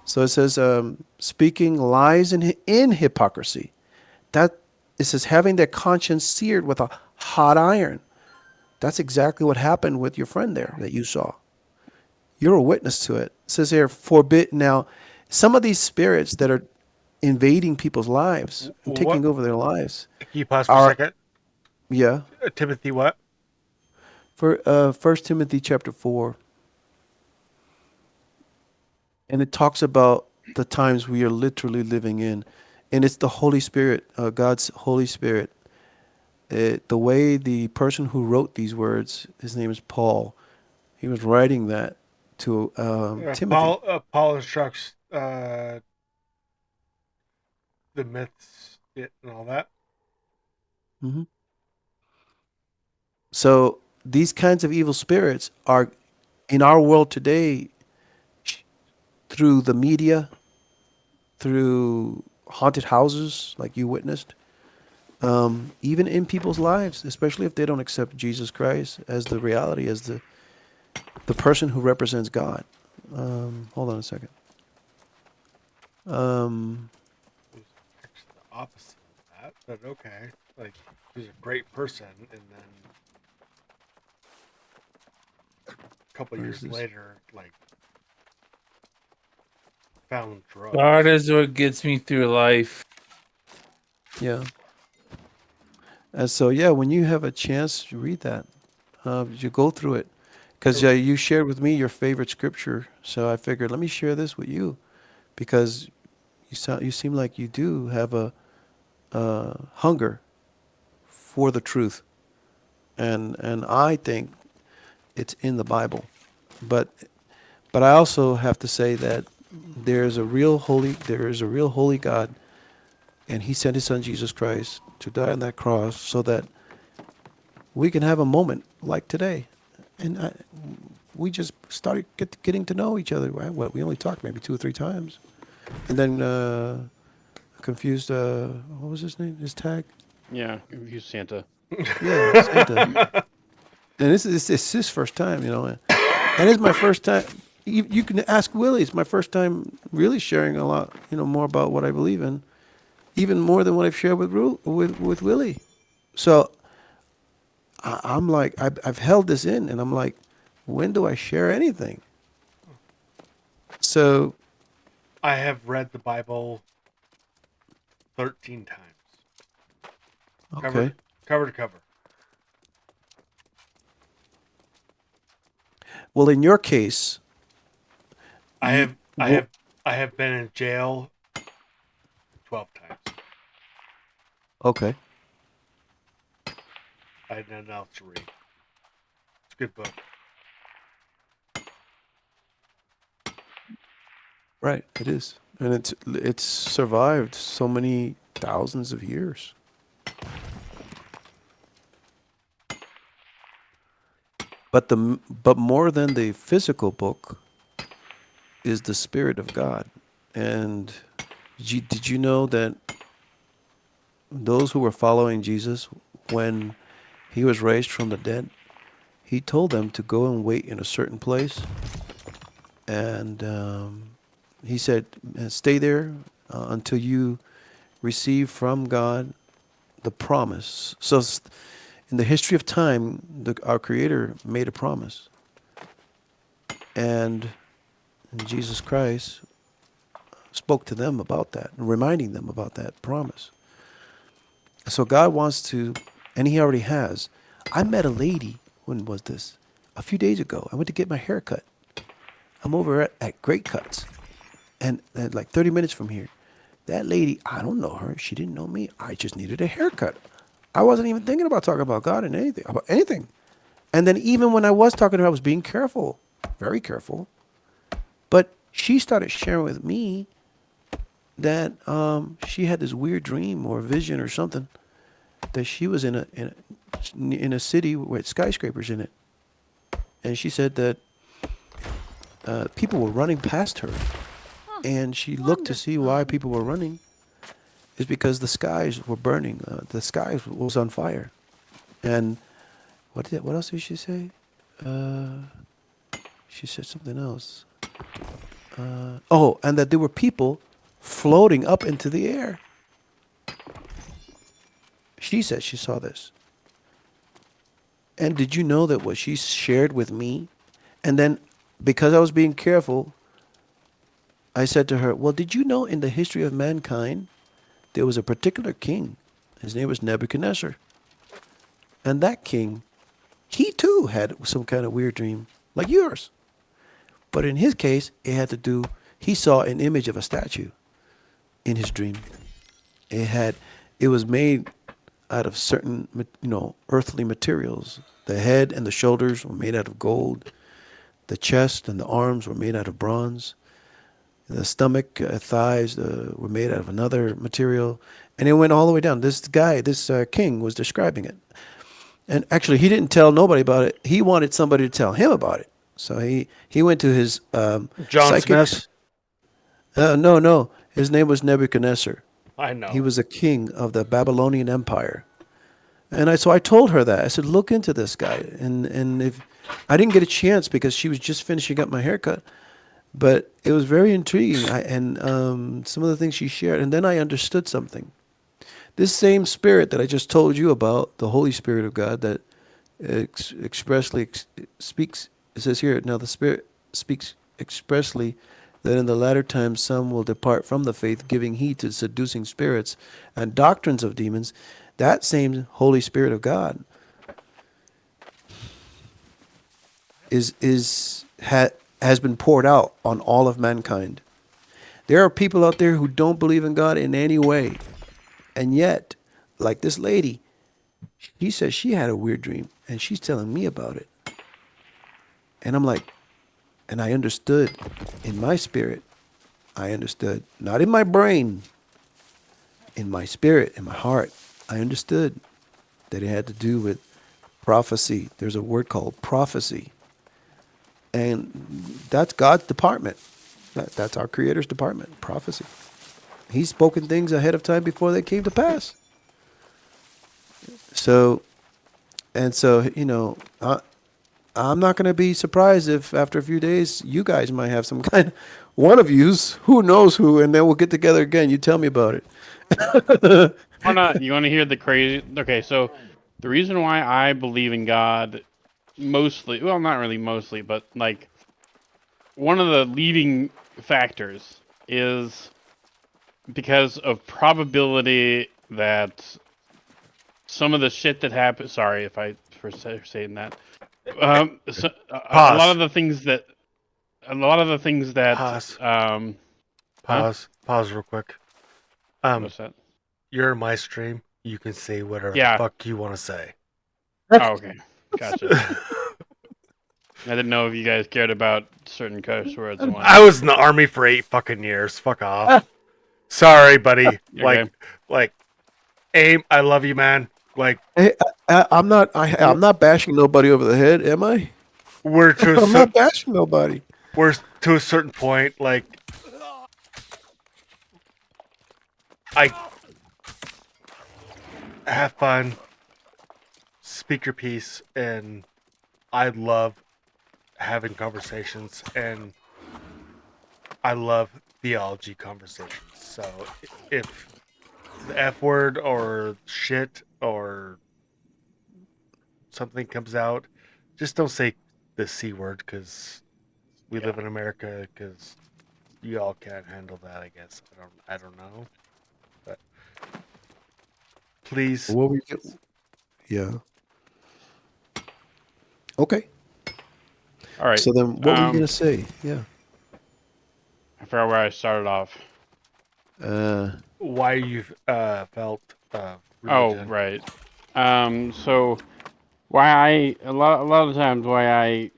So it says, speaking lies in hypocrisy. That it says having their conscience seared with a hot iron. That's exactly what happened with your friend there that you saw. You're a witness to it. It says here, forbid. Now, some of these spirits that are invading people's lives and What? taking over their lives Can you pause for a are, second? yeah, Timothy, what? for 1 Timothy chapter 4. And it talks about the times we are literally living in. And it's the Holy Spirit, God's Holy Spirit. The way the person who wrote these words, his name is Paul, he was writing that to Timothy. Paul instructs the myths and all that. Hmm. So these kinds of evil spirits are in our world today through the media, through haunted houses like you witnessed, even in people's lives, especially if they don't accept Jesus Christ as the reality, as the person who represents God. Hold on a second. It was actually the opposite of that, but okay. Like, he was a great person, and then a couple Where is years this? later, like, found drugs. God is what gets me through life. Yeah. And so, yeah, when you have a chance, you read that. You go through it. Because you shared with me your favorite scripture. So I figured, let me share this with you. Because you seem like you do have a hunger for the truth. And I think it's in the Bible. But I also have to say that there is a real holy God, and he sent his son Jesus Christ to die on that cross so that we can have a moment like today. And we just started getting to know each other. Right? Well, we only talked maybe 2 or 3 times. And then confused, what was his name? His tag? Yeah, you Santa. Yeah, Santa. And this is it's his first time, you know. And it's my first time. You can ask Willie. It's my first time really sharing a lot, you know, more about what I believe in, even more than what I've shared with Willie. So I'm like, I've held this in, and I'm like, when do I share anything? So I have read the Bible 13 times. Okay. Cover to cover. Well, in your case, I you, have I wo- have I have been in jail 12 times. okay. I had nothing else to read. It's a good book. Right, it is. And it's survived so many thousands of years. But more than the physical book is the spirit of God. And did you know that those who were following Jesus when he was raised from the dead, he told them to go and wait in a certain place, and he said, "Stay there until you receive from God the promise." So, in the history of time, our Creator made a promise, and Jesus Christ spoke to them about that, reminding them about that promise. So God wants to, and He already has. I met a lady. When was this? A few days ago. I went to get my hair cut. I'm over at Great Cuts, and like 30 minutes from here. That lady, I don't know her. She didn't know me. I just needed a haircut. I wasn't even thinking about talking about God and anything, about anything. And then even when I was talking to her, I was being careful, very careful. But she started sharing with me that she had this weird dream or vision or something that she was in a city with skyscrapers in it, and she said that people were running past her, and she looked to see why people were running. Is because the skies were burning. The sky was on fire, and what else did she say? Uh, she said something else. Oh, and that there were people floating up into the air. She said she saw this. And did you know that what she shared with me? And then, because I was being careful, I said to her, "Well, did you know in the history of mankind, there was a particular king? His name was Nebuchadnezzar. And that king, he too had some kind of weird dream, like yours. But in his case, it had to do, he saw an image of a statue in his dream. It had, it was made out of certain, earthly materials. The head and the shoulders were made out of gold. The chest and the arms were made out of bronze. The stomach, thighs were made out of another material. And it went all the way down. This guy, this king, was describing it. And actually, he didn't tell nobody about it. He wanted somebody to tell him about it. So he went to his John psychics. Smith. No, no. His name was Nebuchadnezzar. I He know. was a king of the Babylonian Empire. And so I told her that. I said, look into this guy. And if I didn't get a chance because she was just finishing up my haircut, but it was very intriguing. And some of the things she shared. And then I understood something. This same spirit that I just told you about, the Holy Spirit of God that expressly speaks, it says here, now the Spirit speaks expressly that in the latter times some will depart from the faith, giving heed to seducing spirits and doctrines of demons. That same Holy Spirit of God has been poured out on all of mankind. There are people out there who don't believe in God in any way, and yet, like this lady, she says she had a weird dream, and she's telling me about it. And I'm like, and I understood in my spirit. I understood, not in my brain, in my spirit, in my heart. I understood that it had to do with prophecy. There's a word called prophecy. And that's God's department. That's our Creator's department, prophecy. He's spoken things ahead of time before they came to pass. So, and so, I'm not going to be surprised if after a few days you guys might have some kind, one of yous, who knows who, and then we'll get together again. You tell me about it. You wanna hear the crazy? Okay, so the reason why I believe in God mostly, well, not really mostly, but like one of the leading factors is because of probability that some of the shit that happened. Sorry if I for saying that. A lot Pause. of the things that Pause. huh? Pause real quick. What's that? You're in my stream. You can say whatever the Yeah. fuck you want to say. Oh, okay. Gotcha. I didn't know if you guys cared about certain curse words and I whatnot. was in the army for 8 fucking years. Fuck off. Sorry, buddy. Okay. Like, Abe, I love you, man. Like, Hey, I'm not. I'm not bashing nobody over the head, am I? we're to a I'm not bashing nobody. we're to a certain point. Like, I have fun, speak your piece, and I love having conversations, and I love theology conversations. So if the F word or shit or something comes out, just don't say the C word because we live in America. Because you all can't handle that, I guess. I don't know, but please. What we get? Yeah. Okay. All right. So then, what were you gonna say? Yeah. I forgot where I started off. Why you've felt Oh, religion? right. So why a lot of times why I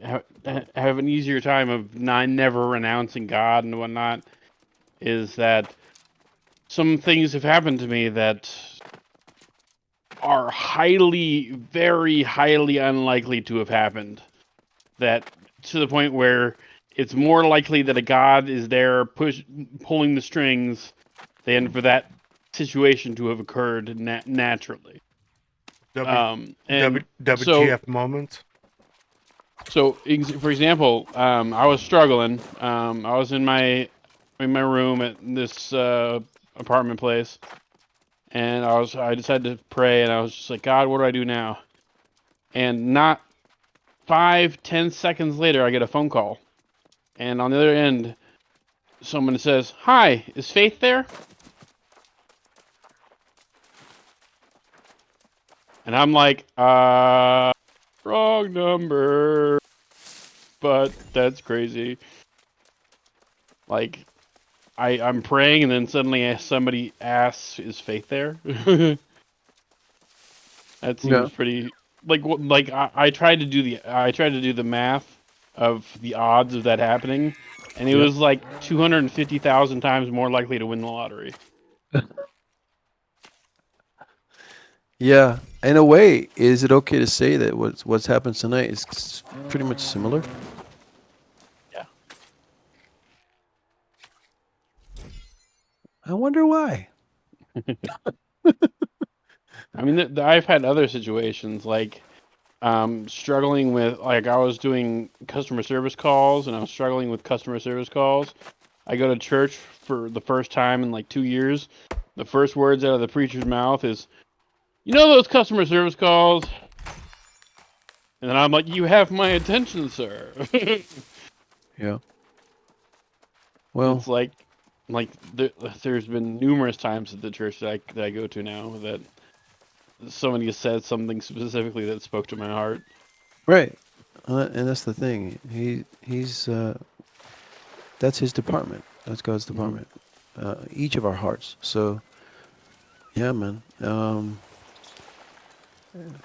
have an easier time of never renouncing God and whatnot is that some things have happened to me that are very highly unlikely to have happened. That to the point where it's more likely that a God is there pulling the strings than for that situation to have occurred naturally. And so WTF moments? for example, I was struggling. I was in my room at this apartment place, and I decided to pray, and I was just like, God, what do I do now? And not 5-10 seconds later, I get a phone call, and on the other end, someone says, "Hi, is Faith there?" And I'm like, wrong number. But that's crazy. Like, I'm praying, and then suddenly somebody asks, "Is Faith there?" That Yeah. seems pretty I tried to do the math of the odds of that happening, and it Yep. was like 250,000 times more likely to win the lottery. Yeah. In a way, is it okay to say that what's happened tonight is pretty much similar? Yeah. I wonder why. I mean, I've had other situations like struggling with I was doing customer service calls, and I was struggling with customer service calls. I go to church for the first time in like 2 years. The first words out of the preacher's mouth is, "You know those customer service calls?" And then I'm like, "You have my attention, sir." Yeah. Well, It's there's been numerous times at the church that I go to now that somebody has said something specifically that spoke to my heart. right. And that's the thing. He's that's his department. That's God's department. Each of our hearts. So, yeah, man.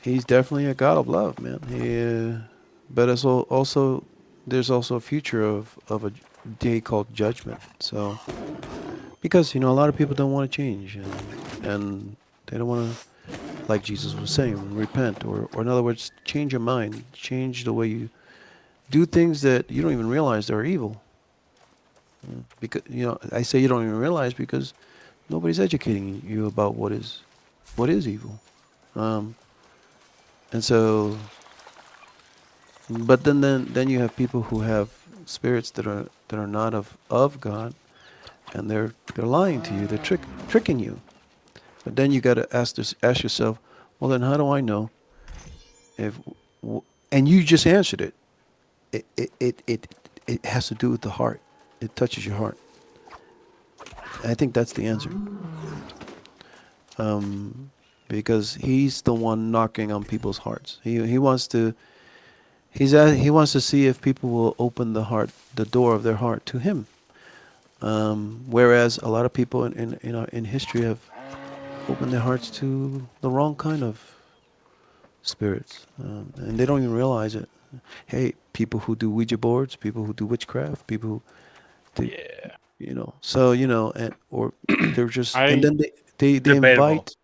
He's definitely a God of love, man. But it's also there's also a future of a day called judgment. So, because a lot of people don't want to change, and they don't want to, like Jesus was saying, repent, or in other words, change your mind, change the way you do things that you don't even realize are evil. Because I say you don't even realize because nobody's educating you about what is evil. Um, and so, but then you have people who have spirits that are not of God, and they're lying to you. They're tricking you. But then you got to ask yourself, well, then how do I know if? And you just answered it. It has to do with the heart. It touches your heart. I think that's the answer. because he's the one knocking on people's hearts. He wants to he wants to see if people will open the door of their heart to him. Whereas a lot of people in history have opened their hearts to the wrong kind of spirits, and they don't even realize it. Hey, people who do Ouija boards, people who do witchcraft, people who they, Yeah. so and or they're just, and I then they Debatable. invite.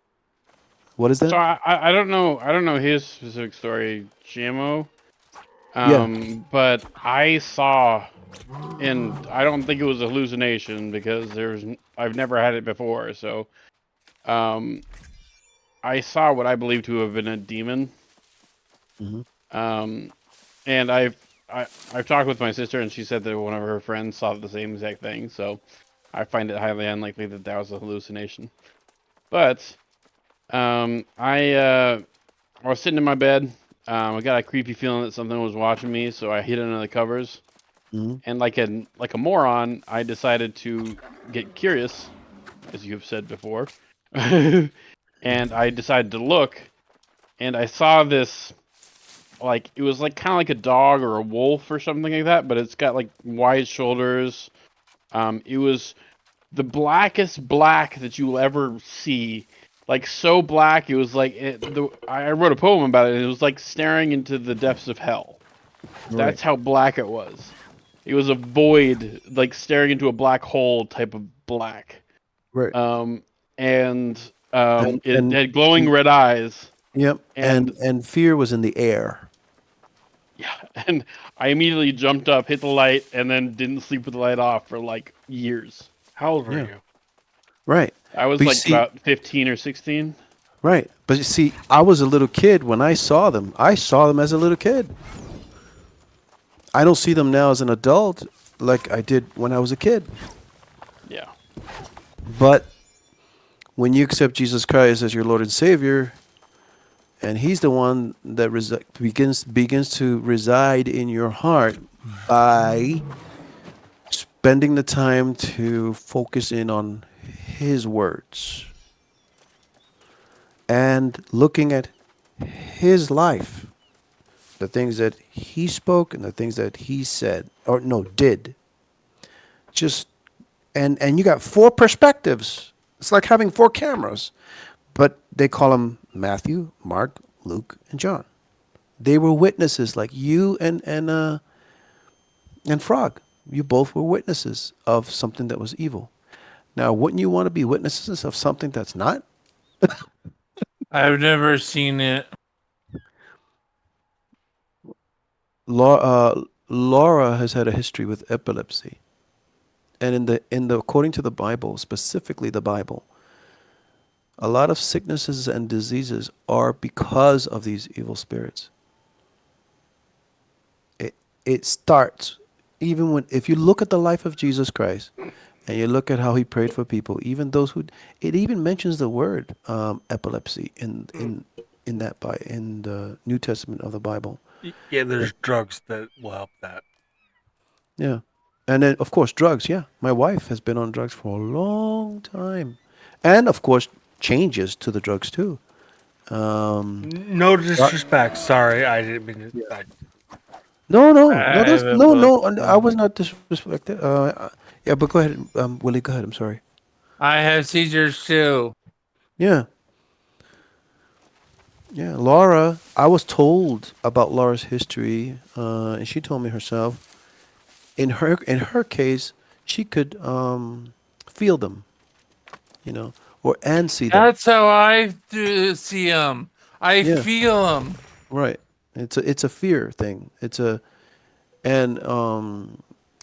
What is so that? I don't know his specific story, GMO. Yeah. But I saw, and I don't think it was a hallucination because I've never had it before. So, um, I saw what I believe to have been a demon. Hmm. Um, and I've talked with my sister, and she said that one of her friends saw the same exact thing. So, I find it highly unlikely that that was a hallucination. But I was sitting in my bed. I got a creepy feeling that something was watching me, so I hid under the covers. Hmm. And like a moron, I decided to get curious, as you have said before. And I decided to look, and I saw this, like, it was like kind of like a dog or a wolf or something like that, but it's got like wide shoulders. It was the blackest black that you will ever see. Like so black, it was like I wrote a poem about it. And it was like staring into the depths of hell. Right. That's how black it was. It was a void, like staring into a black hole type of black. Right. Um, and it And had glowing red eyes. yep. And And fear was in the air. yeah, and I immediately jumped up, hit the light, and then didn't sleep with the light off for like years. How old were Yeah. you? Right. I was But you like see, about 15 or 16. right. But you see, I was a little kid when I saw them. I saw them as a little kid. I don't see them now as an adult like I did when I was a kid. Yeah. But when you accept Jesus Christ as your Lord and Savior, and He's the one that begins to reside in your heart by spending the time to focus in on His words and looking at His life, the things that He spoke and the things that He said, or no, did. Just and you got four perspectives. It's like having four cameras, but they call them Matthew, Mark, Luke, and John. They were witnesses, like you and Frog. You both were witnesses of something that was evil. Now, wouldn't you want to be witnesses of something that's not? I've never seen it. Laura has had a history with epilepsy, and in the according to the Bible, specifically the Bible, a lot of sicknesses and diseases are because of these evil spirits. It starts even when, if you look at the life of Jesus Christ and you look at how he prayed for people, even those who, it even mentions the word epilepsy in that by in the New Testament of the Bible. Yeah, Yeah. there's drugs that will help that. Yeah. And then of course drugs, yeah. My wife has been on drugs for a long time. And of course changes to the drugs too. Um No Right. disrespect. Sorry, I didn't mean to. no, I that's haven't no, looked. no. I was not disrespected. Yeah, but go ahead, Willie. Go ahead. I'm sorry. I have seizures too. Yeah, yeah. Laura, I was told about Laura's history, and she told me herself. In her case, she could feel them, or and see them. That's how I do see them. I Yeah, feel them. right. It's a fear thing. And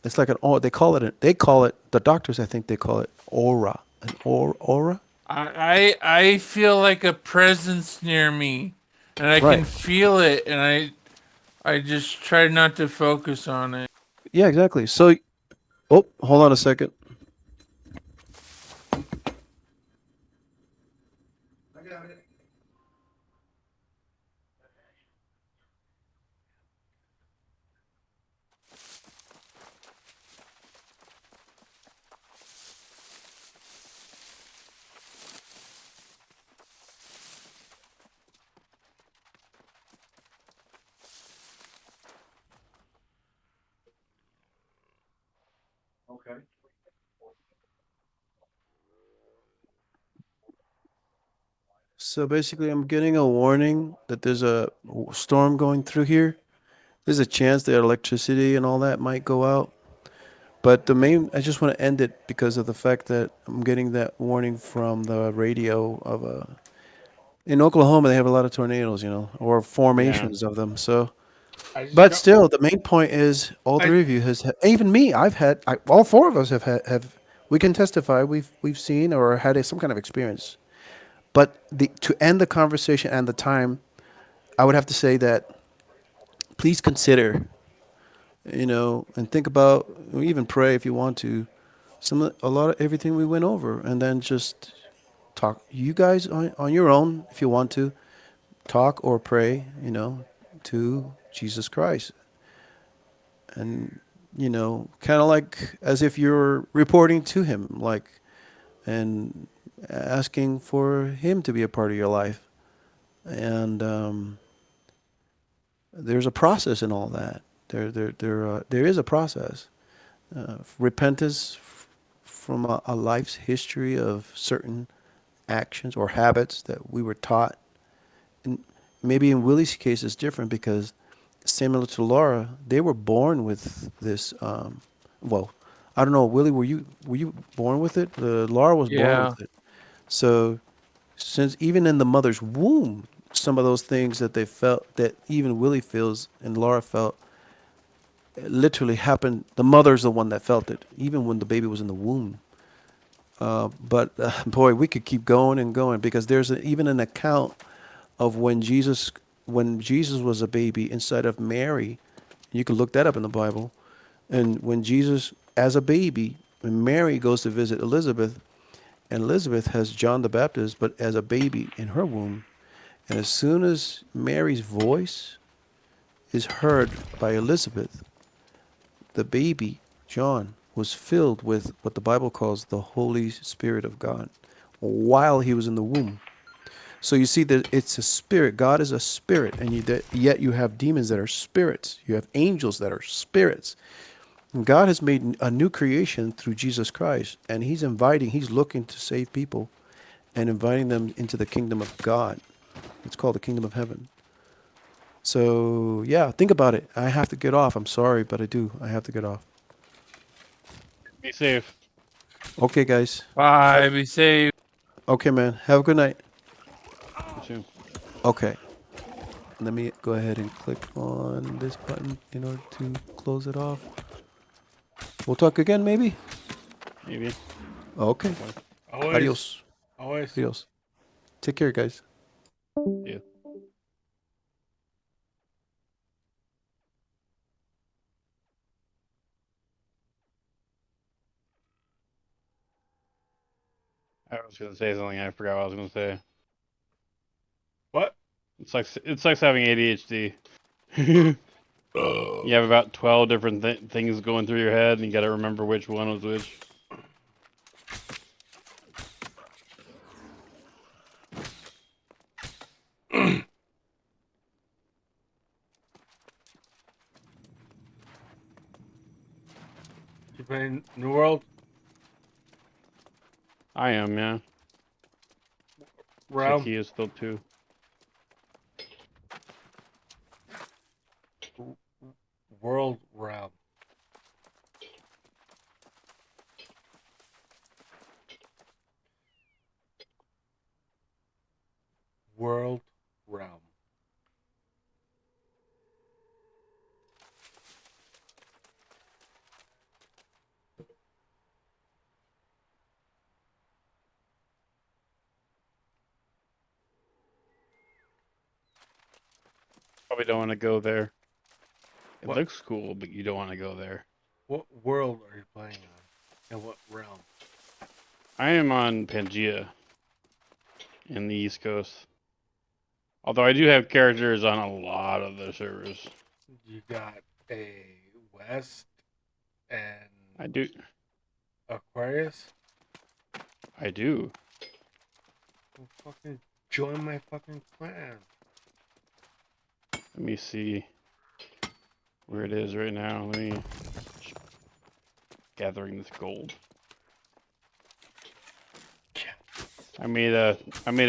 it's like an aura. They call it the doctors. I think they call it aura. Aura. I feel like a presence near me, and I Right. can feel it, and I just try not to focus on it. Yeah, exactly. So, oh, hold on a second. Okay. So basically, I'm getting a warning that there's a storm going through here. There's a chance that electricity and all that might go out. But I just want to end it because of the fact that I'm getting that warning from the radio of in Oklahoma, they have a lot of tornadoes, or Yeah. formations of them. So, I just but got. still, the main point is all I three of you even me, all four of us we can testify we've seen or had some kind of experience. But to end the conversation and the time, I would have to say that please consider, and think about, or even pray if you want to, a lot of everything we went over, and then just talk. You guys on your own, if you want to, talk or pray, to Jesus Christ, and kind of like as if you're reporting to Him, and asking for Him to be a part of your life, and there's a process in all that. There is a process. Repentance from a life's history of certain actions or habits that we were taught. And maybe in Willie's case, it's different because similar to Laura, they were born with this. Well, I don't know, Willie, were you born with it? Laura was born Yeah. with it. So since even in the mother's womb, some of those things that they felt, that even Willie feels and Laura felt, literally happened. The mother's the one that felt it, even when the baby was in the womb. But boy, we could keep going and going because there's even an account of when Jesus was a baby inside of Mary. You can look that up in the Bible. And when Jesus, as a baby, when Mary goes to visit Elizabeth, and Elizabeth has John the Baptist, but as a baby in her womb, and as soon as Mary's voice is heard by Elizabeth, the baby, John, was filled with what the Bible calls the Holy Spirit of God while he was in the womb. So you see that it's a spirit. God is a spirit, and yet you have demons that are spirits. You have angels that are spirits. And God has made a new creation through Jesus Christ, and He's looking to save people and inviting them into the kingdom of God. It's called the kingdom of heaven. So, yeah, think about it. I have to get off. I'm sorry, but I do. I have to get off. Be safe. Okay, guys. Bye. Be safe. Okay, man. Have a good night. You too. Okay. Let me go ahead and click on this button in order to close it off. We'll talk again, maybe? Maybe. Okay. always, Adios. always. Adios. Take care, guys. Yeah. I was gonna say something. I forgot what I was gonna say. What? It sucks having ADHD. You have about 12 different things going through your head, and you got to remember which one was which. You playing New World? I am, yeah. Looks like Realm? he is still too. World Realm. World Realm. Probably don't want to go there. It What looks cool, but you don't want to go there. what world are you playing on? And what realm? I am on Pangea in the East Coast. Although I do have characters on a lot of the servers. You got a West and I do. Aquarius? I do. Well, fucking join my fucking clan. Let me see where it is right now. Let me. gathering this gold. Yeah. I made a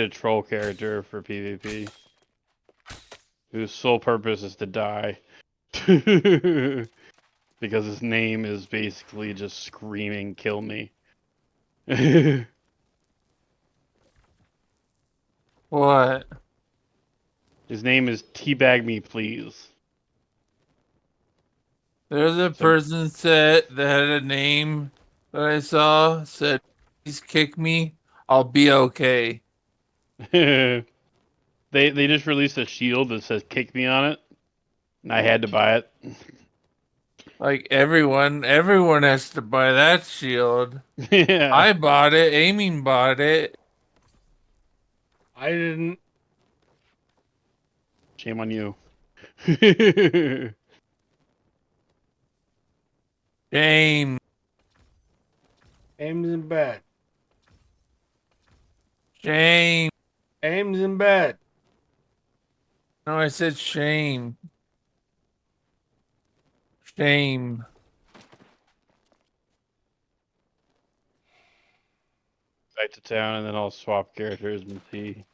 troll character for PvP whose sole purpose is to die. Because his name is basically just screaming kill me. What? His name is Teabag Me Please. There's a person said that had a name that I saw said, "Please kick me. I'll be okay." They just released a shield that says kick me on it. And I had to buy it. Like everyone has to buy that shield. Yeah. I bought it. Aiming bought it. I didn't. Shame on you. Shame. Aim's in bed. Shame. Aim's in bed. No, I said shame. Shame. Back to town and then I'll swap characters and see.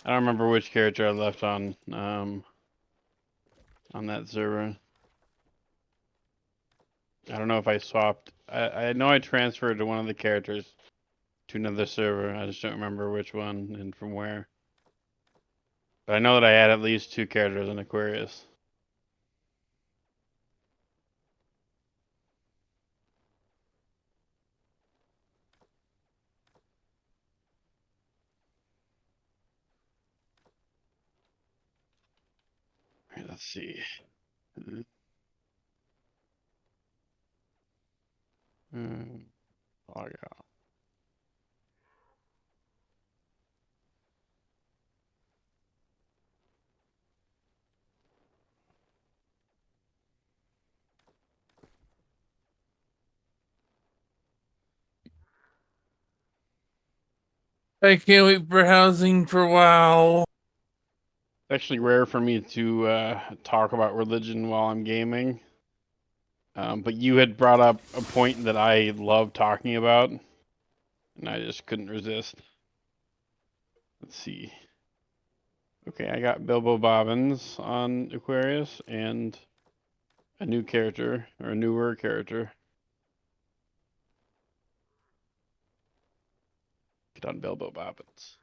I don't remember which character I left on that server. I don't know if I swapped. I know I transferred to one of the characters to another server. I just don't remember which one and from where. But I know that I had at least 2 characters in Aquarius. Alright, let's see. Log out. I can't wait for housing for WoW. It's actually rare for me to talk about religion while I'm gaming. But you had brought up a point that I love talking about, and I just couldn't resist. Let's see. Okay, I got Bilbo Bobbins on Aquarius and a new character, or a newer character. Get on Bilbo Bobbins.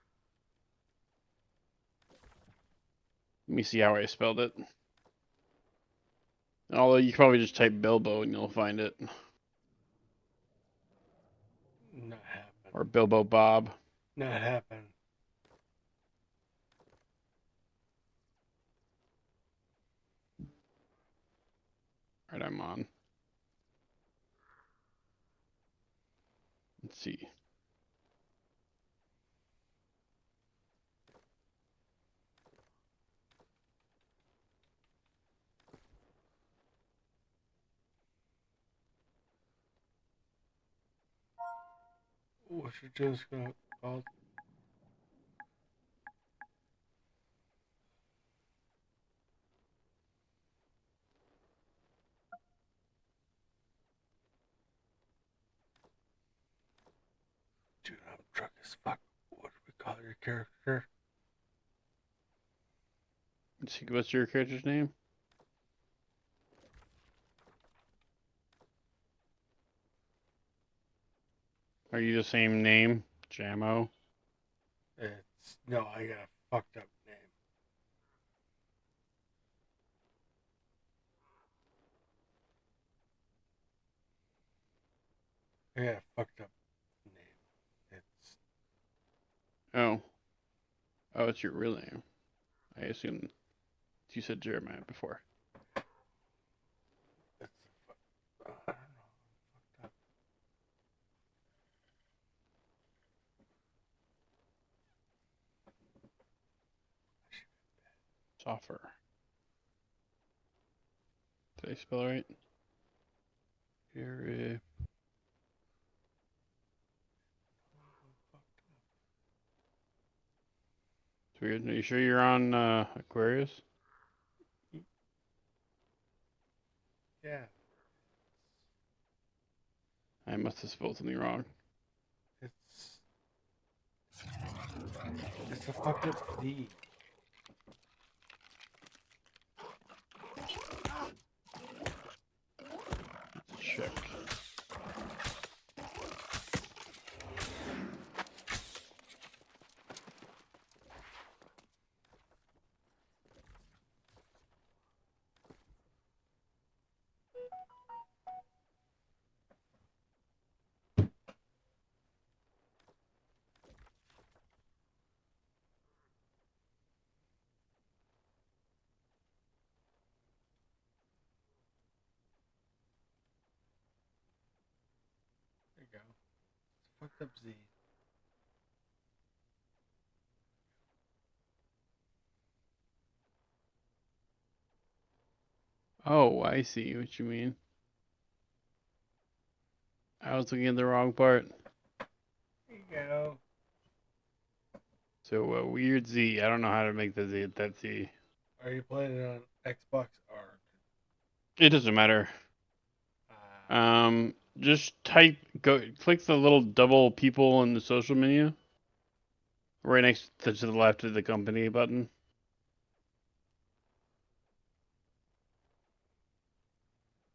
Let me see how I spelled it. Although you can probably just type Bilbo and you'll find it. Not happen. Or Bilbo Bob. Not happen. Alright, I'm on. Let's see. What's your just gonna call? Dude, I'm drunk as fuck. What do we call your character? Let's see, what's your character's name? Are you the same name? Jamo? It's no, I got a fucked up name. I got a fucked up name. It's Oh. Oh, it's your real name. I assume you said Jeremiah before. I don't know. Fucked up. Soffer. Did I spell it right? Here, it's weird. Are you sure you're on Aquarius? Yeah. I must have spelled something wrong. It's a fucked up Z. Let's check. There you go. It's a fucked up Z. Oh, I see what you mean. I was looking at the wrong part. There you go. So a weird Z. I don't know how to make the Z that Z. Are you playing it on Xbox or? It doesn't matter. Just click the little double people in the social menu, right next to the left of the company button.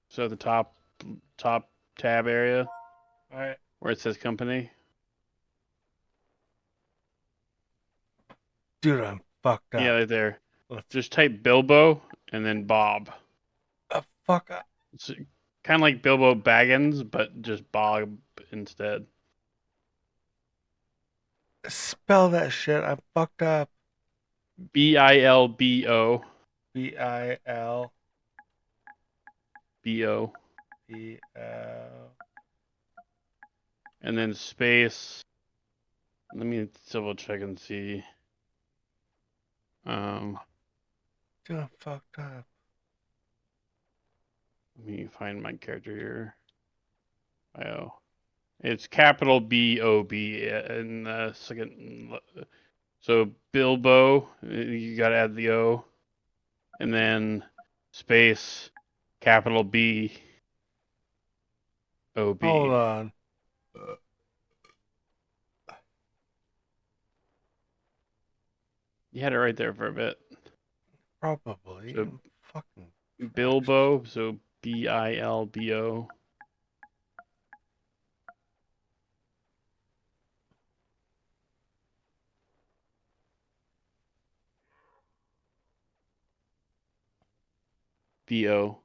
So the top tab area All right. where it says company. Dude, I'm fucked up. Yeah, right there. Let's Just type Bilbo and then Bob. fuck up. It's kind of like Bilbo Baggins, but just Bob instead. Spell that shit. I'm fucked up. Bilbo. Bilbo. B-O. And then space. Let me double check and see. Dude, I'm fucked up. Let me find my character here. Oh, it's capital B-O-B in the second. So Bilbo, you gotta add the O, and then space, capital B, O-B. Hold on. You had it right there for a bit. Probably. So I'm fucking. Bilbo, so B-I-L-B-O. B-O.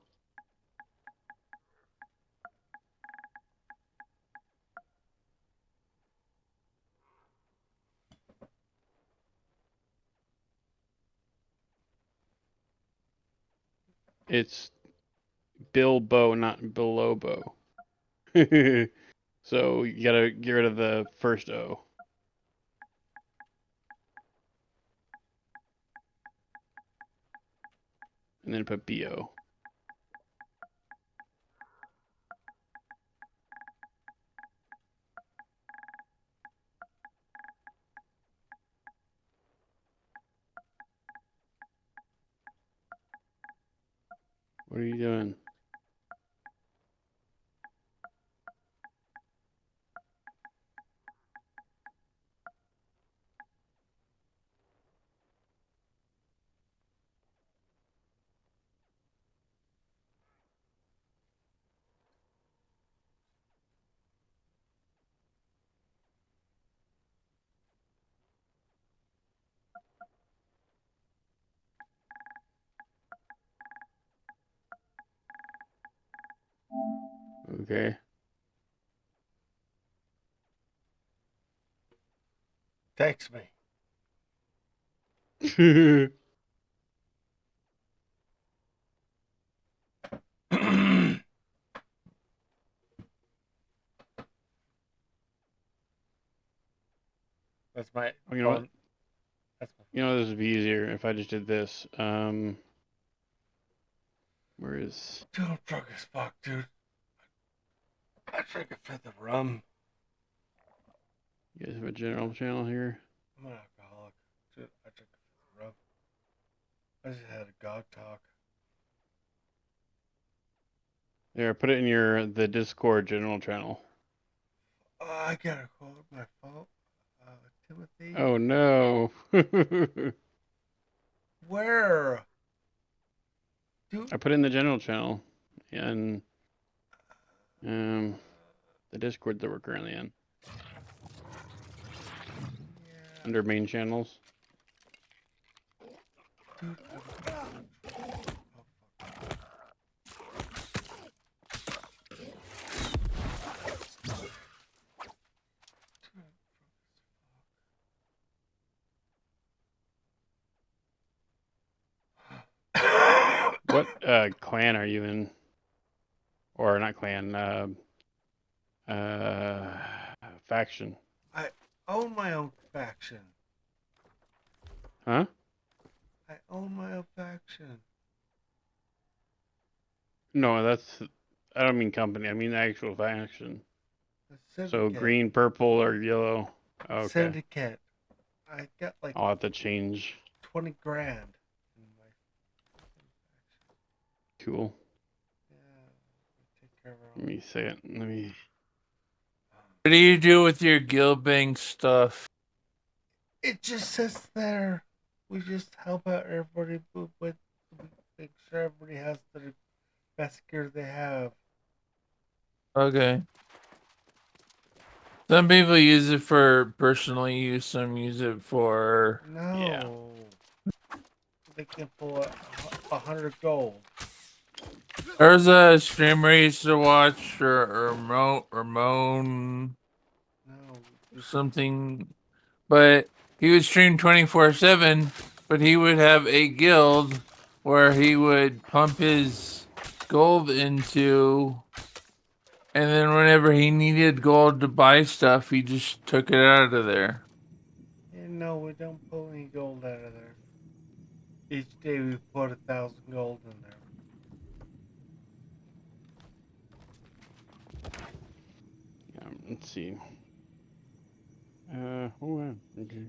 It's Bilbo, not Bilobo. So you gotta get rid of the first O. And then put B-O. What are you doing? Okay. Text me. That's my You know what? phone. That's my You know, this would be easier if I just did this. Where is... Dude, I'm drunk as fuck, dude. I drank a fifth of rum. You guys have a general channel here? I'm an alcoholic. Dude, I drank a fifth of rum. I just had a God talk. There, put it in the Discord general channel. I gotta call my phone. Timothy. Oh no. Where? Dude. I put it in the general channel and the Discord that we're currently in Yeah. under main channels. Dude. What clan are you in? Or not clan, faction. I own my own faction. Huh? I own my own faction. No, I don't mean company, I mean actual faction. The So syndicate. green, purple, or yellow. Oh, okay. Syndicate. I got like I'll have to change. 20 grand in my faction. Cool. Yeah. Take care of Let me say it. Let me. What do you do with your guild bank stuff? It just sits there. We just help out everybody with make sure everybody has the best gear they have. Okay. Some people use it for personal use, some use it for... No. They can pull 100 gold. There's a streamer I used to watch, or Ramon, No. something, but he would stream 24/7, but he would have a guild where he would pump his gold into, and then whenever he needed gold to buy stuff, he just took it out of there. No, we don't pull any gold out of there. Each day we put 1,000 gold in there. Let's see. Oh, yeah, okay.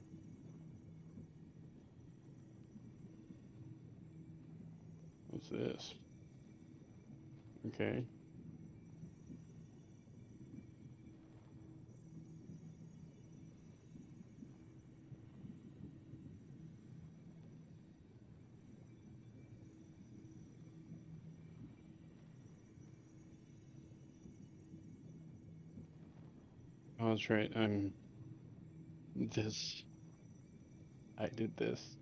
What's this? Okay. Oh, that's right. This. I did this.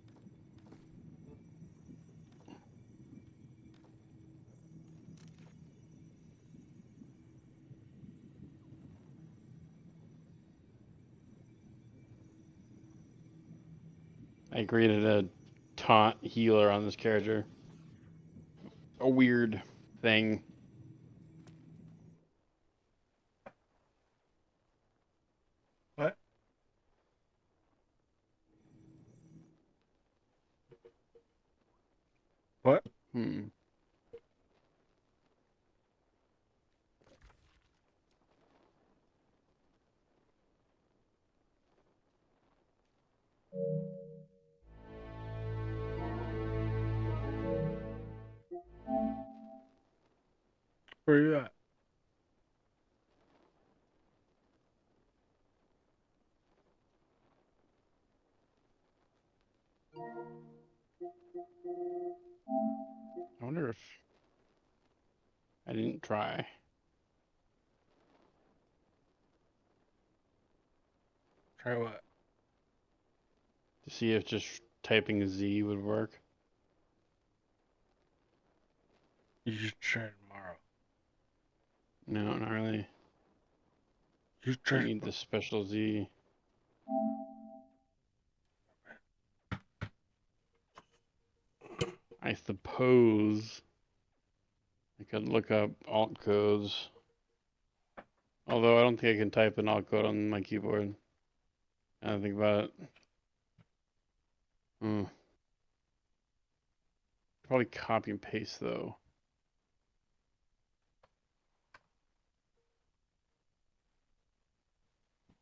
I created a taunt healer on this character. A weird thing. What? What? Hmm. Where you at? I wonder if I didn't try. Try what? To see if just typing Z would work. You should try tomorrow. No, not really. You I try. need the special Z. I suppose I could look up alt codes. Although I don't think I can type an alt code on my keyboard. I don't think about it. Probably copy and paste though.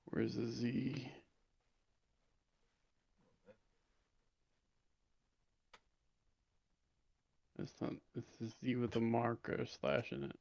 Where's the Z? It's not. It's the Z with a marker slash in it.